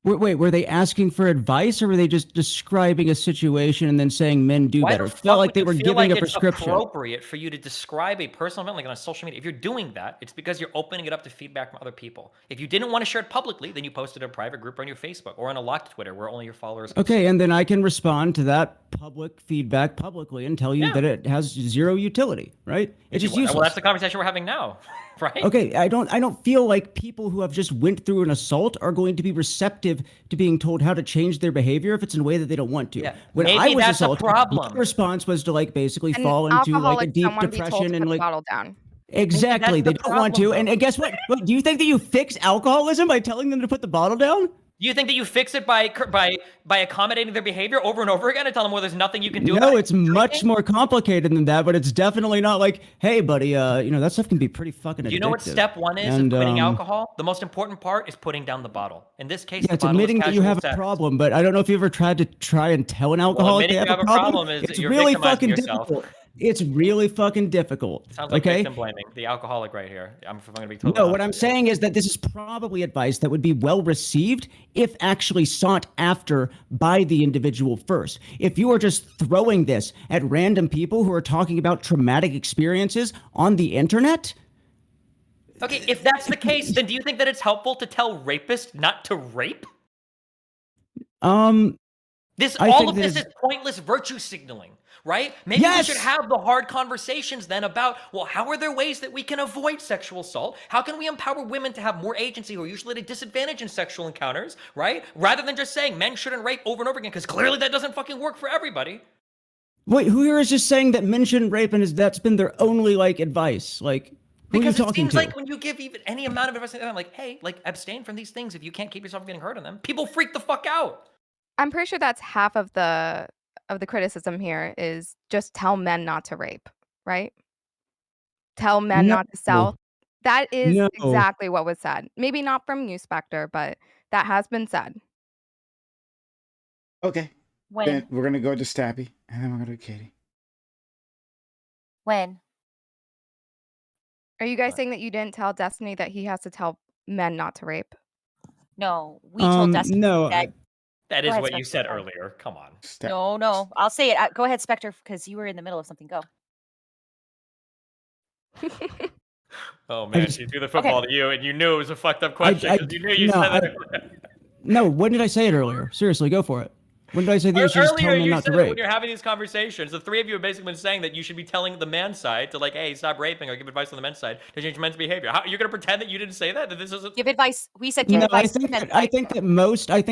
Wait, were they asking for advice, or were they just describing a situation and then saying men do Why better? the It fuck felt like would they you were feel giving like a it's prescription. appropriate for you to describe a personal event like on a social media? If you're doing that, it's because you're opening it up to feedback from other people. If you didn't want to share it publicly, then you posted a private group on your Facebook or on a locked Twitter where only your followers can see. Okay, and then I can respond to that public feedback publicly and tell you Yeah. that it has zero utility, right? It's just useless. Well, that's the conversation we're having now, right? Okay, I don't feel like people who have just went through an assault are going to be receptive to being told how to change their behavior if it's in a way that they don't want to. Yeah, When maybe I was that's a assaulted, problem. my response was to like basically And fall into like a alcoholics deep don't want to be told depression to and put the like bottle down. exactly Maybe they that's the don't want to. problem, And guess what? What? Do you think that you fix alcoholism by telling them to put the bottle down? Do you think that you fix it by accommodating their behavior over and over again and tell them, well, there's nothing you can do about it? No, it's much more complicated than that, but it's definitely not like, hey, buddy, that stuff can be pretty fucking addictive. Do you know what step one is of quitting alcohol? The most important part is putting down the bottle. In this case, yeah, the it's bottle admitting is that you casual have sex. a problem, but I don't know if you ever tried to and tell an alcoholic they admitting have you a problem. is It's you're really victimizing fucking yourself. difficult. It's really fucking difficult. Sounds like okay? victim blaming. The alcoholic right here. I'm going to be totally No, honest what I'm with you. saying is that this is probably advice that would be well received if actually sought after by the individual first. If you are just throwing this at random people who are talking about traumatic experiences on the internet. Okay, if that's the case, then do you think that it's helpful to tell rapists not to rape? All of this is pointless virtue signaling, right? Maybe we should have the hard conversations then about, well, how are there ways that we can avoid sexual assault? How can we empower women to have more agency who are usually at a disadvantage in sexual encounters, right? Rather than just saying men shouldn't rape over and over again, because clearly that doesn't fucking work for everybody. Wait, who here is just saying that men shouldn't rape and that's been their only like advice? Like, who because are you it talking seems to? like when you give even any amount of advice, I'm like, hey, like abstain from these things if you can't keep yourself from getting hurt on them. People freak the fuck out. I'm pretty sure that's half of the criticism here is just tell men not to rape, right? Tell men not to sell. That is No. exactly what was said. Maybe not from you, Spectre, but that has been said. Okay. When? Then we're gonna go to Stabby, and then we're gonna go to Katie. When? Are you guys saying that you didn't tell Destiny that he has to tell men not to rape? No, we told Destiny No, that. That Go is ahead, what you Spectre, said go. earlier. Come on. No. I'll say it. Go ahead, Spectre, because you were in the middle of something. Go. Oh man, she threw the football to you, and you knew it was a fucked up question because you knew you said that. No, when did I say it earlier? Seriously, go for it. When did I say that you should just tell Earlier, men you not to said that rape? when you're having these conversations, the three of you have basically been saying that you should be telling the man's side to like, hey, stop raping, or give advice on the men's side to change men's behavior. How, you're gonna pretend that you didn't say that? That this isn't. Give advice. We said give No, advice to the men's I side. think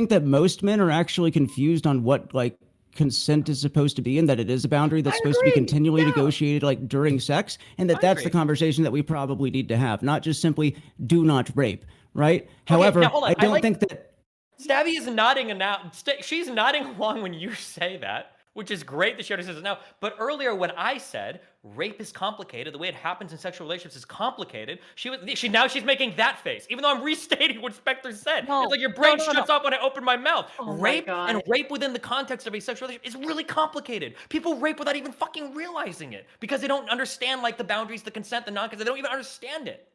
that most men are actually confused on what like consent is supposed to be, and that it is a boundary that's supposed to be continually negotiated like during sex, and that's the conversation that we probably need to have, not just simply do not rape, right? However, now, hold on. I don't think that Stabby is nodding and now she's nodding along when you say that, which is great that she understands it now. But earlier when I said rape is complicated, the way it happens in sexual relationships is complicated, now she's making that face, even though I'm restating what Spectre said. No, it's like your brain no. shuts off when I open my mouth. Oh my Rape God. and rape within the context of a sexual relationship is really complicated. People rape without even fucking realizing it because they don't understand like the boundaries, the consent, the non-consent. They don't even understand it.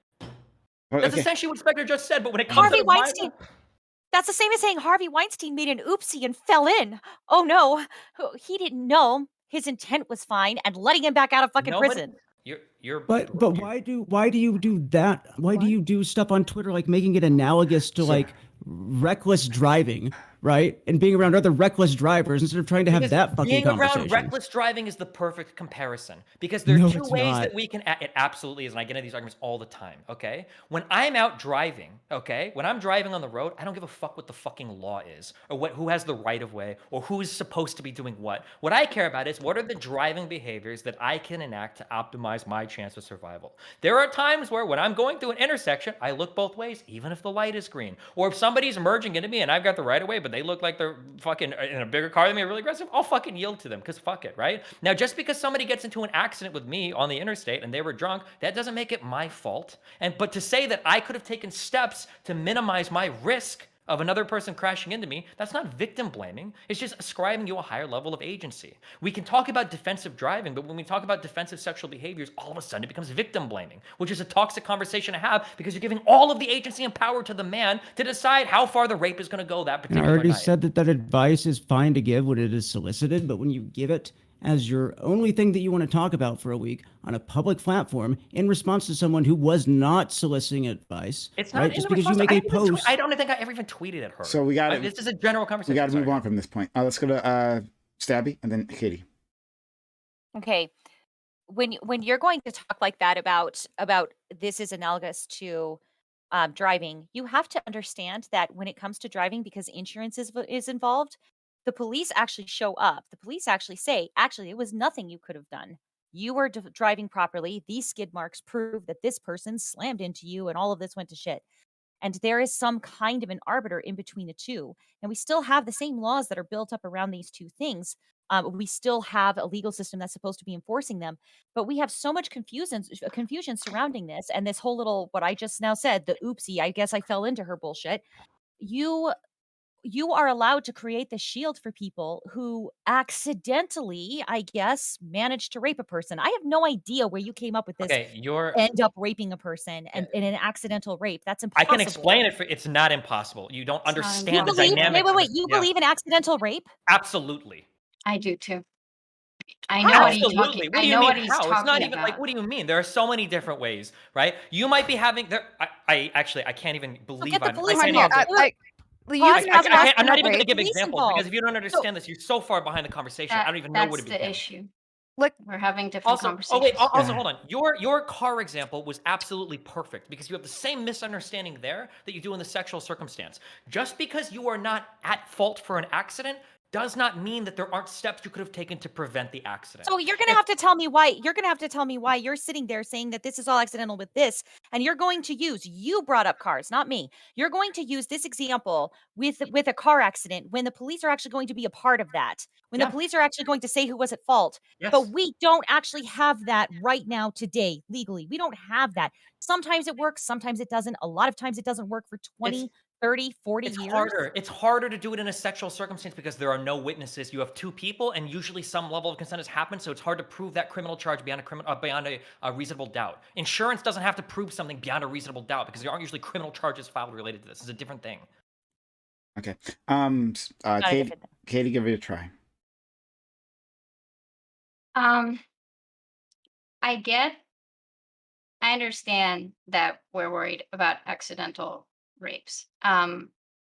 That's essentially what Spectre just said. But when it comes Harvey to my Weinstein. That's the same as saying Harvey Weinstein made an oopsie and fell in. Oh no, he didn't know. His intent was fine, and letting him back out of fucking prison. But why do you do that? Why do you do stuff on Twitter like making it analogous to like reckless driving, right? And being around other reckless drivers instead of trying to have that fucking being conversation. around reckless driving is the perfect comparison because there are two it's ways not. that we can. It absolutely is, and I get into these arguments all the time. Okay, when I'm out driving, okay, when I'm driving on the road, I don't give a fuck what the fucking law is or who has the right of way or who is supposed to be doing what. What I care about is what are the driving behaviors that I can enact to optimize my chance of survival. There are times where when I'm going through an intersection, I look both ways, even if the light is green, or if somebody's merging into me and I've got the right of way, but they look like they're fucking in a bigger car than me, really aggressive, I'll fucking yield to them because fuck it, right? Now, just because somebody gets into an accident with me on the interstate and they were drunk, that doesn't make it my fault. But to say that I could have taken steps to minimize my risk of another person crashing into me, that's not victim blaming. It's just ascribing you a higher level of agency. We can talk about defensive driving, but when we talk about defensive sexual behaviors, all of a sudden it becomes victim blaming, which is a toxic conversation to have because you're giving all of the agency and power to the man to decide how far the rape is going to go that particular I already night. said that advice is fine to give when it is solicited, but when you give it as your only thing that you want to talk about for a week on a public platform in response to someone who was not soliciting advice, it's not right? Just because you make a post. I don't think I ever even tweeted at her. So we got this is a general conversation. We got to move on from this point. Let's go to Stabby and then Katie. Okay, when you're going to talk like that about this is analogous to driving, you have to understand that when it comes to driving, because insurance is involved, the police actually show up. The police actually say, actually, it was nothing you could have done. You were driving properly. These skid marks prove that this person slammed into you and all of this went to shit. And there is some kind of an arbiter in between the two. And we still have the same laws that are built up around these two things. We still have a legal system that's supposed to be enforcing them. But we have so much confusion surrounding this. And this whole little, what I just now said, the oopsie, I guess I fell into her bullshit. You are allowed to create the shield for people who accidentally, I guess, managed to rape a person. I have no idea where you came up with this. Okay, end up raping a person and in an accidental rape. That's impossible. I can explain it. It's not impossible. You don't understand the believe, dynamic. Wait. You believe in accidental rape? Absolutely. I do too. I know what he's talking. What do you mean how? It's not even like, what do you mean? There are so many different ways, right? You might be having there. I can't even believe I'm not even going to give examples because if you don't understand this, you're so far behind the conversation. I don't even know where to begin. That's the issue. Look, we're having different conversations. Oh wait, also hold on. Your car example was absolutely perfect because you have the same misunderstanding there that you do in the sexual circumstance. Just because you are not at fault for an accident does not mean that there aren't steps you could have taken to prevent the accident. So you're gonna have to tell me why. You're gonna have to tell me why you're sitting there saying that this is all accidental with this, and you're going to use. You brought up cars, not me. You're going to use this example with a car accident when the police are actually going to be a part of that. When the police are actually going to say who was at fault. Yes. But we don't actually have that right now today legally. We don't have that. Sometimes it works, sometimes it doesn't. A lot of times it doesn't work for 20, 30, 40 years. It's harder to do it in a sexual circumstance because there are no witnesses. You have two people, and usually some level of consent has happened, so it's hard to prove that criminal charge beyond a reasonable doubt. Insurance doesn't have to prove something beyond a reasonable doubt because there aren't usually criminal charges filed related to this. It's a different thing. Okay. Not a Katie, different thing. Katie, give it a try. I understand that we're worried about accidental rapes.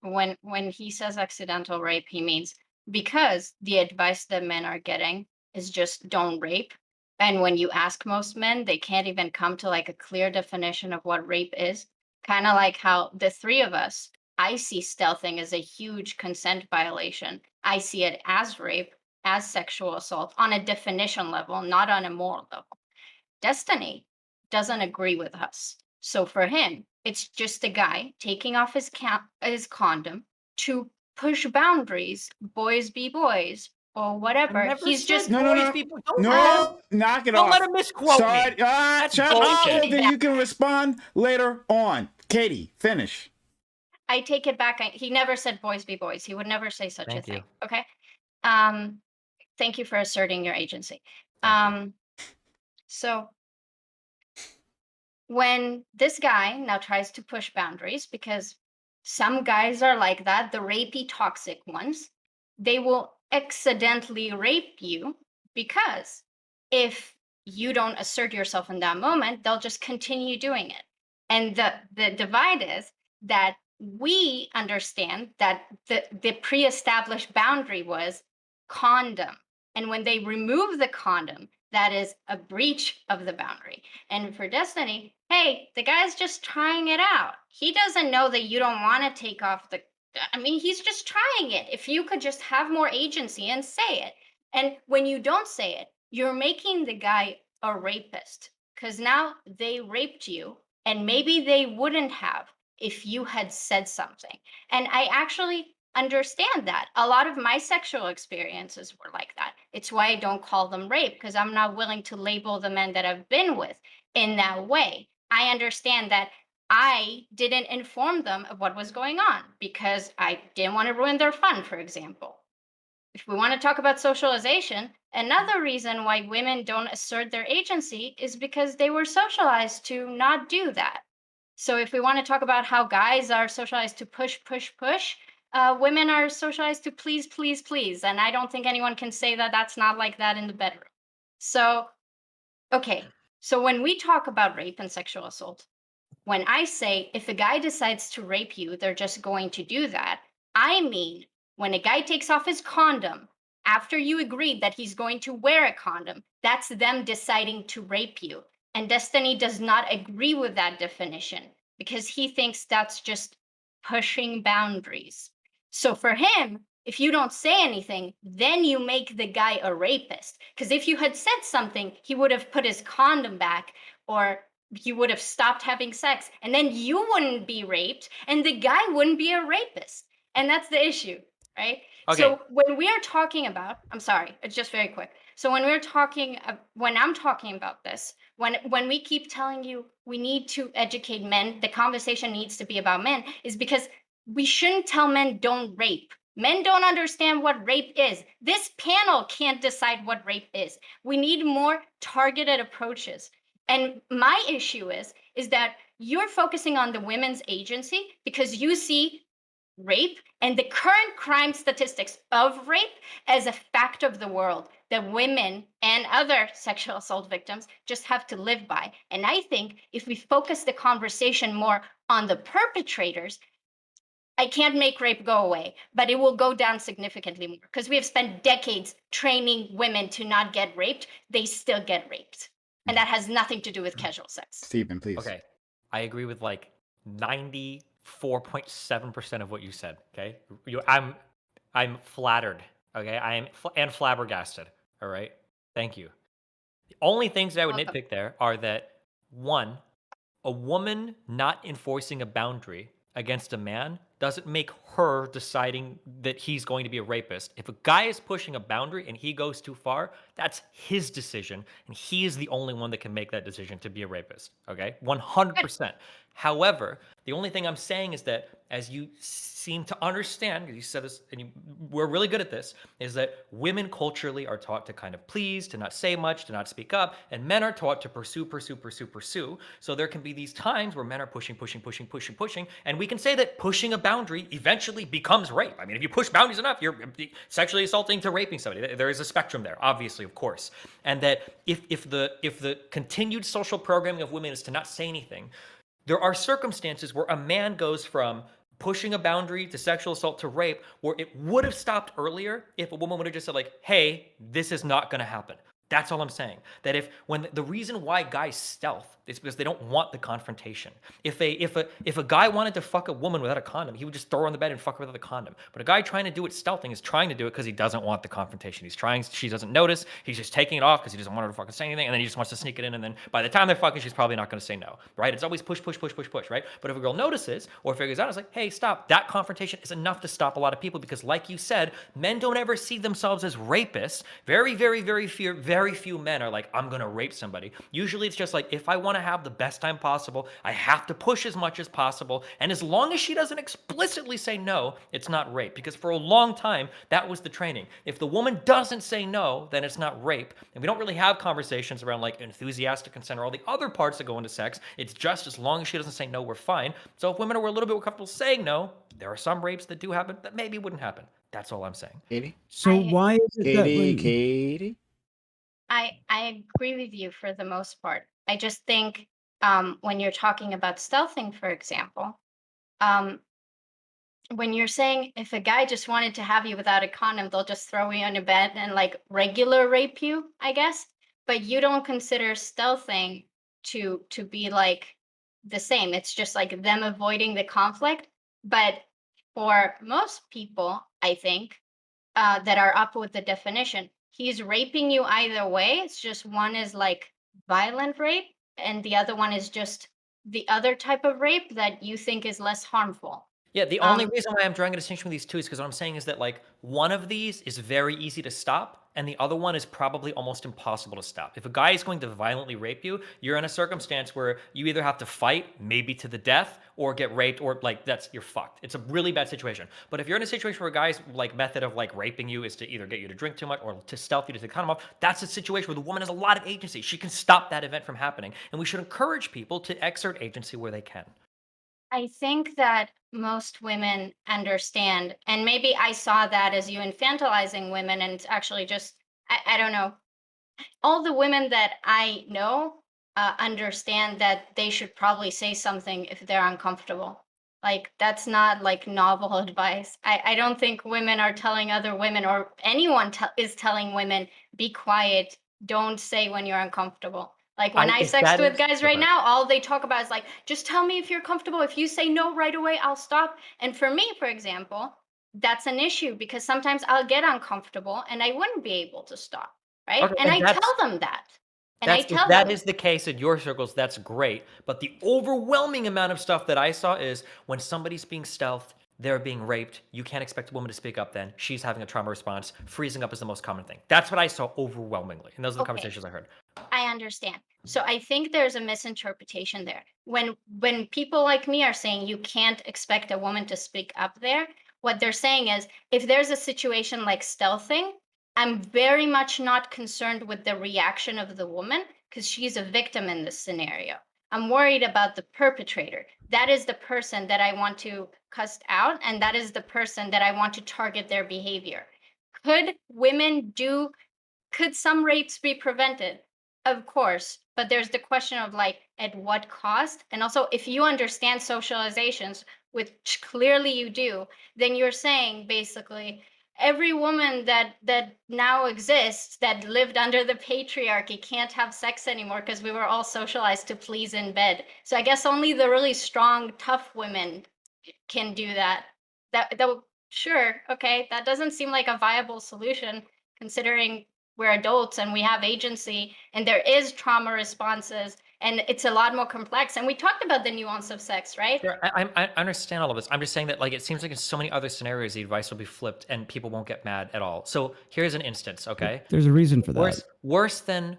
When he says accidental rape, he means because the advice that men are getting is just don't rape. And when you ask most men, they can't even come to like a clear definition of what rape is. Kind of like how the three of us, I see stealthing as a huge consent violation. I see it as rape, as sexual assault on a definition level, not on a moral level. Destiny doesn't agree with us. So for him, it's just a guy taking off his condom to push boundaries, boys be boys, or whatever. He's just No, knock it Don't off. let him misquote me. Shut up, bullshit. and then you can respond later on. Katie, finish. I take it back. He never said boys be boys. He would never say such a Thank thing. you. Okay. Thank you for asserting your agency. So when this guy now tries to push boundaries, because some guys are like that, the rapey, toxic ones, they will accidentally rape you because if you don't assert yourself in that moment, they'll just continue doing it. And the divide is that we understand that the pre-established boundary was condom. And when they remove the condom, that is a breach of the boundary. And for Destiny, hey, the guy's just trying it out. He doesn't know that you don't want to take off he's just trying it. If you could just have more agency and say it. And when you don't say it, you're making the guy a rapist because now they raped you and maybe they wouldn't have if you had said something. And I actually understand that. A lot of my sexual experiences were like that. It's why I don't call them rape because I'm not willing to label the men that I've been with in that way. I understand that I didn't inform them of what was going on because I didn't want to ruin their fun, for example. If we want to talk about socialization, another reason why women don't assert their agency is because they were socialized to not do that. So if we want to talk about how guys are socialized to push, women are socialized to please, please, please. And I don't think anyone can say that that's not like that in the bedroom. So, okay. So when we talk about rape and sexual assault, when I say if a guy decides to rape you, they're just going to do that, I mean when a guy takes off his condom after you agreed that he's going to wear a condom, that's them deciding to rape you. And Destiny does not agree with that definition because he thinks that's just pushing boundaries. So for him, if you don't say anything, then you make the guy a rapist. Because if you had said something, he would have put his condom back or you would have stopped having sex and then you wouldn't be raped and the guy wouldn't be a rapist. And that's the issue, right? Okay. So when we are talking about, I'm sorry, it's just very quick. So when I'm talking about this, when we keep telling you we need to educate men, the conversation needs to be about men, is because we shouldn't tell men don't rape. Men don't understand what rape is. This panel can't decide what rape is. We need more targeted approaches. And my issue is that you're focusing on the women's agency because you see rape and the current crime statistics of rape as a fact of the world that women and other sexual assault victims just have to live by. And I think if we focus the conversation more on the perpetrators, I can't make rape go away, but it will go down significantly more because we have spent decades training women to not get raped. They still get raped. And that has nothing to do with casual sex. Stephen, please. Okay. I agree with like 94.7% of what you said. Okay. I'm flattered Okay, I am and flabbergasted. All right, thank you. The only things that I would Welcome. nitpick there are that one, a woman not enforcing a boundary against a man doesn't make her deciding that he's going to be a rapist. If a guy is pushing a boundary and he goes too far, that's his decision. And he is the only one that can make that decision to be a rapist. Okay? 100%. However, the only thing I'm saying is that, as you seem to understand, because you said this and we're really good at this, is that women culturally are taught to kind of please, to not say much, to not speak up, and men are taught to pursue, pursue, pursue, pursue. So there can be these times where men are pushing, pushing, pushing, pushing, pushing, and we can say that pushing a boundary eventually becomes rape. I mean, if you push boundaries enough, you're sexually assaulting to raping somebody. There is a spectrum there, obviously, of course, and that if the continued social programming of women is to not say anything, there are circumstances where a man goes from pushing a boundary to sexual assault to rape where it would have stopped earlier if a woman would have just said like, hey, this is not going to happen. That's all I'm saying. That when the reason why guys stealth is because they don't want the confrontation. If a guy wanted to fuck a woman without a condom, he would just throw her on the bed and fuck her without a condom. But a guy trying to do it stealthing is trying to do it because he doesn't want the confrontation. He's trying. She doesn't notice. He's just taking it off because he doesn't want her to fucking say anything, and then he just wants to sneak it in. And then by the time they're fucking, she's probably not going to say no, right? It's always push, push, push, push, push, right? But if a girl notices or figures out, it's like, hey, stop. That confrontation is enough to stop a lot of people because, like you said, men don't ever see themselves as rapists. Very, very, very few men are like, I'm going to rape somebody. Usually it's just like, if I want to have the best time possible, I have to push as much as possible. And as long as she doesn't explicitly say no, it's not rape. Because for a long time, that was the training. If the woman doesn't say no, then it's not rape. And we don't really have conversations around like enthusiastic consent or all the other parts that go into sex. It's just as long as she doesn't say no, we're fine. So if women are a little bit more comfortable saying no, there are some rapes that do happen that maybe wouldn't happen. That's all I'm saying. Katie? So I- why is it that when Katie? I agree with you for the most part. I just think when you're talking about stealthing, for example, um, when you're saying if a guy just wanted to have you without a condom, they'll just throw you on a bed and like regular rape you, I guess. But you don't consider stealthing to be like the same. It's just like them avoiding the conflict. But for most people, I think, that are up with the definition, he's raping you either way. It's just one is like violent rape, and the other one is just the other type of rape that you think is less harmful. Yeah, the only Um, reason why I'm drawing a distinction with these two is because what I'm saying is that like one of these is very easy to stop, and the other one is probably almost impossible to stop. If a guy is going to violently rape you, you're in a circumstance where you either have to fight, maybe to the death, or get raped, or like you're fucked. It's a really bad situation. But if you're in a situation where a guy's like method of like raping you is to either get you to drink too much or to stealth you to take the condom off, that's a situation where the woman has a lot of agency. She can stop that event from happening, and we should encourage people to exert agency where they can. I think that most women understand, and maybe I saw that as you infantilizing women, and it's actually just, I don't know. All the women that I know understand that they should probably say something if they're uncomfortable. Like, that's not like novel advice. I don't think women are telling other women, or anyone is telling women, be quiet, don't say when you're uncomfortable. Like when I If sext that with is guys go right ahead. now, all they talk about is like, just tell me if you're comfortable. If you say no right away, I'll stop. And for me, for example, that's an issue because sometimes I'll get uncomfortable and I wouldn't be able to stop, right? Okay, And and I tell them that. And I that's if tell that them, is the case in your circles, that's great. But the overwhelming amount of stuff that I saw is when somebody's being stealthed, they're being raped. You can't expect a woman to speak up then. She's having a trauma response. Freezing up is the most common thing. That's what I saw overwhelmingly. And those are the okay, conversations I heard. I understand. So I think there's a misinterpretation there. When people like me are saying you can't expect a woman to speak up there, what they're saying is if there's a situation like stealthing, I'm very much not concerned with the reaction of the woman because she's a victim in this scenario. I'm worried about the perpetrator. That is the person that I want to cuss out, and that is the person that I want to target their behavior. Could women do Could some rapes be prevented? Of course, but there's the question of like at what cost? And also if you understand socializations, which clearly you do, then you're saying basically every woman that now exists that lived under the patriarchy can't have sex anymore because we were all socialized to please in bed. So I guess only the really strong, tough women can do that. That Sure, okay, that doesn't seem like a viable solution considering we're adults and we have agency and there is trauma responses and it's a lot more complex. And we talked about the nuance of sex, right? Sure, I understand all of this. I'm just saying that like it seems like in so many other scenarios the advice will be flipped and people won't get mad at all. So here's an instance, okay? There's a reason for that. Worse than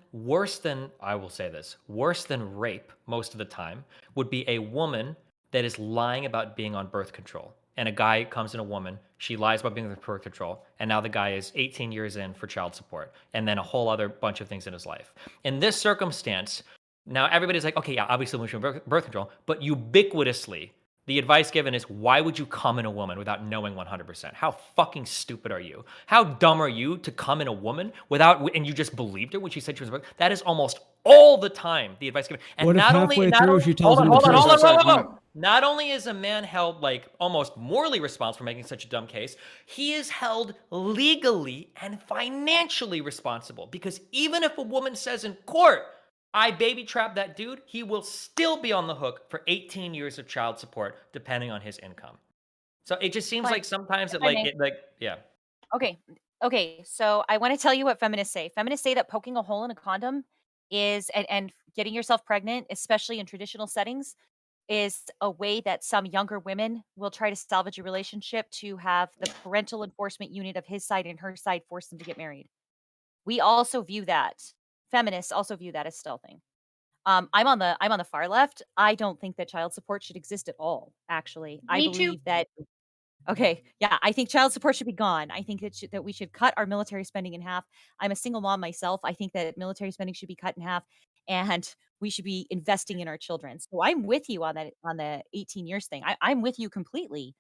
I will say this, worse than rape most of the time would be a woman that is lying about being on birth control. And a guy comes in a woman, she lies about being on birth control, and now the guy is 18 years in for child support, and then a whole other bunch of things in his life. In this circumstance, now everybody's like, okay, yeah, obviously we should birth control, but ubiquitously, the advice given is why would you come in a woman without knowing 100%? How fucking stupid are you? How dumb are you to come in a woman without, and you just believed her when she said she was birth? That is almost all the time the advice given. And what if not halfway only, through she tells him the hold on, truth? hold on. Not only is a man held like almost morally responsible for making such a dumb case, he is held legally and financially responsible because even if a woman says in court, I baby trapped that dude, he will still be on the hook for 18 years of child support, depending on his income. So it just seems like sometimes yeah. Okay. So I want to tell you what feminists say. Feminists say that poking a hole in a condom is and getting yourself pregnant, especially in traditional settings, is a way that some younger women will try to salvage a relationship to have the parental enforcement unit of his side and her side force them to get married. We also view that. Feminists also view that as stealthing. I'm on the far left. I don't think that child support should exist at all, actually. I Me too. believe that okay, yeah, I think child support should be gone. I think that we should cut our military spending in half. I'm a single mom myself. I think that military spending should be cut in half and we should be investing in our children. So I'm with you on that on the 18 years thing. I'm with you completely.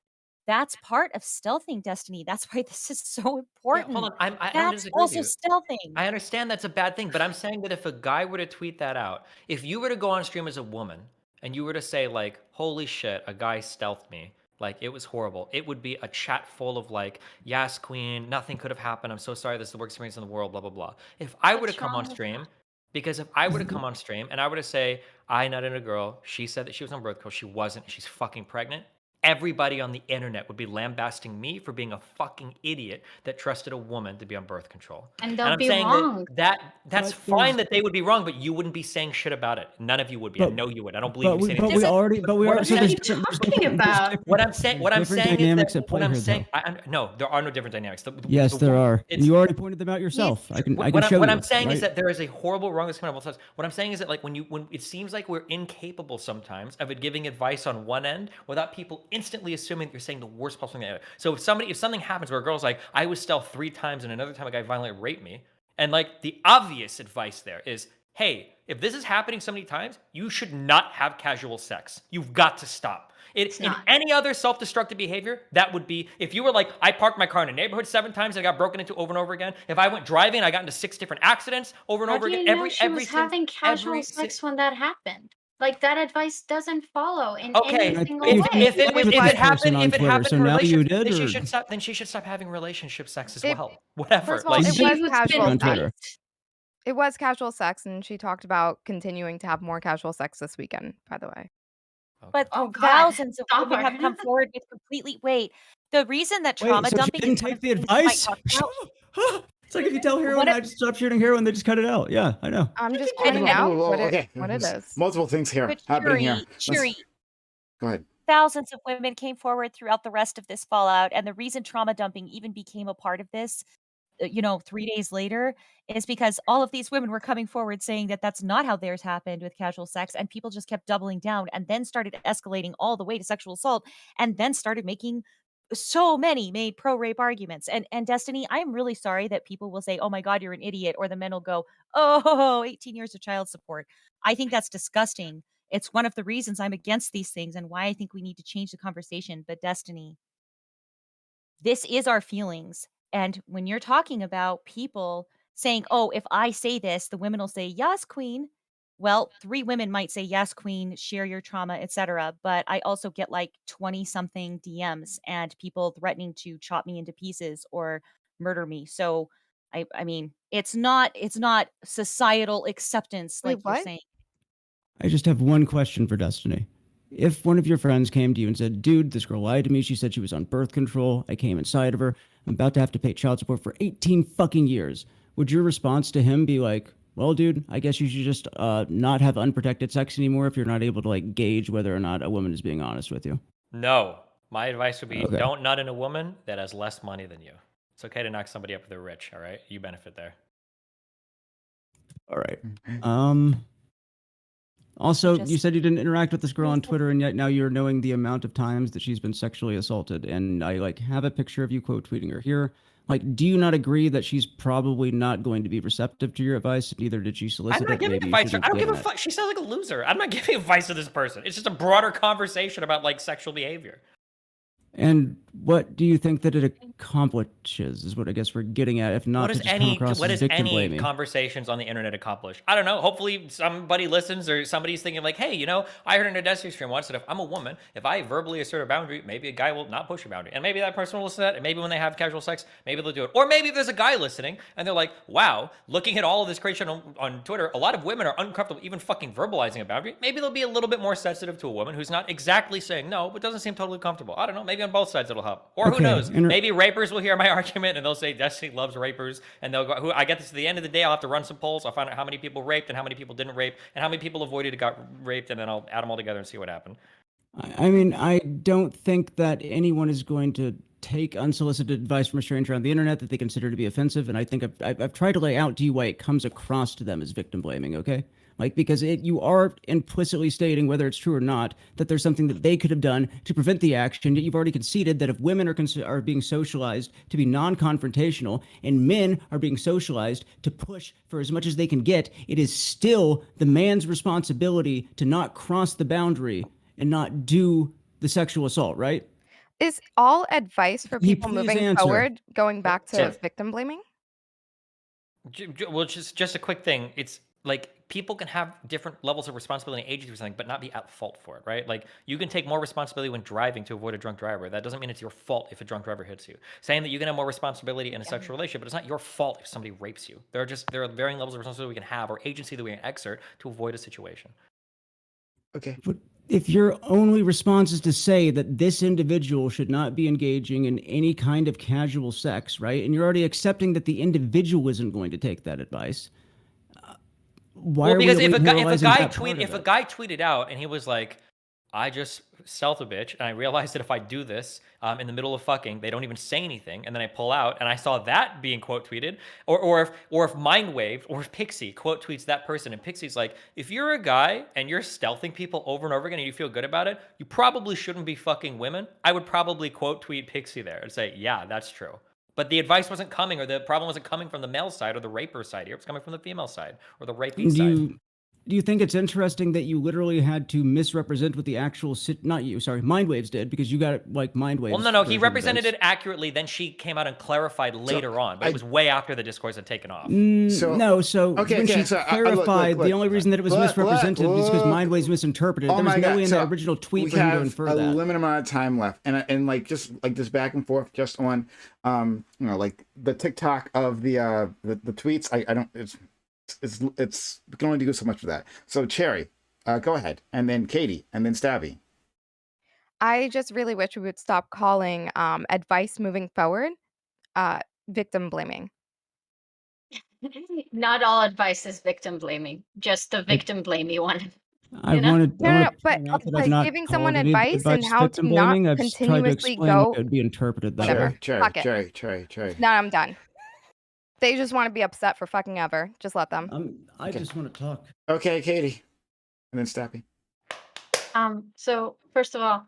That's part of stealthing, Destiny. That's why this is so Yeah, important. hold on. I don't That's disagree with also you. stealthing. I understand that's a bad thing, but I'm saying that if a guy were to tweet that out, if you were to go on stream as a woman and you were to say like, "Holy shit, a guy stealthed me," like it was horrible, it would be a chat full of like, "Yes, queen, nothing could have happened. I'm so sorry. This is the worst experience in the world." Blah blah blah. If I were to What's come on wrong with stream, because if I were to come on stream and I were to say, "I nutted a girl. She said that she was on birth control. She wasn't. She's fucking pregnant." Everybody on the internet would be lambasting me for being a fucking idiot that trusted a woman to be on birth control. And And they'll I'm be saying wrong. that's But fine there's- that they would be wrong, but you wouldn't be saying shit about it. None of you would be. I But- know you would. I don't believe But you we, say but we anything. already, but we What are. I'm So saying- there's different, talking about? What I'm saying different is dynamics that at play what I'm here, saying, though. no, there are no different dynamics. Yes, there are. And it's- you already pointed them out yourself. I can what show you. I'm saying is right? that there is a horrible wrong that's coming on both sides. What I'm saying is that like when it seems like we're incapable sometimes of giving advice on one end without people instantly assuming that you're saying the worst possible thing. So if something happens where a girl's like, I was stealth 3 times and another time a guy violently raped me, and like the obvious advice there is, hey, if this is happening so many times, you should not have casual sex. You've got to stop. In any other self-destructive behavior, that would be if you were like, I parked my car in a neighborhood 7 times and I got broken into over and over again. If I went driving and I got into 6 different accidents over and How over do you again, know she was having casual sex when that happened? Like that advice doesn't follow in okay, any single if- way. if it happened, on Twitter, so in now you relationship, did, then she or- should stop. Then she should stop having relationship sex as It- well. Whatever. First of all, Like, it She was was casual on been Twitter. sex. It was casual sex, and she talked about continuing to have more casual sex this weekend, by the way. But Oh, God. thousands of Stop women her. have come forward with completely the reason that Wait, trauma so dumping she didn't is one take of the things we might advice? talk about. It's like if you tell heroin What if- I just stop shooting heroin, they just cut it out. Yeah, I know. I'm just And- pointing and- out Whoa, what it, okay. what it is. Multiple things here But happening here. Shuri, Go ahead. thousands of women came forward throughout the rest of this fallout, and the reason trauma dumping even became a part of this, 3 days later, is because all of these women were coming forward saying that that's not how theirs happened with casual sex, and people just kept doubling down, and then started escalating all the way to sexual assault, and then started making so many made pro-rape arguments. And Destiny, I'm really sorry that people will say, "Oh my God, you're an idiot," or the men will go, "Oh, 18 years of child support." I think that's disgusting. It's one of the reasons I'm against these things and why I think we need to change the conversation. But Destiny, this is our feelings. And when you're talking about people saying, "Oh, if I say this, the women will say, 'Yes, queen.'" Well, 3 women might say, "Yes, queen, share your trauma, etc." But I also get like 20 something DMs and people threatening to chop me into pieces or murder me. So I mean, it's not societal acceptance Wait, like you're what? saying. I just have one question for Destiny. if one of your friends came to you and said, dude, this girl lied to me. She said she was on birth control. I came inside of her. I'm about to have to pay child support for 18 fucking years. Would your response to him be like, well, dude, I guess you should just not have unprotected sex anymore if you're not able to like gauge whether or not a woman is being honest with you? No. My advice would be Okay. don't nut in a woman that has less money than you. It's okay to knock somebody up if they're rich, all right? You benefit there. All right. Mhm. Also, Just- you said you didn't interact with this girl on Twitter, and yet now you're knowing the amount of times that she's been sexually assaulted. And I like have a picture of you quote tweeting her here. Like, do you not agree that she's probably not going to be receptive to your advice? Neither did she I'm solicit not it. giving Maybe you advice. should I have don't give a given it. fuck. She sounds like a loser. I'm not giving advice to this person. It's just a broader conversation about like sexual behavior. And what do you think that it accomplishes? Is what I guess we're getting at. If not, What to does just come any across what as does victim any blaming. conversations on the internet accomplish? I don't know. Hopefully somebody listens or somebody's thinking like, hey, you know, I heard in a Destiny stream once that if I'm a woman, if I verbally assert a boundary, maybe a guy will not push a boundary. And maybe that person will listen to that. And maybe when they have casual sex, maybe they'll do it. Or maybe if there's a guy listening and they're like, wow, looking at all of this crazy shit on Twitter, a lot of women are uncomfortable even fucking verbalizing a boundary. Maybe they'll be a little bit more sensitive to a woman who's not exactly saying no, but doesn't seem totally comfortable. I don't know. Maybe on both sides it'll help. Or who Okay, knows? and- Maybe rapers will hear my argument and they'll say Destiny loves rapers, and they'll go. Who I get this at the end of the day, I'll have to run some polls. I'll find out how many people raped and how many people didn't rape, and how many people avoided got raped, and then I'll add them all together and see what happened. I mean, I don't think that anyone is going to take unsolicited advice from a stranger on the internet that they consider to be offensive. And I think I've tried to lay out to you why it comes across to them as victim blaming, okay? Like, because you are implicitly stating, whether it's true or not, that there's something that they could have done to prevent the action. Yet you've already conceded that if women are being socialized to be non-confrontational and men are being socialized to push for as much as they can get, it is still the man's responsibility to not cross the boundary and not do the sexual assault, right? Is all advice for Can you people please moving answer? forward going back to Yeah. victim blaming? Well, just a quick thing. It's like people can have different levels of responsibility and agency for something, but not be at fault for it, right? Like you can take more responsibility when driving to avoid a drunk driver. That doesn't mean it's your fault if a drunk driver hits you. Saying that you can have more responsibility in a sexual relationship, but it's not your fault if somebody rapes you. There are varying levels of responsibility we can have or agency that we can exert to avoid a situation. Okay. But if your only response is to say that this individual should not be engaging in any kind of casual sex, right? And you're already accepting that the individual isn't going to take that advice. Why Well, are we because if a moralizing guy that part of if a it? guy tweeted out and he was like, I just stealth a bitch and I realized that if I do this in the middle of fucking, they don't even say anything, and then I pull out and I saw that being quote tweeted, or if Mindwave or if Pixie quote tweets that person and Pixie's like, if you're a guy and you're stealthing people over and over again and you feel good about it, you probably shouldn't be fucking women. I would probably quote tweet Pixie there and say, yeah, that's true. But the advice wasn't coming, or the problem wasn't coming from the male side or the raper side here. It was coming from the female side or the raping side. Do you think it's interesting that you literally had to misrepresent what the actual not you, sorry, Mindwaves did, because you got it like Mindwaves? Well, no, he represented it accurately. Then she came out and clarified later on, but it was way after the discourse had taken off. So Okay, when she so, clarified, look, the only reason that it was misrepresented was because Mindwaves misinterpreted it. Oh There was my no God. way in So the original tweet we for him to have infer a that. limited amount of time left, and like just like this back and forth, just on you know, like the TikTok of the tweets. I don't. It's we can only do so much for that. So Cherry, go ahead, and then Katie, and then Stabby. I just really wish we would stop calling advice moving forward victim blaming. Not all advice is victim blaming, just the victim blamey one. I You know? wanted No, to but point out that like I've not giving called someone any advice and how to victim not blaming. I've just tried to continuously explain why go. it would be interpreted that Whatever. way. Fuck it. Cherry. Now I'm done. They just want to be upset for fucking ever. Just let them. I just want to talk. Okay, Katie, and then Stabby. So first of all,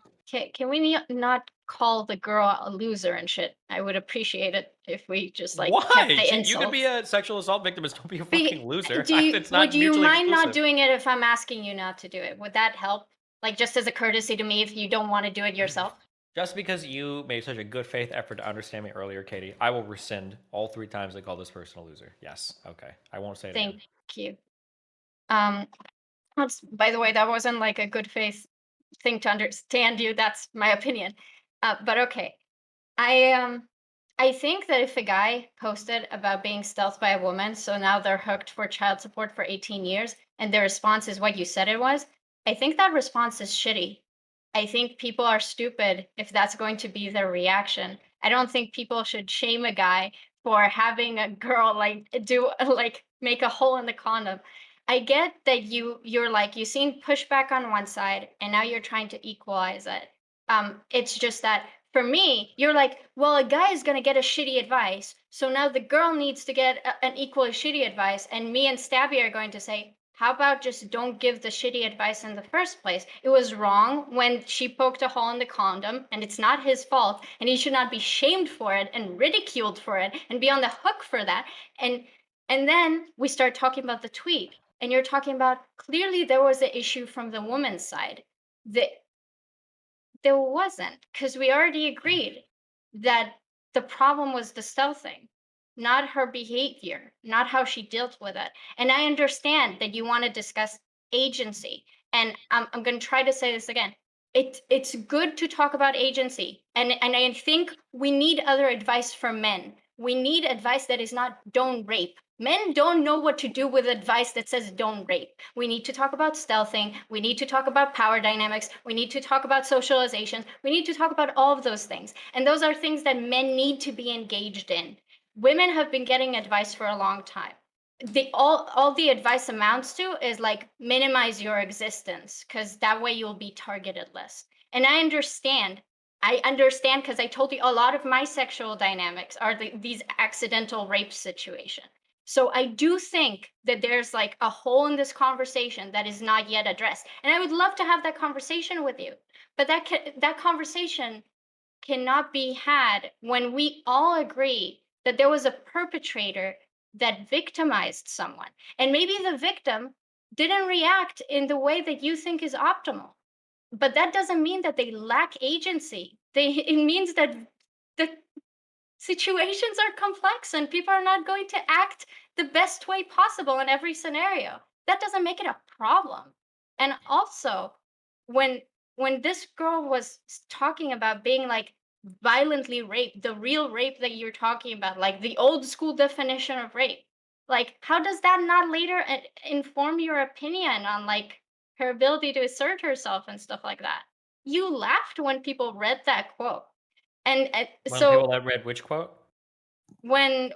can we not call the girl a loser and shit? I would appreciate it if we just like kept Why? the You insults. could be a sexual assault victim, but don't be a fucking loser. It's not would you mutually mind not exclusive. doing it if I'm asking you not to do it? Would that help? Like just as a courtesy to me if you don't want to do it yourself? Just because you made such a good faith effort to understand me earlier, Katie, I will rescind all 3 times I call this person a loser. Yes. Okay. I won't say it again. Thank you. By the way, that wasn't like a good faith thing to understand you. That's my opinion. But okay. I think that if a guy posted about being stealthed by a woman, so now they're hooked for child support for 18 years, and their response is what you said it was, I think that response is shitty. I think people are stupid if that's going to be their reaction. I don't think people should shame a guy for having a girl like do like make a hole in the condom. I get that you're like you seen pushback on one side and now you're trying to equalize it. It's just that for me, you're like, well, a guy is gonna get a shitty advice, so now the girl needs to get an equally shitty advice, and me and Stabby are going to say, how about just don't give the shitty advice in the first place? It was wrong when she poked a hole in the condom, and it's not his fault, and he should not be shamed for it and ridiculed for it and be on the hook for that. And then we start talking about the tweet, and you're talking about clearly there was an issue from the woman's side. There wasn't, because we already agreed that the problem was the stealthing, not her behavior, not how she dealt with it. And I understand that you want to discuss agency. And I'm going to try to say this again. It's good to talk about agency. And I think we need other advice from men. We need advice that is not don't rape. Men don't know what to do with advice that says don't rape. We need to talk about stealthing. We need to talk about power dynamics. We need to talk about socialization. We need to talk about all of those things. And those are things that men need to be engaged in. Women have been getting advice for a long time. All the advice amounts to is like minimize your existence, because that way you'll be targeted less. And I understand because I told you a lot of my sexual dynamics are these accidental rape situations. So I do think that there's like a hole in this conversation that is not yet addressed. And I would love to have that conversation with you. But that conversation cannot be had when we all agree that there was a perpetrator that victimized someone. And maybe the victim didn't react in the way that you think is optimal. But that doesn't mean that they lack agency. It means that the situations are complex and people are not going to act the best way possible in every scenario. That doesn't make it a problem. And also, when this girl was talking about being like violently raped, the real rape that you're talking about, like the old school definition of rape, like how does that not later inform your opinion on like her ability to assert herself and stuff like that? You laughed when people read that quote. And When so people that read which quote? when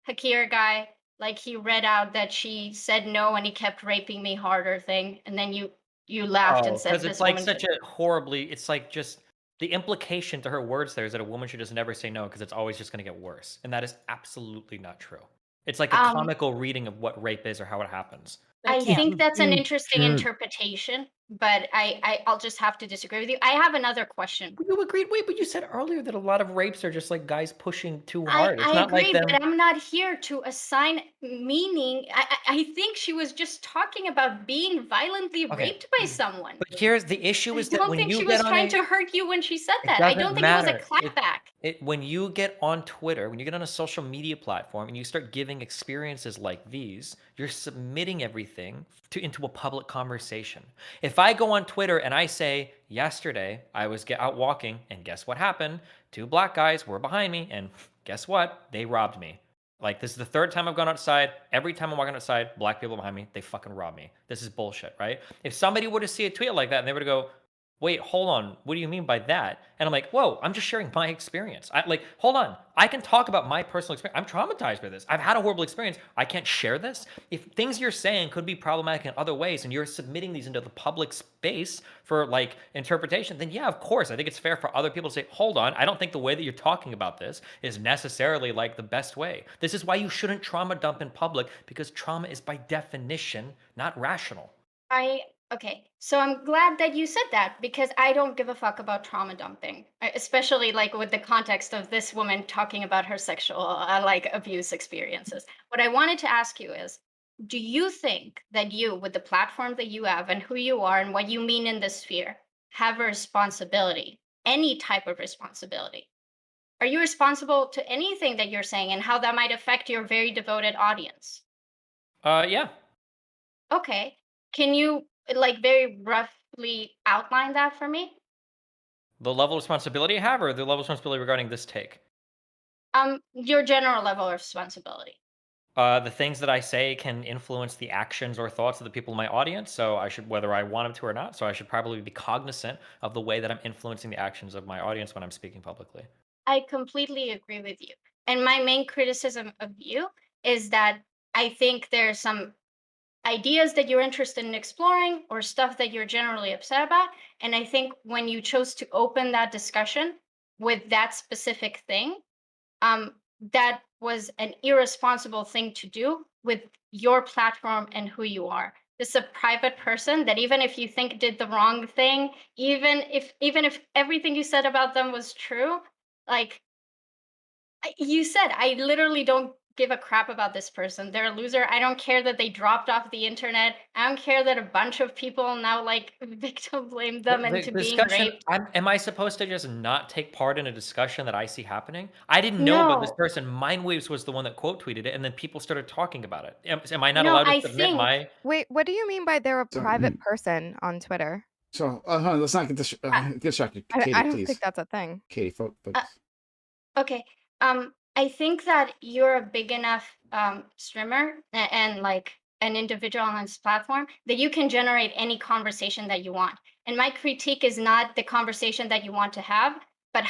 Hakir guy, like he read out that she said no and he kept raping me harder thing, and then you laughed and Oh, said because this it's like woman such a horribly. It's like just the implication to her words there is that a woman should just never say no because it's always just going to get worse, and that is absolutely not true. It's like a comical reading of what rape is or how it happens. I think that's an You interesting shared- interpretation, but I'll just have to disagree with you. I have another question. You agreed. Wait, but you said earlier that a lot of rapes are just like guys pushing too hard. It's I not like agree, them. but I'm not here to assign meaning. I think she was just talking about being violently Okay. raped by someone. But here's the issue: is I that don't when think you she get was on trying a, to hurt you when she said it that. I doesn't don't think it was a matter. clapback. When you get on Twitter, when you get on a social media platform and you start giving experiences like these, you're submitting everything into a public conversation. If I go on Twitter and I say, yesterday I was out walking and guess what happened? Two black guys were behind me and guess what? They robbed me. Like, this is the third time I've gone outside. Every time I'm walking outside, black people behind me, they fucking rob me. This is bullshit, right? If somebody were to see a tweet like that and they were to go, wait, hold on, what do you mean by that? And I'm like, whoa, I'm just sharing my experience. Hold on, I can talk about my personal experience. I'm traumatized by this. I've had a horrible experience. I can't share this. If things you're saying could be problematic in other ways and you're submitting these into the public space for like interpretation, then yeah, of course, I think it's fair for other people to say, hold on, I don't think the way that you're talking about this is necessarily like the best way. This is why you shouldn't trauma dump in public, because trauma is by definition not rational. Okay, so I'm glad that you said that because I don't give a fuck about trauma dumping, especially like with the context of this woman talking about her sexual like abuse experiences. What I wanted to ask you is, do you think that you, with the platform that you have and who you are and what you mean in this sphere, have a responsibility, any type of responsibility? Are you responsible to anything that you're saying and how that might affect your very devoted audience? Yeah. Okay. Can you like very roughly outline that for me? The level of responsibility I have, or the level of responsibility regarding this take? Your general level of responsibility. The things that I say can influence the actions or thoughts of the people in my audience. So I should, whether I want them to or not. So I should probably be cognizant of the way that I'm influencing the actions of my audience when I'm speaking publicly. I completely agree with you. And my main criticism of you is that I think there's some ideas that you're interested in exploring or stuff that you're generally upset about. And I think when you chose to open that discussion with that specific thing, that was an irresponsible thing to do with your platform and who you are. This is a private person that even if you think did the wrong thing, even if everything you said about them was true, like you said, I literally don't give a crap about this person. They're a loser. I don't care that they dropped off the internet. I don't care that a bunch of people now like victim blame them into being discussion, raped. am I supposed to just not take part in a discussion that I see happening? I didn't know about this No, person. Mindwaves was the one that quote tweeted it, and then people started talking about it. Am I not no, allowed to I submit think my? Wait, what do you mean by they're a So, private person on Twitter? so hold on, let's not get get distracted. Katie, I don't please. think that's a thing. Katie, uh, focus. okay. I think that you're a big enough streamer and like an individual on this platform that you can generate any conversation that you want. And my critique is not the conversation that you want to have, but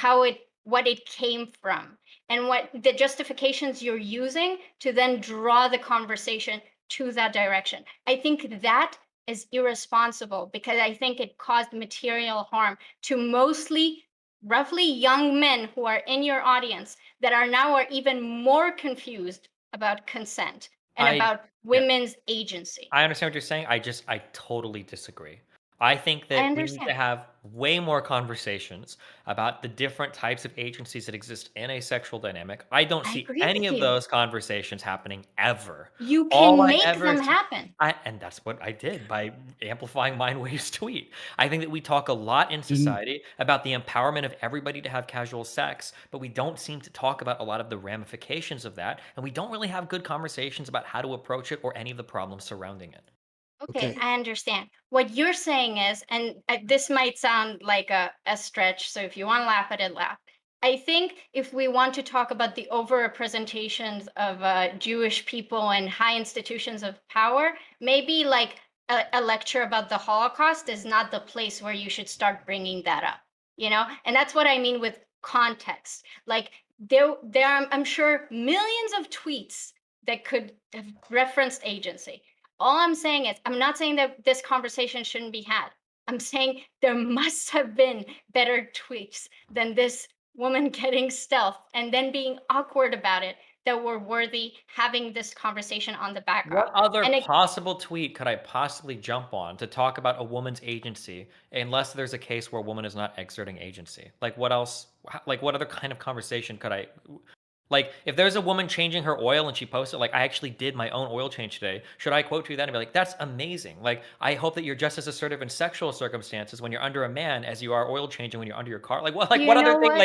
what it came from and what the justifications you're using to then draw the conversation to that direction. I think that is irresponsible because I think it caused material harm to mostly roughly young men who are in your audience that are even more confused about consent and I about yeah. women's agency. I understand what you're saying. I totally disagree. I think I that we need to understand. have way more conversations about the different types of agencies that exist in a sexual dynamic. I don't I see agree any with of you. those conversations happening ever. You All can I make ever them see, happen. and that's what I did by amplifying Mindwave's tweet. I think that we talk a lot in Didn't society about the empowerment of everybody to have casual sex, but we don't seem to talk about a lot of the ramifications of that, and we don't really have good conversations about how to approach it or any of the problems surrounding it. Okay, Okay. I understand. What you're saying is, and this might sound like a stretch, so if you want to laugh at it, laugh. I think if we want to talk about the overrepresentations of Jewish people in high institutions of power, maybe like a lecture about the Holocaust is not the place where you should start bringing that up, you know? And that's what I mean with context. Like there are, I'm sure, millions of tweets that could have referenced agency. All I'm saying is, I'm not saying that this conversation shouldn't be had. I'm saying there must have been better tweets than this woman getting stealth and then being awkward about it that were worthy having this conversation on the What background. other And it, possible tweet could I possibly jump on to talk about a woman's agency unless there's a case where a woman is not exerting agency? Like, what else? Like, what other kind of conversation could I? Like, if there's a woman changing her oil and she posted, like, I actually did my own oil change today, should I quote tweet that and be like, that's amazing? Like, I hope that you're just as assertive in sexual circumstances when you're under a man as you are oil changing when you're under your car. Like you what other know thing? what?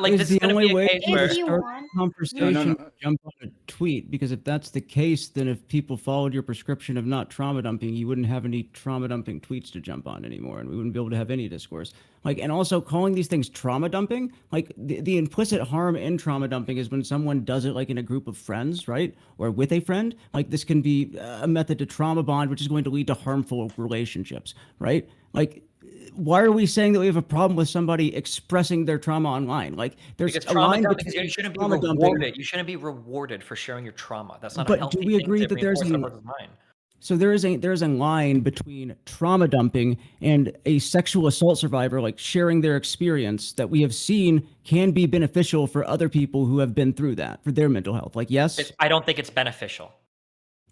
Like is this is the gonna only be a way case for you to If where you start want, the No, conversation no, to no. jump on a tweet, because if that's the case, then if people followed your prescription of not trauma dumping, you wouldn't have any trauma dumping tweets to jump on anymore, and we wouldn't be able to have any discourse. Like, and also calling these things trauma dumping, like the implicit harm in trauma dumping is when someone does it like in a group of friends, right? Or with a friend. Like, this can be a method to trauma bond, which is going to lead to harmful relationships, right? Like, why are we saying that we have a problem with somebody expressing their trauma online? Like, there's because a trauma line dumping, because you between shouldn't be trauma dumping. rewarded. You shouldn't be rewarded for sharing your trauma. That's not a But do healthy we thing agree to that there's reinforce in a a person's mind. so there's a line between trauma dumping and a sexual assault survivor like sharing their experience that we have seen can be beneficial for other people who have been through that for their mental health. Like, yes, I don't think it's beneficial.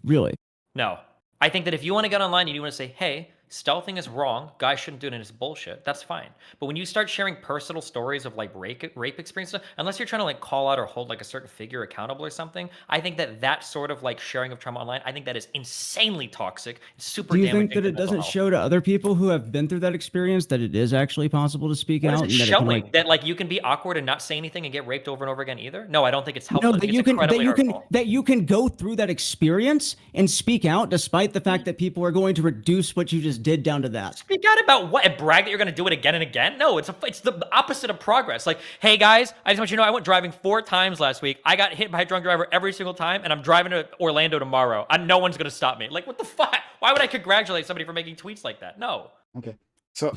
really. No. I think that if you want to get online and you want to say, hey, stealthing is wrong, guys shouldn't do it and it's bullshit, that's fine. But when you start sharing personal stories of like rape experiences, unless you're trying to like call out or hold like a certain figure accountable or something, I think that sort of like sharing of trauma online, I think that is insanely toxic, super Do you damaging think that to it mental doesn't health. show to other people who have been through that experience that it is actually possible to speak What is out it and that it can showing? like That like you can be awkward and not say anything and get raped over and over again either? No, I don't think it's helpful. no, I that think it's you can incredibly hurtful. that you can go through that experience and speak out despite the fact that people are going to reduce what you just just did down to that? Speak out about what and brag that you're going to do it again and again? No, it's the opposite of progress. Like, hey guys, I just want you to know I went driving 4 times last week. I got hit by a drunk driver every single time, and I'm driving to Orlando tomorrow. And no one's going to stop me. Like, what the fuck? Why would I congratulate somebody for making tweets like that? No. Okay. So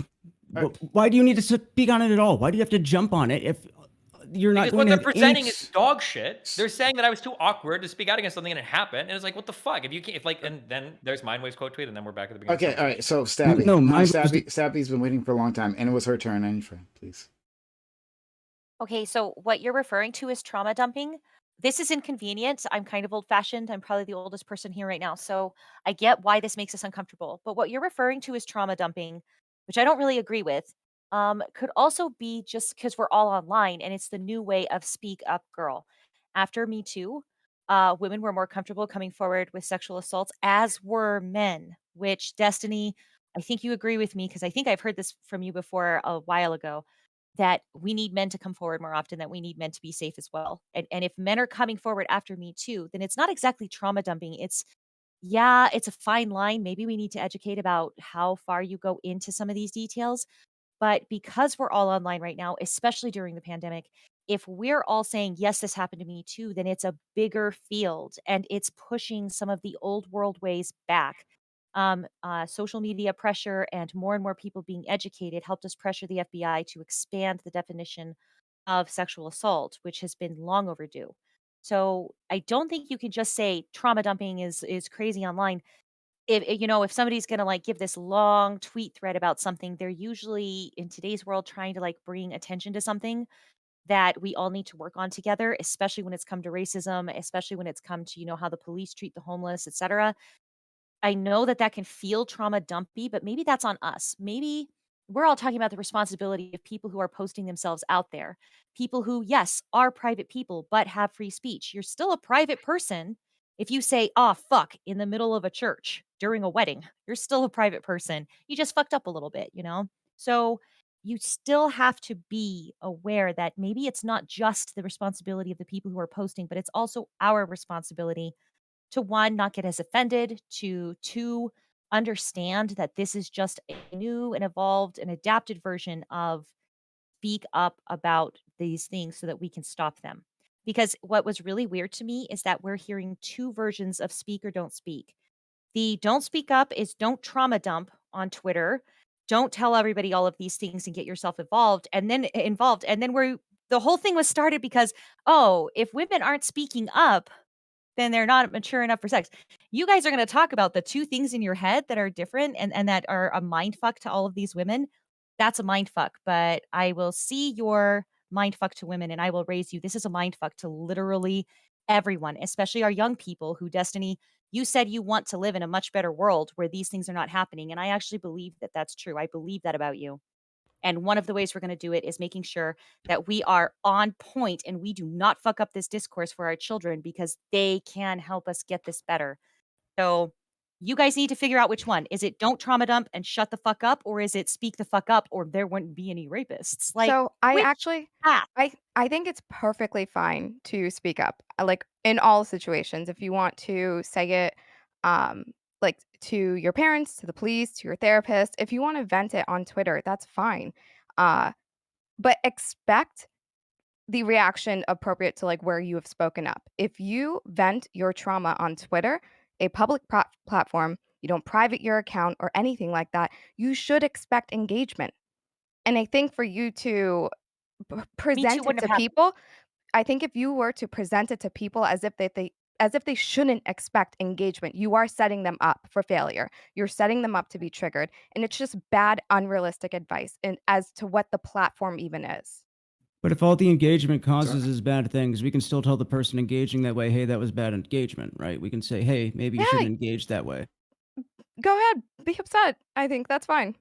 why do you need to speak on it at all? Why do you have to jump on it if you're not Because going what to they're have presenting any is dog shit. They're saying that I was too awkward to speak out against something and it happened. And it's like, what the fuck? If you can't, if like, and then there's Mindwave's quote tweet, and then we're back at the beginning. Okay, all right. So Stabby, No, mine was the- Stabby's been waiting for a long time, and it was her turn. Anyway, please. Okay, so what you're referring to is trauma dumping. This is inconvenient. I'm kind of old fashioned. I'm probably the oldest person here right now. So I get why this makes us uncomfortable. But what you're referring to is trauma dumping, which I don't really agree with, could also be just because we're all online and it's the new way of speak up, girl. After Me Too, women were more comfortable coming forward with sexual assaults, as were men, which Destiny, I think you agree with me because I think I've heard this from you before a while ago that we need men to come forward more often, that we need men to be safe as well. And if men are coming forward after Me Too, then it's not exactly trauma dumping. It's a fine line. Maybe we need to educate about how far you go into some of these details. But because we're all online right now, especially during the pandemic, if we're all saying, yes, this happened to me too, then it's a bigger field and it's pushing some of the old world ways back. Social media pressure and more people being educated helped us pressure the FBI to expand the definition of sexual assault, which has been long overdue. So I don't think you can just say trauma dumping is crazy online. If somebody's gonna like give this long tweet thread about something, they're usually in today's world trying to like bring attention to something that we all need to work on together, especially when it's come to racism, especially when it's come to how the police treat the homeless, etc. I know that that can feel trauma dumpy, but maybe that's on us. Maybe we're all talking about the responsibility of people who are posting themselves out there. People who, yes, are private people, but have free speech. You're still a private person. If you say, "oh, fuck," in the middle of a church during a wedding, you're still a private person. You just fucked up a little bit. So you still have to be aware that maybe it's not just the responsibility of the people who are posting, but it's also our responsibility to one, not get as offended, to two, understand that this is just a new and evolved and adapted version of speak up about these things so that we can stop them. Because what was really weird to me is that we're hearing two versions of speak or don't speak. The don't speak up is don't trauma dump on Twitter. Don't tell everybody all of these things and get yourself involved. And then the whole thing was started because, oh, if women aren't speaking up, then they're not mature enough for sex. You guys are going to talk about the two things in your head that are different and that are a mind fuck to all of these women. That's a mind fuck, but I will see your mind fuck to women and I will raise you. This is a mind fuck to literally everyone, especially our young people who, Destiny, you said you want to live in a much better world where these things are not happening. And I actually believe that that's true. I believe that about you. And one of the ways we're going to do it is making sure that we are on point and we do not fuck up this discourse for our children because they can help us get this better. So you guys need to figure out which one. Is it don't trauma dump and shut the fuck up, or is it speak the fuck up or there wouldn't be any rapists? Like, So I which actually path? I think it's perfectly fine to speak up. Like in all situations, if you want to say it um like to your parents, to the police, to your therapist, if you want to vent it on Twitter, that's fine. Uh but expect the reaction appropriate to like where you have spoken up. If you vent your trauma on Twitter, a public platform, you don't private your account or anything like that, you should expect engagement. And I think for you to Me Too present it wouldn't to have happened. people, I think if you were to present it to people as if they shouldn't expect engagement, you are setting them up for failure. You're setting them up to be triggered, and it's just bad, unrealistic advice and as to what the platform even is. But if all the engagement causes is bad things, we can still tell the person engaging that way, hey, that was bad engagement, right? We can say, hey, maybe you Yeah, shouldn't engage that way. go ahead, be upset. I think that's fine.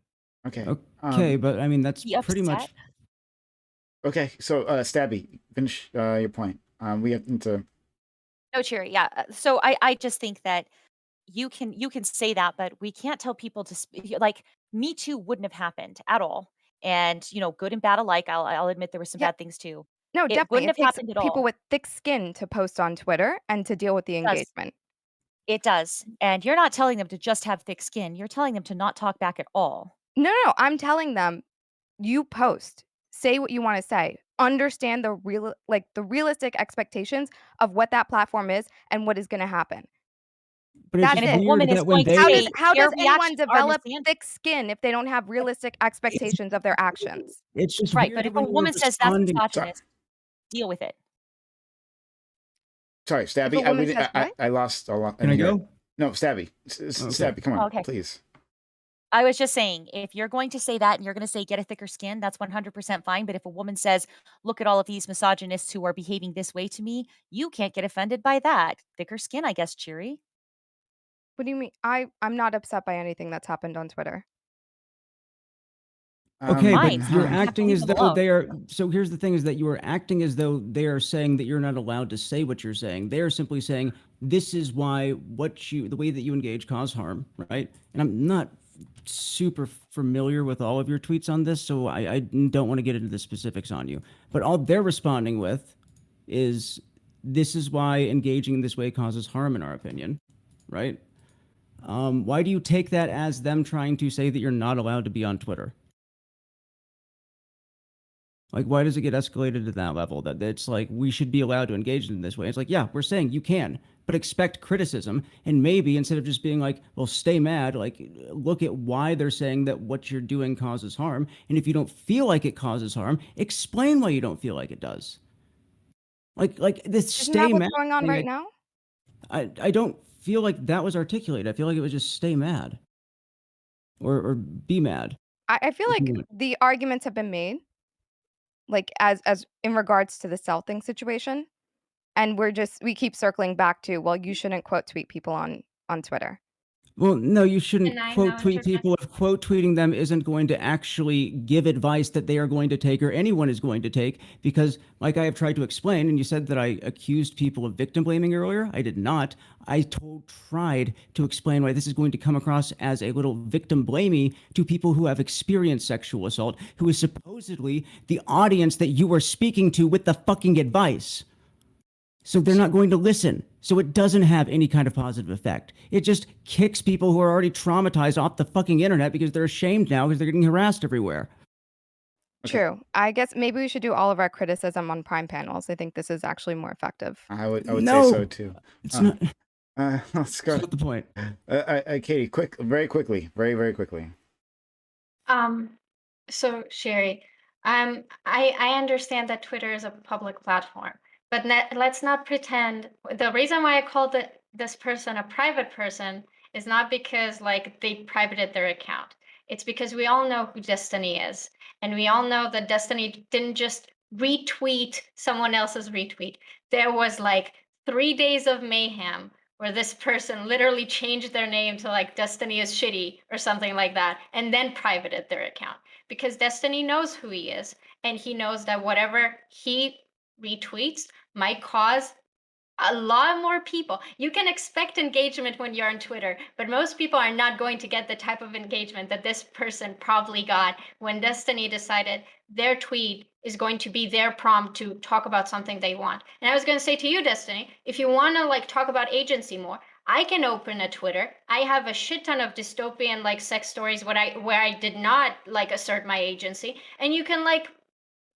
Okay. Okay, but I mean, that's Be pretty upset. much. Okay. So, Stabby, finish your point. We have to. No, Cherry. Yeah. So I just think that you can say that, but we can't tell people to like Me Too wouldn't have happened at all. And good and bad alike. I'll admit there were some Yeah, bad things too. no, It definitely. wouldn't It have takes happened at people all. with thick skin to post on Twitter and to deal with the It does. engagement. It does. And you're not telling them to just have thick skin. You're telling them to not talk back at all. No, I'm telling them, you post, say what you want to say, understand the realistic expectations of what that platform is and what is going to happen. But it's That's And if just a it. woman weird is that when going to they say How their does anyone reactions are develop misandry, thick skin if they don't have realistic expectations of their actions? it's just right? But weird if a when you're woman says that's responding. misogynist, deal with it. Sorry, If a Stabby. woman says what? I lost a lot. Can I go? No, Stabby. Stabby, come on, Okay. please. I was just saying, if you're going to say that and you're going to say get a thicker skin, that's 100% fine. But if a woman says, look at all of these misogynists who are behaving this way to me, you can't get offended by that. Thicker skin, I guess, Cheery. What do you mean? I'm not upset by anything that's happened on Twitter. Okay, Fine. but So you're you have to acting leave as them though alone. they are. So here's the thing: is that you are acting as though they are saying that you're not allowed to say what you're saying. They are simply saying this is why the way that you engage cause harm, right? And I'm not super familiar with all of your tweets on this, so I don't want to get into the specifics on you. But all they're responding with is this is why engaging in this way causes harm, in our opinion, right? Why do you take that as them trying to say that you're not allowed to be on Twitter? Like, why does it get escalated to that level? That it's like we should be allowed to engage in this way. It's like, yeah, we're saying you can, but expect criticism. And maybe instead of just being like, well, stay mad, like look at why they're saying that what you're doing causes harm. And if you don't feel like it causes harm, explain why you don't feel like it does. Like this Isn't that stay what's mad going on thing, right now? I don't feel like that was articulated. I feel like it was just stay mad or be mad. I feel like the arguments have been made, like as in regards to the cell thing situation, and we keep circling back to, well, you shouldn't quote tweet people on Twitter. Well, no, you shouldn't Can I quote now tweet interject? people if quote tweeting them isn't going to actually give advice that they are going to take or anyone is going to take. Because, like I have tried to explain, and you said that I accused people of victim blaming earlier. I did not. I tried to explain why this is going to come across as a little victim blamey to people who have experienced sexual assault, who is supposedly the audience that you are speaking to with the fucking advice. So they're not going to listen. So it doesn't have any kind of positive effect. It just kicks people who are already traumatized off the fucking internet because they're ashamed now because they're getting harassed everywhere. Okay. True. I guess maybe we should do all of our criticism on Prime panels. I think this is actually more effective. I would say No, so too. It's not. Let's go. That's not the point. Katie, very quickly. So Sherry, I understand that Twitter is a public platform, but let's not pretend. The reason why I called this person a private person is not because like they privated their account. It's because we all know who Destiny is, and we all know that Destiny didn't just retweet someone else's retweet. There was like 3 days of mayhem where this person literally changed their name to like Destiny is shitty or something like that, and then privated their account because Destiny knows who he is, and he knows that whatever he retweets might cause a lot more people. You can expect engagement when you're on Twitter, but most people are not going to get the type of engagement that this person probably got when Destiny decided their tweet is going to be their prompt to talk about something they want. And I was going to say to you, Destiny, if you want to like talk about agency more, I can open a Twitter. I have a shit ton of dystopian like sex stories where I did not like assert my agency, and you can like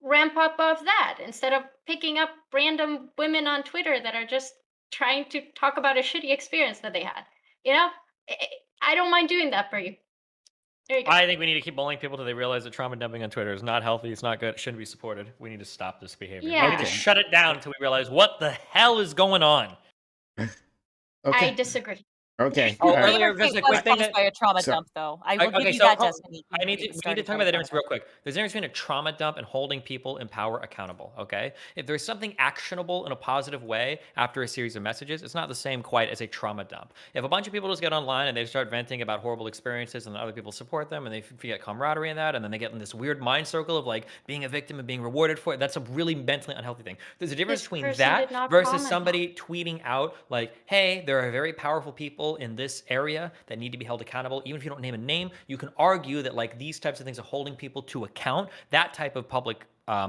ramp up of that instead of picking up random women on Twitter that are just trying to talk about a shitty experience that they had. You know, I don't mind doing that for you. There you go. I think we need to keep bullying people till they realize that trauma dumping on Twitter is not healthy, it's not good, it shouldn't be supported. We need to stop this behavior. We need Yeah. to shut it down until we realize what the hell is going on. I Okay. disagree. Okay. Oh, all right. earlier, Gamergate there's a was quick thing caused that. by a trauma So- dump, though. I will give Okay, you so that, Destiny. we need to talk about the difference real quick. There's a difference between a trauma dump and holding people in power accountable. Okay, if there's something actionable in a positive way after a series of messages, it's not the same quite as a trauma dump. If a bunch of people just get online and they start venting about horrible experiences and other people support them and they get camaraderie in that, and then they get in this weird mind circle of like being a victim and being rewarded for it, that's a really mentally unhealthy thing. There's a difference This between person that did not versus trauma somebody tweeting out like, hey, there are very powerful people in this area that need to be held accountable. Even if you don't name a name, you can argue that like these types of things are holding people to account. That type of public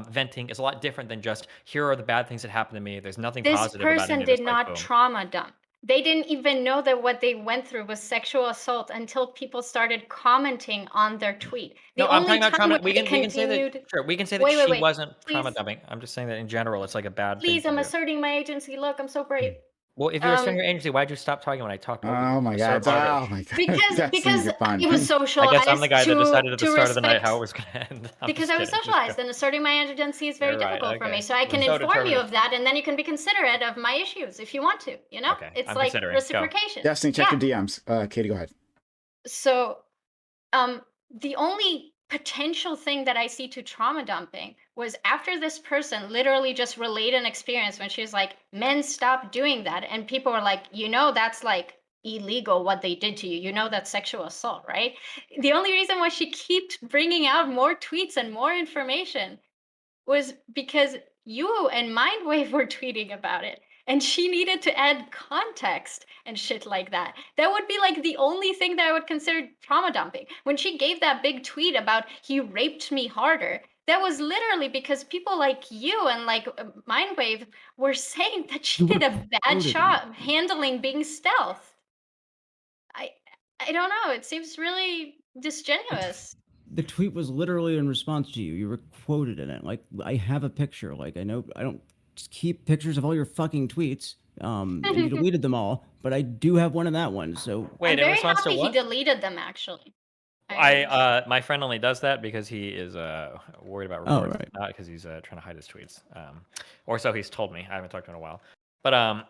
venting is a lot different than just here are the bad things that happened to me. There's nothing This positive about any person of this. did Like, not boom. trauma dump. They didn't even know that what they went through was sexual assault until people started commenting on their tweet. The No, I'm only talking about time trauma. when We they can say that. continued. Sure, we can say that Wait, wait, she wait. wasn't trauma Please, dumping. I'm just saying that in general, it's like a bad thing please, to I'm do. asserting my agency. Look, I'm so brave. Well, if you're asserting your agency, why'd you stop talking when I talked over you? Oh my Assert god. more Oh of it. my god. Because Destiny, you're fun. it was I guess I'm the socialized guy that decided at the to start of the night respect. how it was going to end. I'm Because just I was kidding. Just socialized, go. and asserting my agency is very You're right. difficult for me. Okay. So I can So inform you determinative. of that, and then you can be considerate of my issues if you want to. You know, Okay, it's I'm like considering. Go. reciprocation. Destiny, check Yeah. your DMs. Katie, go ahead. So, the only potential thing that I see to trauma dumping was after this person literally just relayed an experience when she was like, men stop doing that. And people were like, that's like illegal what they did to you. That's sexual assault, right? The only reason why she keeps bringing out more tweets and more information was because you and Mindwave were tweeting about it. And she needed to add context and shit like that. That would be like the only thing that I would consider trauma dumping. When she gave that big tweet about he raped me harder, that was literally because people like you and like Mindwave were saying that she did a bad job handling being stealth. I don't know. It seems really disingenuous. The tweet was literally in response to you. You were quoted in it. Like, I have a picture. Like, I know I don't just keep pictures of all your fucking tweets. And you deleted them all, but I do have one of that one. So Wait, I'm in very response to happy he what? deleted them actually. My friend only does that because he is worried about Oh, reports, right. not because he's trying to hide his tweets. Or so he's told me. I haven't talked to him in a while. But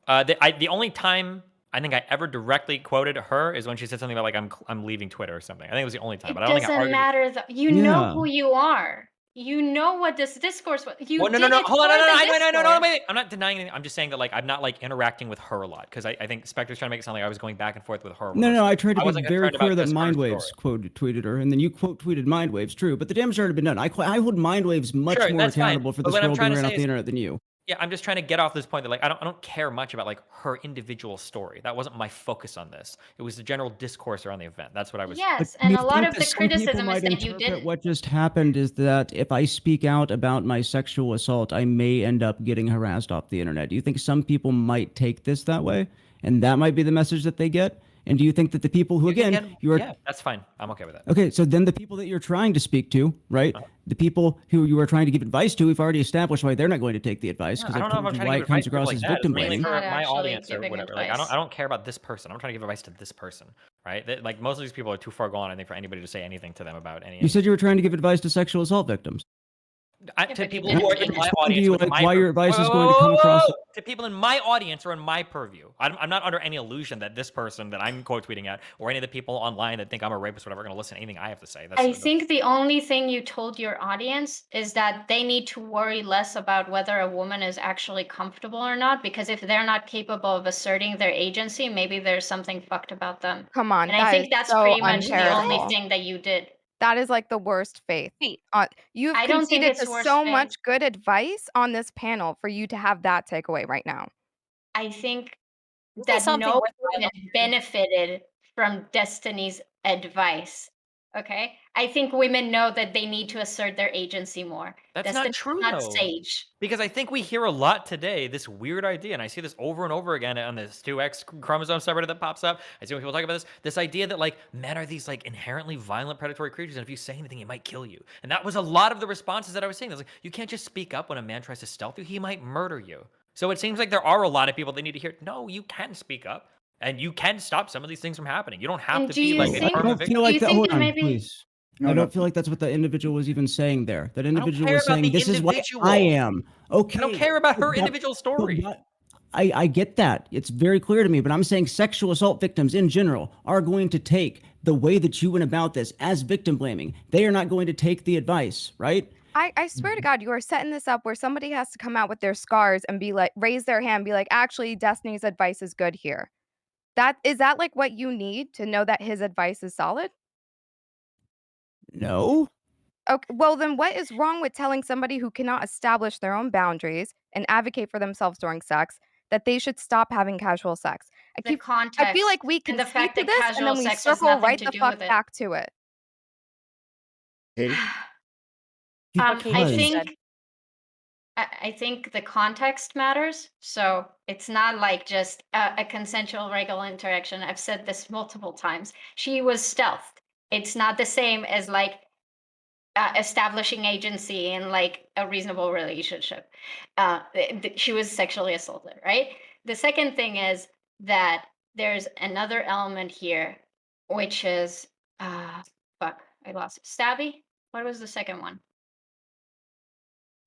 the only time I think I ever directly quoted her is when she said something about like I'm leaving Twitter or something. I think it was the only time. It But I don't think I doesn't argued. matter. You know Yeah. who you are. You know what this discourse was. You Well, no, did it hold on, for no, the no, discourse. wait. I'm not denying anything. I'm just saying that like I'm not like interacting with her a lot because I think Spectre's trying to make it sound like I was going back and forth with her. No, I tried to be wasn't very concerned clear about that just her Mindwaves story. tweeted her, and then you tweeted Mindwaves, true, but the damage had already been done. I hold Mindwaves much Sure, more that's fine. accountable for But this what I'm world trying being to ran say off the is, internet than you. yeah, I'm just trying to get off this point that like I don't care much about like her individual story. That wasn't my focus on this. It was the general discourse around the event. That's what I was. Yes, But and you a lot think of that the some people criticism is might that you interpret didn't. what just happened is that if I speak out about my sexual assault, I may end up getting harassed off the internet. Do you think some people might take this that way, and that might be the message that they get? And do you think that the people who, again, you are... Yeah, that's fine. I'm okay with that. Okay, so then the people that you're trying to speak to, right? The people who you are trying to give advice to, we've already established why they're not going to take the advice because I I've don't know if told I'm you trying why to it give advice comes to people across like as that. It's victim mainly blaming. for Not my actually audience or giving whatever. Like advice. I don't care about this person. I'm trying to give advice to this person, right? Like most of these people are too far gone, I think, for anybody to say anything to them about any. You said you were trying to give advice to sexual assault victims. To people who are in my Explain to audience, you with like my why your advice is going to come across. to people in my audience or in my purview. I'm not under any illusion that this person that I'm quote tweeting at or any of the people online that think I'm a rapist or whatever are going to listen to anything I have to say. I think the only thing you told your audience is that they need to worry less about whether a woman is actually comfortable or not, because if they're not capable of asserting their agency, maybe there's something fucked about them. Come on, And I that think is that's so pretty much the only uncharitable. thing that you did. That is like the worst faith. You've I don't think conceded it's to worst so faith. much good advice on this panel for you to have that takeaway right now. I think Say that something no worth woman benefited from Destiny's advice. Okay? I think women know that they need to assert their agency more. That's Destiny's not true, not though. sage. Because I think we hear a lot today, this weird idea, and I see this over and over again on this 2X chromosome subreddit that pops up. I see when people talk about this idea that like men are these like inherently violent predatory creatures, and if you say anything, he might kill you. And that was a lot of the responses that I was seeing. I was like, you can't just speak up when a man tries to stealth you, he might murder you. So it seems like there are a lot of people that need to hear, no, you can speak up. And you can stop some of these things from happening. You don't have And to do be you like a think- I perma don't victim. feel like that. think Hold that on, maybe- please. No, I no. don't feel like that's what the individual was even saying there. That individual care was about saying, the "This is what individual. I am." Okay. I don't care about her but- individual story. but I get that. It's very clear to me, but I'm saying sexual assault victims in general are going to take the way that you went about this as victim blaming. They are not going to take the advice, right? I swear to God, you are setting this up where somebody has to come out with their scars and be like, raise their hand, be like, actually, Destiny's advice is good here. Is that like what you need to know that his advice is solid? No. Okay, well then what is wrong with telling somebody who cannot establish their own boundaries and advocate for themselves during sex that they should stop having casual sex? The context. I feel like we and the concede fact to that this and casual then we sex has circle nothing right to the do fuck with it. back to it. Katie? I Because- think I think the context matters. So it's not like just a consensual regular interaction. I've said this multiple times. She was stealthed. It's not the same as like establishing agency in like a reasonable relationship. She was sexually assaulted, right? The second thing is that there's another element here, which is fuck, I lost it. Stabby. What was the second one?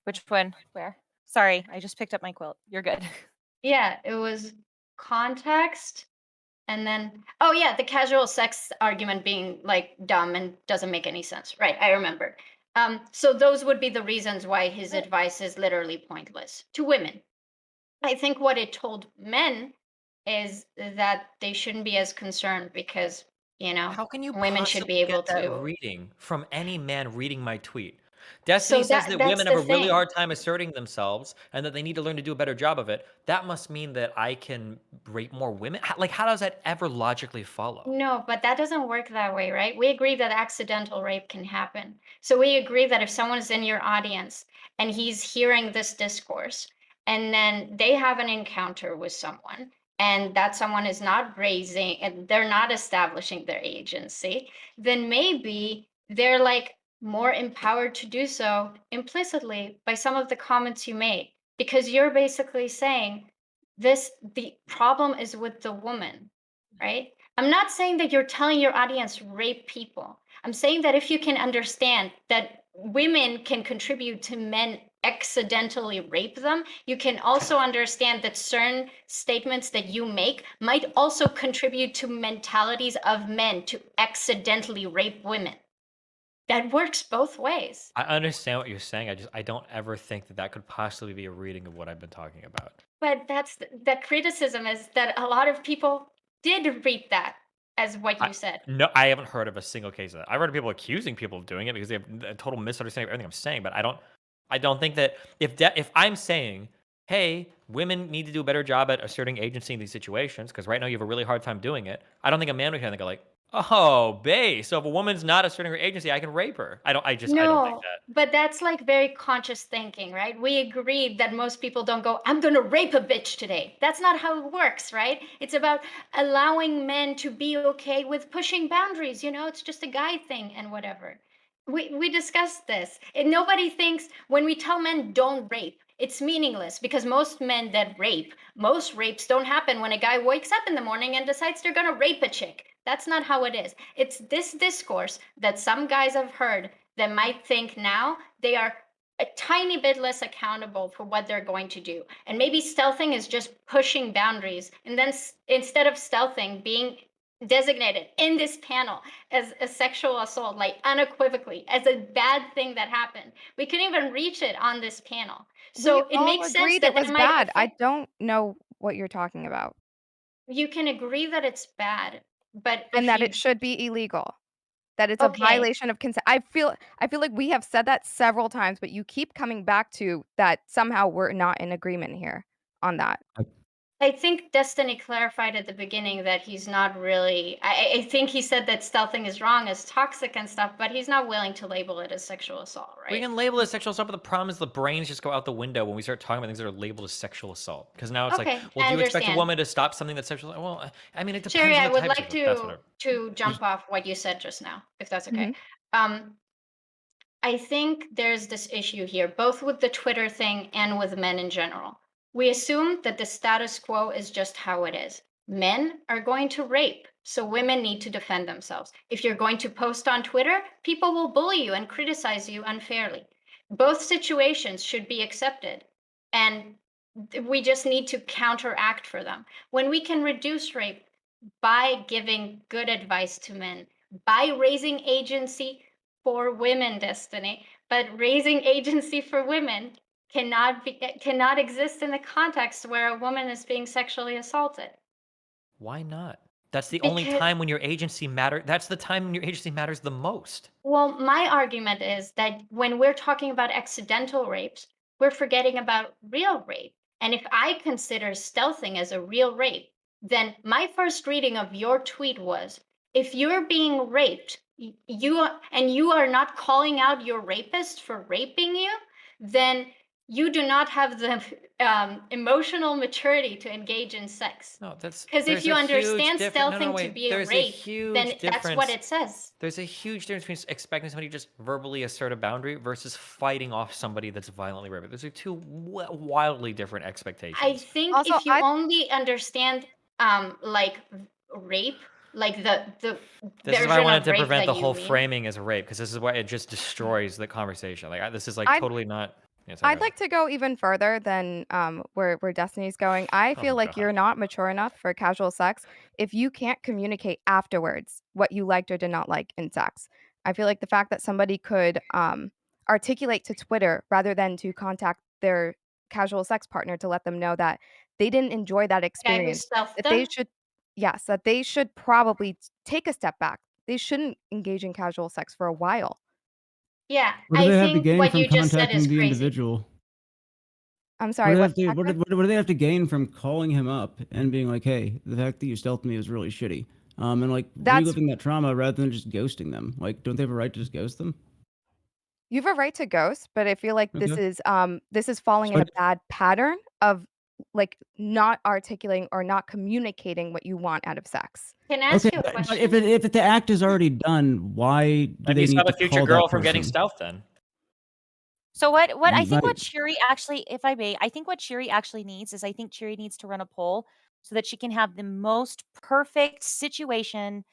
Which one? Where? Sorry, I just picked up my quilt. You're good. Yeah, it was context. And then, oh yeah, the casual sex argument being like dumb and doesn't make any sense. Right, I remember. So those would be the reasons why his advice is literally pointless to women. I think what it told men is that they shouldn't be as concerned because, How can you women should be possibly able get that to. reading from any man reading my tweet? So Destiny says that that's women have the a really thing. hard time asserting themselves and that they need to learn to do a better job of it. That must mean that I can rape more women? Like, how does that ever logically follow? No, but that doesn't work that way, right? We agree that accidental rape can happen. So we agree that if someone's in your audience and he's hearing this discourse and then they have an encounter with someone and that someone is not raising and they're not establishing their agency, then maybe they're like more empowered to do so implicitly by some of the comments you made because you're basically saying the problem is with the woman, right? I'm not saying that you're telling your audience rape people. I'm saying that if you can understand that women can contribute to men accidentally rape them, you can also understand that certain statements that you make might also contribute to mentalities of men to accidentally rape women. That works both ways. I understand what you're saying. I don't ever think that that could possibly be a reading of what I've been talking about. But that's the criticism is that a lot of people did read that as what you said. No, I haven't heard of a single case of that. I've heard of people accusing people of doing it because they have a total misunderstanding of everything I'm saying. But I don't think that if I'm saying, hey, women need to do a better job at asserting agency in these situations because right now you have a really hard time doing it. I don't think a man would kind of go like, oh, bae. So if a woman's not asserting her agency, I can rape her. I don't think No, that. but that's like very conscious thinking, right? We agreed that most people don't go, I'm going to rape a bitch today. That's not how it works, right? It's about allowing men to be okay with pushing boundaries. It's just a guy thing and whatever. We discussed this. And nobody thinks when we tell men don't rape, it's meaningless because most men that rape, most rapes don't happen when a guy wakes up in the morning and decides they're going to rape a chick. That's not how it is. It's this discourse that some guys have heard that might think now they are a tiny bit less accountable for what they're going to do. And maybe stealthing is just pushing boundaries. And then instead of stealthing, being designated in this panel as a sexual assault, like unequivocally, as a bad thing that happened. We couldn't even reach it on this panel. So We it all makes sense agreed that it was that might bad. I affect. don't know what you're talking about. You can agree that it's bad, but And if that it you should be illegal. That it's a okay, violation of consent. I feel like we have said that several times, but you keep coming back to that somehow we're not in agreement here on that. I think Destiny clarified at the beginning that he's not really. I think he said that stealthing is wrong, as toxic and stuff, but he's not willing to label it as sexual assault, We right? can label it as sexual assault, but the problem is the brains just go out the window when we start talking about things that are labeled as sexual assault. Because now it's like, Okay, well, I do you expect a understand. woman to stop something that's sexual? Well, I mean, it Sherry, depends on I the would type of like sexual. That's to whatever. jump off what you said just now, if that's okay. Mhm. Um, I think there's this issue here, both with the Twitter thing and with men in general. We assume that the status quo is just how it is. Men are going to rape, so women need to defend themselves. If you're going to post on Twitter, people will bully you and criticize you unfairly. Both situations should be accepted, and we just need to counteract for them. When we can reduce rape by giving good advice to men, by raising agency for women, Destiny, but raising agency for women cannot exist in the context where a woman is being sexually assaulted. Why not? That's the only Because, time when your agency matters. That's the time when your agency matters the most. well, my argument is that when we're talking about accidental rapes, we're forgetting about real rape. And if I consider stealthing as a real rape, then my first reading of your tweet was, if you're being raped, you are not calling out your rapist for raping you, then you do not have the emotional maturity to engage in sex. No, that's Because if you understand stealthing to be a There's rape, a huge then difference. that's what it says. There's a huge difference between expecting somebody to just verbally assert a boundary versus fighting off somebody that's violently raping. Those are two wildly different expectations. I think Also, if you only understand like rape, like the This is version why I wanted of to rape prevent the that whole you mean. framing as rape, because this is why it just destroys the conversation. Like this is like I'd- totally not. Yeah, sorry, I'd go ahead. like to go even further than where Destiny's going. I feel like God. you're not mature enough for casual sex if you can't communicate afterwards what you liked or did not like in sex. I feel like the fact that somebody could articulate to Twitter rather than to contact their casual sex partner to let them know that they didn't enjoy that Guy who experience, stealthed that they them. should, yes, that they should probably take a step back. They shouldn't engage in casual sex for a while. Yeah, What do I they have to think gain what from you just said contacting is the crazy. individual? I'm What sorry, do they what have to, what do they have to gain from calling him up and being like, hey, the fact that you stealthed me was really shitty? And like That's reliving that trauma rather than just ghosting them. Like, don't they have a right to just ghost them? You have a right to ghost, but I feel like Okay. this is falling in So a bad pattern of like not articulating or not communicating what you want out of sex. Can I ask Okay, you a but question? if the act is already done, why do Maybe they you need stop to a future call girl that from getting person? stealth then. So what I think Right. what Shiri actually, if I may, I think what Shiri actually needs is I think Shiri needs to run a poll so that she can have the most perfect situation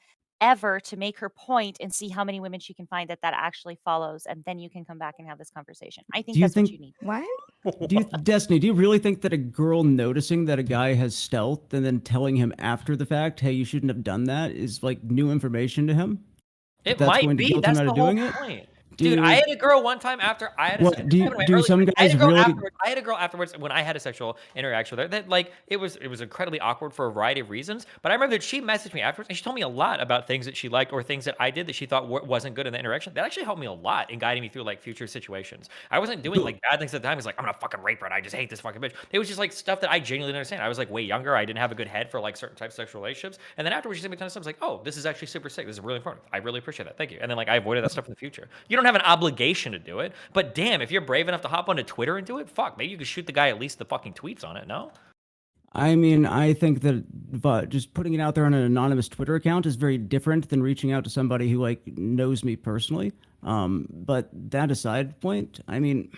ever to make her point and see how many women she can find that actually follows, and then you can come back and have this conversation. I think Do you that's what think you need. What? Destiny, do you really think that a girl noticing that a guy has stealth and then telling him after the fact, hey, you shouldn't have done that, is like new information to him? It That's might going to be. guilt him That's out the of whole doing it? point. Dude, I had a girl one time after I had a What do some I guys had a girl really? afterwards. I had a girl afterwards when I had a sexual interaction with her that like it was incredibly awkward for a variety of reasons. But I remember that she messaged me afterwards and she told me a lot about things that she liked or things that I did that she thought wasn't good in the interaction. That actually helped me a lot in guiding me through like future situations. I wasn't doing like bad things at the time. It's like I'm gonna fucking rape her and I just hate this fucking bitch. It was just like stuff that I genuinely didn't understand. I was like way younger. I didn't have a good head for like certain types of sexual relationships. And then afterwards she sent me a ton of stuff. I was like, oh, this is actually super sick. This is really important. I really appreciate that. Thank you. And then like I avoided that stuff in the future. You don't have an obligation to do it, but damn, if you're brave enough to hop onto Twitter and do it, fuck, maybe you could shoot the guy at least the fucking tweets on it, no? I mean, I think that just putting it out there on an anonymous Twitter account is very different than reaching out to somebody who like knows me personally. But that aside point, I mean,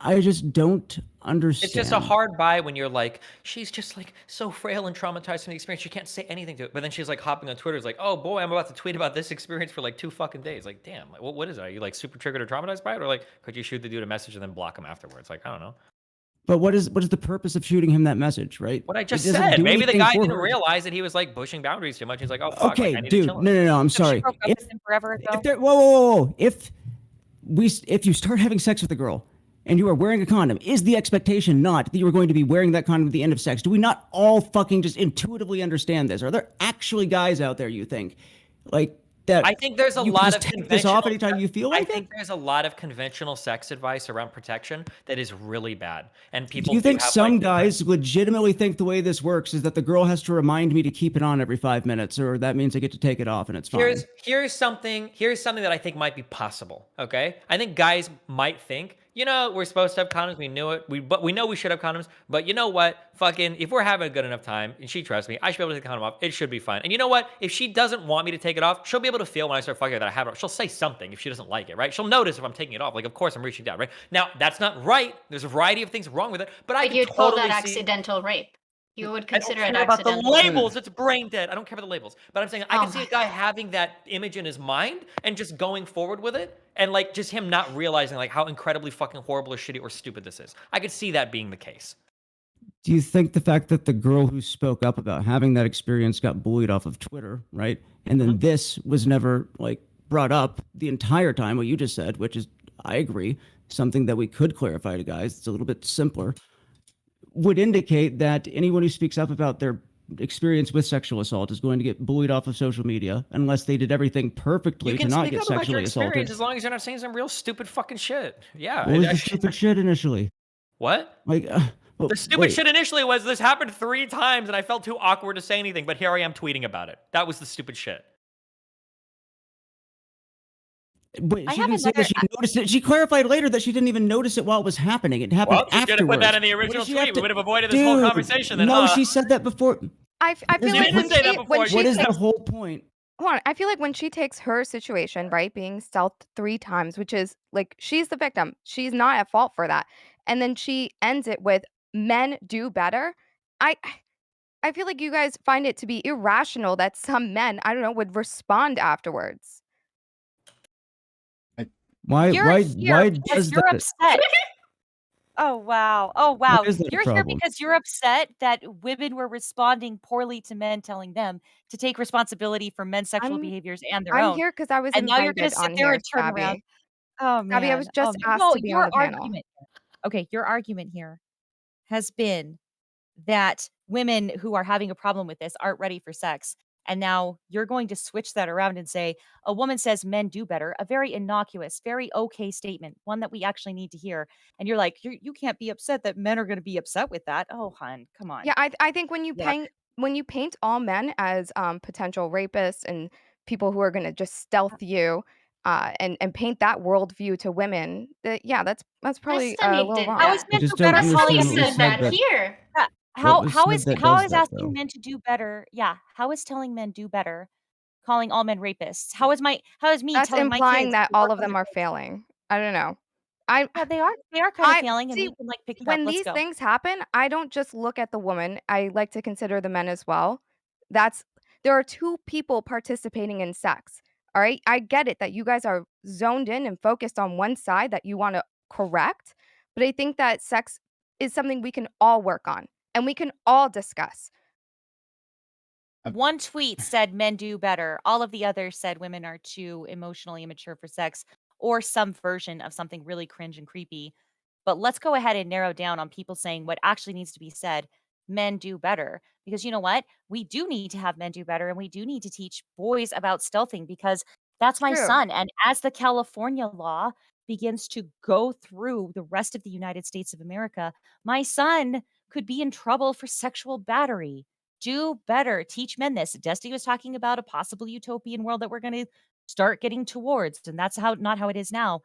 I just don't understand. It's just a hard buy when you're like, she's just like so frail and traumatized from the experience. She can't say anything to it. But then she's like hopping on Twitter. It's like, oh boy, I'm about to tweet about this experience for like 2 fucking days. Like, damn, like, what is it? Are you like super triggered or traumatized by it? Or like, could you shoot the dude a message and then block him afterwards? Like, I don't know. But what is the purpose of shooting him that message, right? What I just It doesn't said. do Maybe the anything guy for didn't her. realize that he was like pushing boundaries too much. He's like, oh fuck, Okay, like, I need dude, to chill. no, I'm So sorry. she broke up with him forever ago. If there, whoa. If you start having sex with a girl and you are wearing a condom, is the expectation not that you are going to be wearing that condom at the end of sex? Do we not all fucking just intuitively understand this? Are there actually guys out there, you think, like that? I think there's a you lot can of just take this off conventional anytime you feel like I think there's a lot of conventional sex advice around protection that is really bad, and people Do you think have, some like, guys legitimately think the way this works is that the girl has to remind me to keep it on every 5 minutes, or that means I get to take it off and it's fine? Here's something that I think might be possible. Okay, I think guys might think, you know, we're supposed to have condoms. We knew it. But we know we should have condoms. But you know what? Fucking, if we're having a good enough time and she trusts me, I should be able to take the condom off. It should be fine. And you know what? If she doesn't want me to take it off, she'll be able to feel when I start fucking her that I have it off. She'll say something if she doesn't like it, right? She'll notice if I'm taking it off. Like, of course, I'm reaching down, right? Now, that's not right. There's a variety of things wrong with it. But I But can you'd call totally that see. accidental rape. You would I don't consider it care about the accidental. labels. It's brain dead. I don't care about the labels. But I'm saying I Oh can see my a guy having that image in his mind and just going forward with it, and like just him not realizing like how incredibly fucking horrible or shitty or stupid this is. I could see that being the case. Do you think the fact that the girl who spoke up about having that experience got bullied off of Twitter, right? And then this was never like brought up the entire time, what you just said, which is, I agree, something that we could clarify to guys. It's a little bit simpler, would indicate that anyone who speaks up about their experience with sexual assault is going to get bullied off of social media unless they did everything perfectly You to can not speak get up about your sexually experience assaulted. as long as you're not saying some real stupid fucking shit. Yeah. What was the stupid shit initially? What? Like, The stupid shit initially was this happened 3 times and I felt too awkward to say anything, but here I am tweeting about it. That was the stupid shit. But I she have didn't say that another. she noticed it. She clarified later that she didn't even notice it while it was happening. It happened Well, she should have put afterwards. that in the What original does she tweet. have We to- would have avoided this whole Dude, conversation then, no, huh? she said that before. I feel She like didn't when say that she before. when She she What is takes the whole point? hold on, I feel like when she takes her situation, right, being stealthed 3 times, which is like she's the victim. She's not at fault for that. And then she ends it with men do better. I I feel like you guys find it to be irrational that some men, I don't know, would respond afterwards. Why You're here because does you're that? upset. Oh wow. Oh wow. Why is that a You're here problem? because you're upset that women were responding poorly to men telling them to take responsibility for men's sexual I'm behaviors and their I'm own. here because I was And now you're gonna invited sit on there here, and turn around. Stabby. Oh Stabby, I was man. just asked No, to be on your the panel. argument. Okay, your argument here has been that women who are having a problem with this aren't ready for sex. And now you're going to switch that around and say, a woman says men do better, a very innocuous, very okay statement, one that we actually need to hear. And you're like, you can't be upset that men are going to be upset with that. Oh, hun, come on. Yeah, I think Yuck. when you paint all men as potential rapists and people who are going to just stealth you, and paint that worldview to women, yeah, that's probably a Destiny little did wrong. How is that. I men just do don't better Destiny calling understand what was said said that that. here. Yeah, What was said that does that, asking though? men to do better? Yeah, how is telling men do better calling all men rapists? How is me That's telling my implying kids that to all work of on them their are failing. I don't know. I Yeah, they are kind of I failing, and see we can, like, pick it up. when Let's these go. things happen, I don't just look at the woman. I like to consider the men as well. That's there are 2 people participating in sex. All right? I get it that you guys are zoned in and focused on one side that you want to correct, but I think that sex is something we can all work on and we can all discuss. One tweet said men do better. All of the others said women are too emotionally immature for sex or some version of something really cringe and creepy. But let's go ahead and narrow down on people saying what actually needs to be said. Men do better. Because you know what? We do need to have men do better and we do need to teach boys about stealthing because that's my True. son. And as the California law begins to go through the rest of the United States of America, my son could be in trouble for sexual battery. Do better. Teach men this. Destiny was talking about a possible utopian world that we're going to start getting towards. And that's how not how it is now.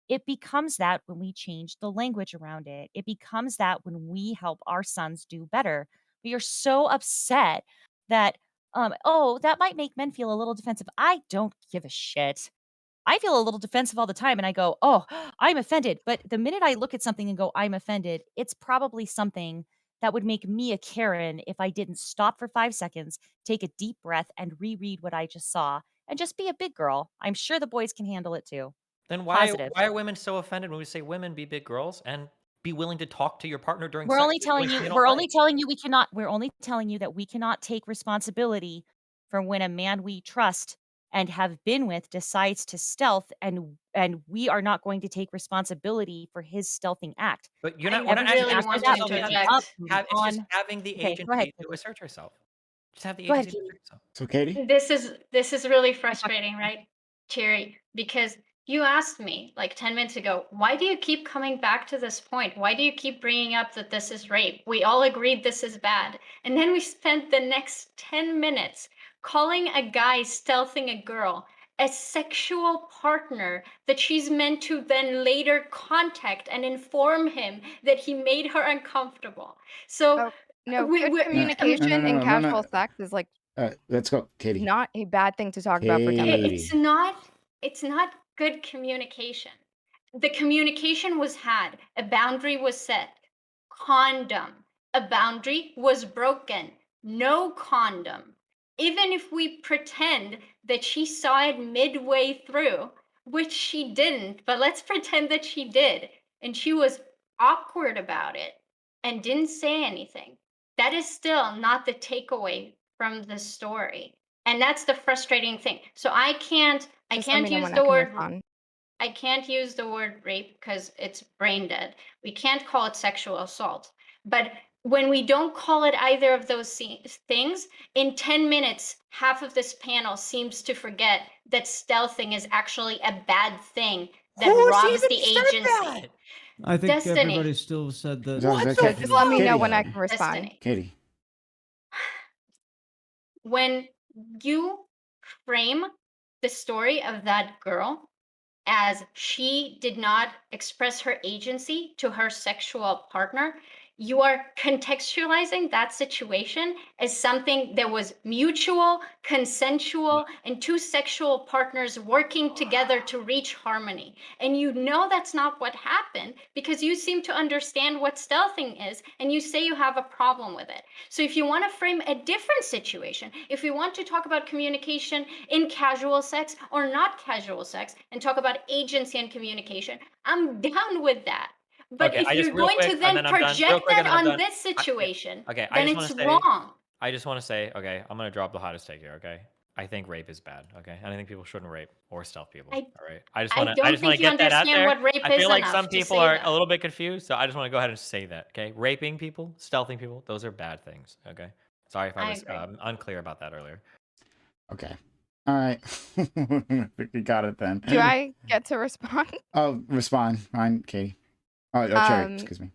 It becomes that when we change the language around it. It becomes that when we help our sons do better. We are so upset that, oh, that might make men feel a little defensive. I don't give a shit. I feel a little defensive all the time and I go, oh, I'm offended. But the minute I look at something and go, I'm offended, it's probably something that would make me a Karen if I didn't stop for 5 seconds, take a deep breath, and reread what I just saw and just be a big girl. I'm sure the boys can handle it too. Then Positive. why are women so offended when we say women be big girls and be willing to talk to your partner during We're sex only telling situation you you don't we're only like? telling you we cannot we're only telling you that we cannot take responsibility for when a man we trust and have been with decides to stealth and we are not going to take responsibility for his stealthing act. But I we're not asking Everything you really to after want assert to that yourself. will We be just up, interject. moving it's just on. having the Okay, go ahead, agency to Katie. assert yourself. Just have the Go ahead, agency to Katie. assert yourself. So, Katie? This is really frustrating, right, Terry? Because you asked me like 10 minutes ago, why do you keep coming back to this point? Why do you keep bringing up that this is rape? We all agreed this is bad. And then we spent the next 10 minutes calling a guy stealthing a girl a sexual partner that she's meant to then later contact and inform him that he made her uncomfortable. So Oh, no, we, good we No, communication in casual no. sex is like Let's go, Katie. not a bad thing to talk about for 10 minutes. it's not good communication. The communication was had, a boundary was set. Condom, a boundary was broken. No condom. Even if we pretend that she saw it midway through, which she didn't, but let's pretend that she did, and she was awkward about it and didn't say anything, that is still not the takeaway from the story. And that's the frustrating thing. So I can't Just let me know use when I the can word respond. I can't use the word rape because it's brain dead. We can't call it sexual assault. But when we don't call it either of those things, in 10 minutes, half of this panel seems to forget that stealthing is actually a bad thing that Who robs even the said agency. that? I think Destiny. everybody still said that. What So just let me know when I can respond. Destiny. Katie. When you frame the story of that girl as she did not express her agency to her sexual partner, you are contextualizing that situation as something that was mutual, consensual, and two sexual partners working together to reach harmony. And you know that's not what happened because you seem to understand what stealthing is and you say you have a problem with it. So if you want to frame a different situation, if we want to talk about communication in casual sex or not casual sex and talk about agency and communication, I'm down with that. But Okay, if I just you're real going quick, to and then then I'm done. Real project quick, and that then I'm on done. this Yeah, situation, okay, then it's wrong. I just want to say, okay, I'm gonna drop the hottest take here. Okay, I think rape is bad. Okay, and I think people shouldn't rape or stealth people. I All right, I I don't just want think to you get that out understand there. what rape I is feel like some enough to people say are a that. little bit confused, so I just want to go ahead and say that. Okay, raping people, stealthing people, those are bad things. Okay, sorry if I I was agree. unclear about that earlier. Okay. All right. We got it then. Do I get to respond? Oh, respond. Fine, Katie. Oh, Cherry, Um, excuse me.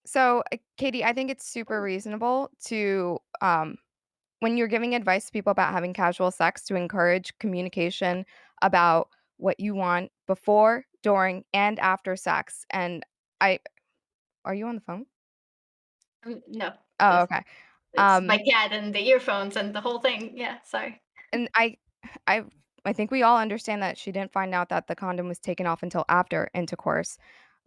So, Katie, I think it's super reasonable to, when you're giving advice to people about having casual sex, to encourage communication about what you want before, during, and after sex. And I, are you on the phone? No, Oh, it's okay. my cat and the earphones and the whole thing. Yeah, sorry. And I, I think we all understand that she didn't find out that the condom was taken off until after intercourse.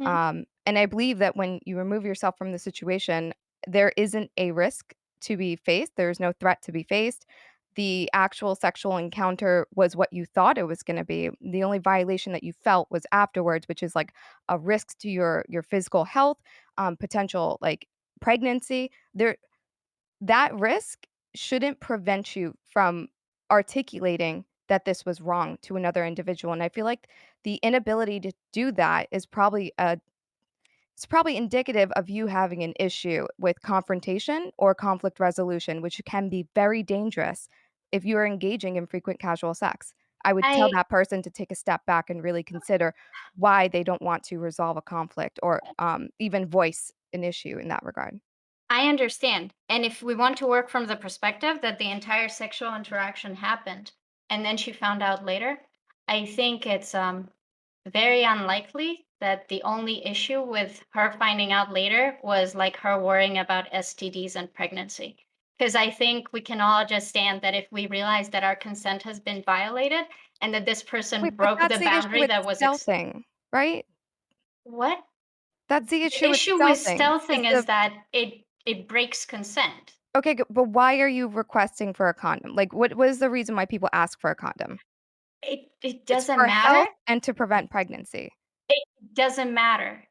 Mhm. And I believe that when you remove yourself from the situation, there isn't a risk to be faced. There's no threat to be faced. The actual sexual encounter was what you thought it was going to be. The only violation that you felt was afterwards, which is like a risk to your physical health, potential like pregnancy. That risk shouldn't prevent you from articulating that this was wrong to another individual. And I feel like the inability to do that is probably a it's probably indicative of you having an issue with confrontation or conflict resolution, which can be very dangerous if you are engaging in frequent casual sex. I would tell I that person to take a step back and really consider why they don't want to resolve a conflict or even voice an issue in that regard. I understand. And if we want to work from the perspective that the entire sexual interaction happened and then she found out later, I think it's very unlikely that the only issue with her finding out later was like her worrying about STDs and pregnancy. Because I think we can all just stand that if we realize that our consent has been violated and that this person Wait, but broke that's the the issue boundary with that was stealthing, right? what? That's the The issue with issue with stealthing. Is stealthing is the that it breaks consent. Okay, but why are you requesting for a condom? Like, what is the reason why people ask for a condom? It It's doesn't for matter. health and to prevent pregnancy. It doesn't matter.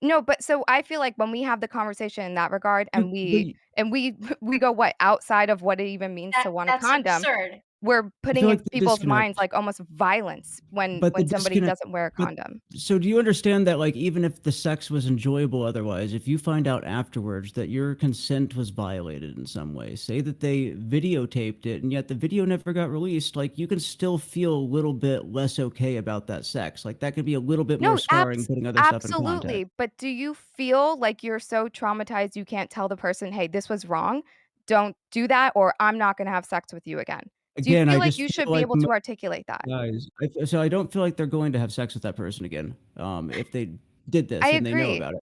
No, but so I feel like when we have the conversation in that regard and But we we go what outside of what it even means to want a That's condom, absurd. we're I putting feel in like the people's minds disconnect like almost violence but the when somebody disconnect doesn't wear a but condom. so do you understand that, like, even if the sex was enjoyable otherwise, if you find out afterwards that your consent was violated in some way, say that they videotaped it and yet the video never got released, like, you can still feel a little bit less okay about that sex. Like, that could be a little bit more No, scarring putting other stuff in context. absolutely. But do you feel like you're so traumatized you can't tell the person, "Hey, this was wrong. Don't do that," or "I'm not gonna have sex with you again." Do you Again, feel I like just you feel should be like able to articulate that? guys, so I don't feel like they're going to have sex with that person again, if they did I this and they know agree. about it.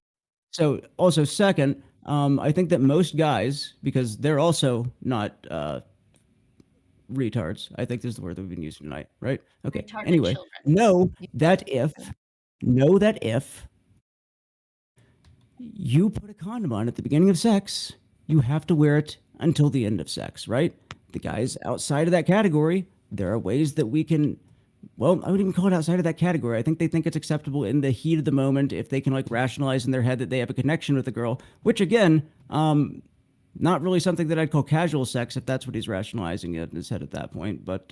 So, also, second, I think that most guys, because they're also not retards. I think this is the word that we've been using tonight, right? Okay. Retarded Anyway, children. know You that if know that if you put a condom on at the beginning of sex, you have to wear it until the end of sex, right? The guys outside of that category, there are ways that we can, well, I wouldn't even call it outside of that category. I think they think it's acceptable in the heat of the moment if they can like rationalize in their head that they have a connection with a girl, which again, not really something that I'd call casual sex if that's what he's rationalizing it in his head at that point. But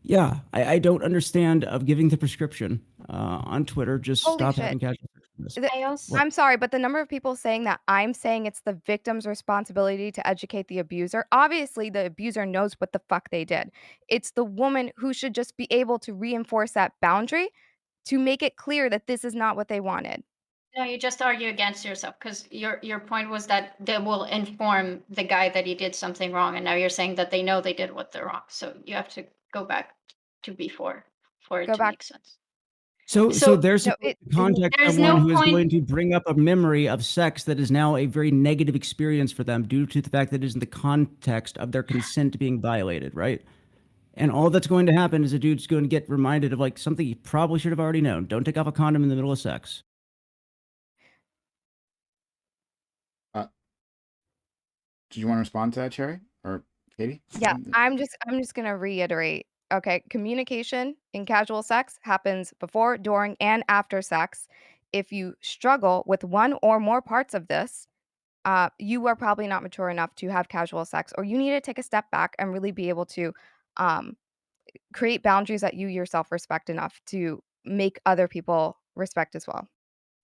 yeah, I don't understand of giving the prescription on Twitter. Just Holy stop shit. having casual sex with this. The I also What? I'm sorry, but the number of people saying that I'm saying it's the victim's responsibility to educate the abuser. Obviously, the abuser knows what the fuck they did. It's the woman who should just be able to reinforce that boundary to make it clear that this is not what they wanted. no, you just argue against yourself because your point was that they will inform the guy that he did something wrong, and now you're saying that they know they did what they're wrong. So you have to go back. to before for it Go to back. make sense. So So there's No, the context there's someone no who is point. going to bring up a memory of sex that is now a very negative experience for them due to the fact that it is in the context of their consent being violated, right? And all that's going to happen is a dude's going to get reminded of like something he probably should have already known. Don't take off a condom in the middle of sex. Do you want to respond to that, Cherry or Katie? Yeah, I'm just gonna reiterate. Okay, communication in casual sex happens before, during, and after sex. If you struggle with one or more parts of this, you are probably not mature enough to have casual sex, or you need to take a step back and really be able to um, create boundaries that you yourself respect enough to make other people respect as well.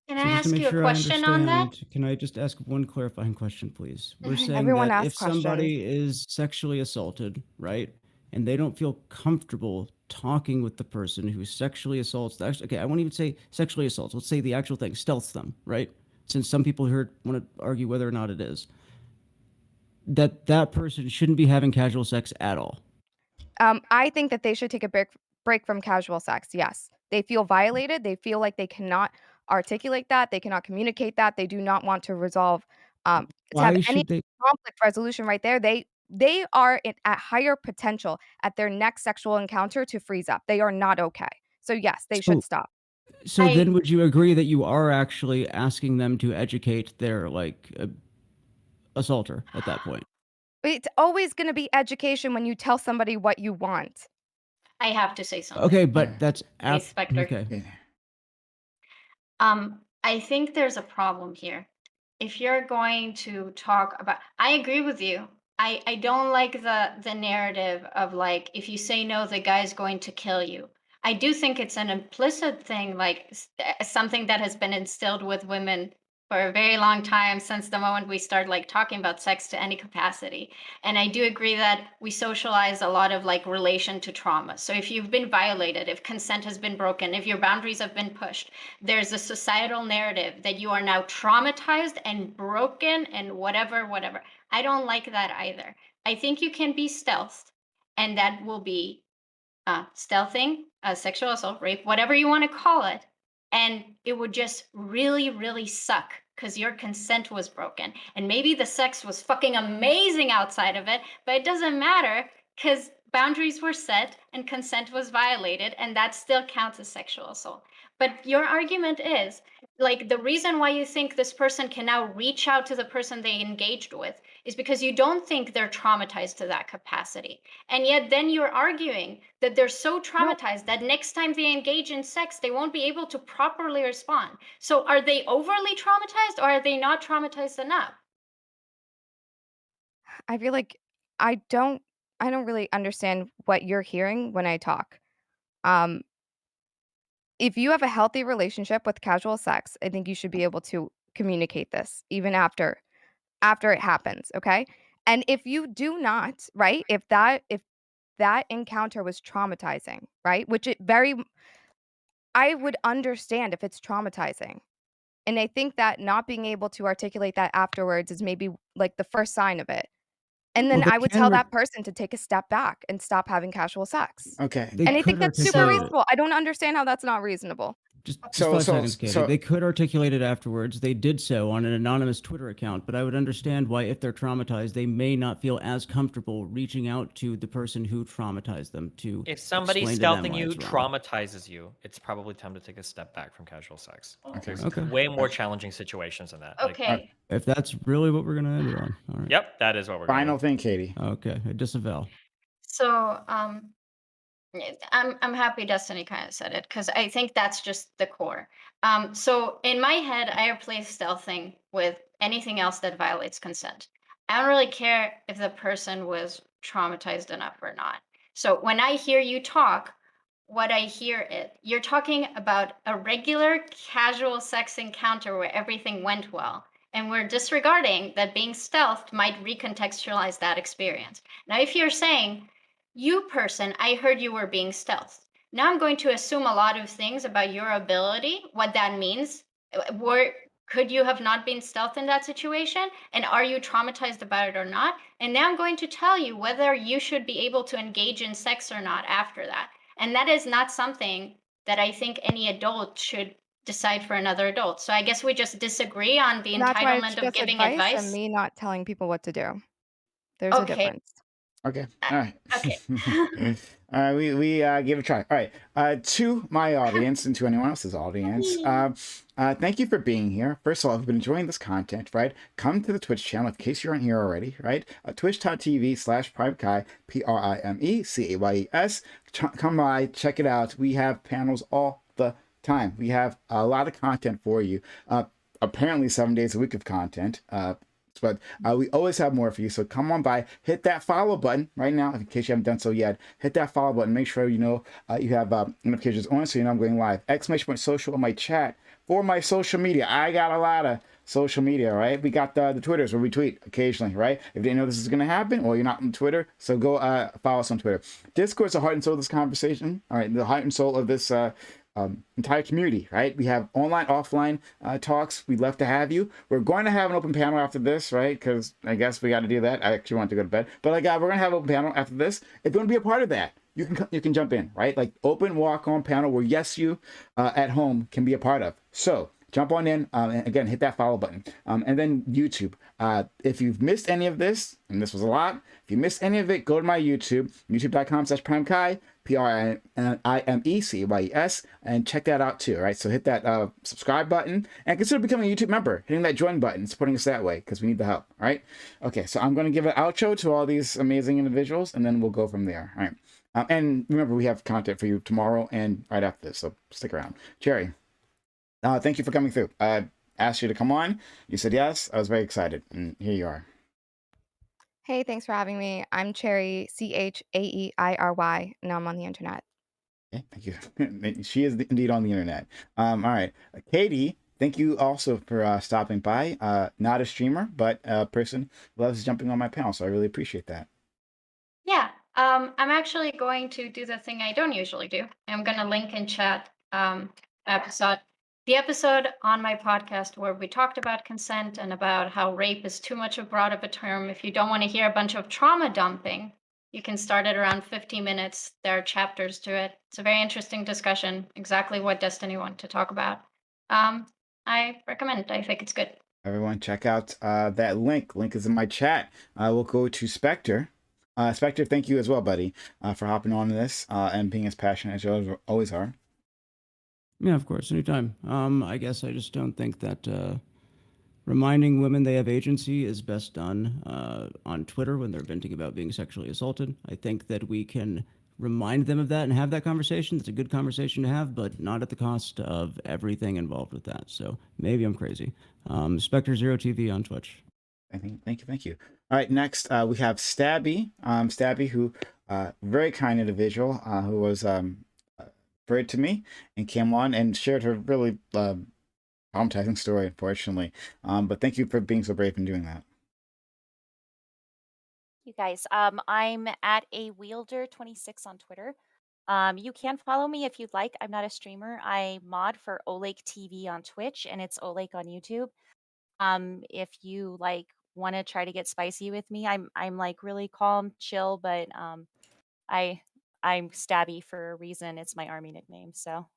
Can So I just to ask make you a sure I question on that? understand, can I just ask one clarifying question, please? We're Mhm. saying Everyone that asks if questions. somebody is sexually assaulted, right, and they don't feel comfortable talking with the person who sexually assaults, okay, I won't even say sexually assaults. Let's say the actual thing, stealths them, right? Since some people here want to argue whether or not it is. That person shouldn't be having casual sex at all. I think that they should take a break from casual sex. Yes, they feel violated. They feel like they cannot articulate that. They cannot communicate that. They do not want to resolve to have Why any should they? conflict resolution right there. They are at higher potential at their next sexual encounter to freeze up. They are not okay. So yes, they should So, stop. so then I would you agree that you are actually asking them to educate their like assaulter at that point? It's always going to be education when you tell somebody what you want. I have to say something. Okay, Yeah. but that's Hey, Spectre. okay. Yeah. I think there's a problem here. If you're going to talk about, I agree with you. I don't like the narrative of like, if you say no, the guy's going to kill you. I do think it's an implicit thing, like something that has been instilled with women for a very long time, since the moment we start like talking about sex to any capacity. And I do agree that we socialize a lot of like relation to trauma. So if you've been violated, if consent has been broken, if your boundaries have been pushed, there's a societal narrative that you are now traumatized and broken and whatever. I don't like that either. I think you can be stealthed, and that will be stealthing, sexual assault, rape, whatever you want to call it. And it would just really, really suck because your consent was broken. And maybe the sex was fucking amazing outside of it, but it doesn't matter because boundaries were set and consent was violated, and that still counts as sexual assault. But your argument is like the reason why you think this person can now reach out to the person they engaged with is because you don't think they're traumatized to that capacity. And yet then you're arguing that they're so traumatized that next time they engage in sex, they won't be able to properly respond. So are they overly traumatized or are they not traumatized enough? I feel like I don't really understand what you're hearing when I talk. Um, if you have a healthy relationship with casual sex, I think you should be able to communicate this even after it happens, okay? And if you do not, right? If that encounter was traumatizing, right? Which it very I would understand if it's traumatizing. And I think that not being able to articulate that afterwards is maybe like the first sign of it. And Well, then they I would can tell that person to take a step back and stop having casual sex. Okay. they And I think could that's super articulate it. reasonable. I don't understand how that's not reasonable. Just So 5 seconds, Katie. so They could articulate it afterwards. They did so on an anonymous Twitter account, but I would understand why, if they're traumatized, they may not feel as comfortable reaching out to the person who traumatized them to If somebody explain to them stealthing why you it's wrong. traumatizes you, it's probably time to take a step back from casual sex. There's Okay. way more challenging situations than that. Like, Okay. If that's really what we're gonna end it on, all right. yep, that is what we're going final with. thing, Katie. Okay, I disavow. So I'm happy Destiny kind of said it because I think that's just the core. So in my head, I replace stealthing with anything else that violates consent. I don't really care if the person was traumatized enough or not. So when I hear you talk, what I hear is you're talking about a regular casual sex encounter where everything went well. And we're disregarding that being stealthed might recontextualize that experience. Now, if you're saying, you person, I heard you were being stealthed. Now I'm going to assume a lot of things about your ability, what that means. Could you have not been stealthed in that situation? And are you traumatized about it or not? And now I'm going to tell you whether you should be able to engage in sex or not after that. And that is not something that I think any adult should decide for another adult. So I guess we just disagree on the And that's why it's entitlement of just giving advice and advice. me not telling people what to do. There's a Okay. difference. Okay. Uh, All right. okay. All right. We give it a try. All right. To my audience and to anyone else's audience, thank you for being here. First of all, if you've been enjoying this content, right, come to the Twitch channel in case you aren't here already, right? Twitch.tv/PrimeCayes, PrimeCayes. Come by, check it out. We have panels all the time. We have a lot of content for you. Apparently 7 days a week of content. But we always have more for you. So come on by, hit that follow button right now, in case you haven't done so yet. Hit that follow button. Make sure you know you have notifications on so you know I'm going live. !social on my chat for my social media. I got a lot of social media, right? We got the Twitters where we tweet occasionally, right? If you didn't know this is going to happen, or you're not on Twitter, so go follow us on Twitter. Discourse, the heart and soul of this conversation. All right, the heart and soul of this entire community, right? We have online, offline talks. We'd love to have you. We're going to have an open panel after this, right? Because I guess we got to do that. I actually want to go to bed, but we're going to have an open panel after this. If you want to be a part of that, you can jump in, right? Like open walk on panel where yes, you at home can be a part of. So jump on in and again, hit that follow button. And then YouTube. If you've missed any of this, and this was a lot, if you missed any of it, go to my YouTube, youtube.com/PrimeCayes, PrimeCayes, and check that out too, right? So hit that subscribe button and consider becoming a YouTube member, hitting that join button, supporting us that way because we need the help, right? Okay, so I'm going to give an outro to all these amazing individuals and then we'll go from there, all right? And remember, we have content for you tomorrow and right after this, so stick around. Cherry, thank you for coming through. I asked you to come on. You said yes. I was very excited, and here you are. Hey, thanks for having me. I'm Cherry, Chaeiry. Now I'm on the internet. Okay, thank you. She is indeed on the internet. All right. Katie, thank you also for stopping by. Not a streamer, but a person who loves jumping on my panel, so I really appreciate that. Yeah. I'm actually going to do the thing I don't usually do. I'm going to link in chat episode. The episode on my podcast where we talked about consent and about how rape is too much of broad of a term. If you don't want to hear a bunch of trauma dumping, you can start at around 50 minutes. There are chapters to it. It's a very interesting discussion, exactly what Destiny wanted to talk about. I recommend it. I think it's good. Everyone, check out that link. Link is in my chat. We'll go to Spectre. Spectre, thank you as well, buddy, for hopping on this and being as passionate as you always are. Yeah, of course, anytime. I guess I just don't think that reminding women they have agency is best done on Twitter when they're venting about being sexually assaulted. I think that we can remind them of that and have that conversation. It's a good conversation to have, but not at the cost of everything involved with that. So maybe I'm crazy. Spectre Zero TV on Twitch. Thank you. All right, next we have Stabby. Stabby, who very kind individual who was referred to me and came on and shared her really traumatizing story, unfortunately. But thank you for being so brave and doing that. You guys, I'm at a wielder26 on Twitter. You can follow me if you'd like. I'm not a streamer. I mod for Olake TV on Twitch, and it's Olake on YouTube. If you like want to try to get spicy with me, I'm like really calm, chill, but I'm Stabby for a reason. It's my army nickname. So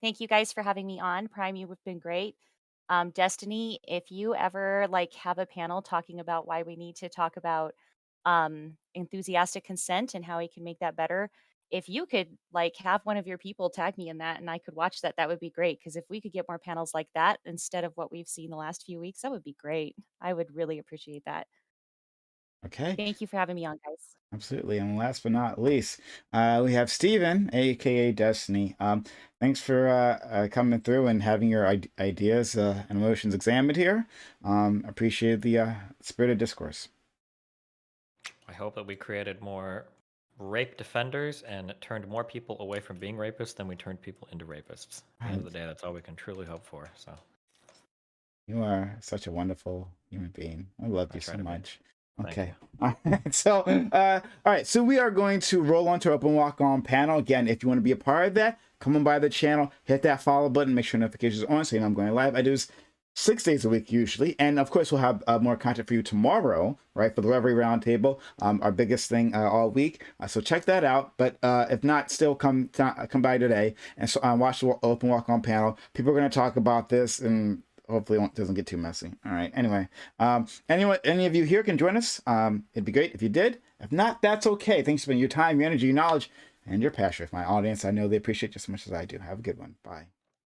thank you guys for having me on. Prime, you've been great. Destiny, if you ever like have a panel talking about why we need to talk about enthusiastic consent and how we can make that better, if you could like have one of your people tag me in that and I could watch that, that would be great. Because if we could get more panels like that instead of what we've seen the last few weeks, that would be great. I would really appreciate that. Okay. Thank you for having me on, guys. Absolutely. And last but not least, we have Steven, aka Destiny. Thanks for coming through and having your ideas and emotions examined here. Appreciate the spirit of discourse. I hope that we created more rape defenders and turned more people away from being rapists than we turned people into rapists. At the end of the day, that's all we can truly hope for. So you are such a wonderful human being. I love you so much. Okay. You. All right. So, all right. So we are going to roll onto our open walk on panel again. If you want to be a part of that, come on by the channel, hit that follow button, make sure notifications are on so you know I'm going live. I do this 6 days a week usually, and of course we'll have more content for you tomorrow, right, for the Reverie Roundtable, our biggest thing all week. So check that out. But if not, still come by today and so watch the Open Walk On panel. People are going to talk about this, and hopefully it doesn't get too messy. All right. Anyway, any of you here can join us. It'd be great if you did. If not, that's okay. Thanks for spending your time, your energy, your knowledge, and your passion with my audience. I know they appreciate just as much as I do. Have a good one. Bye.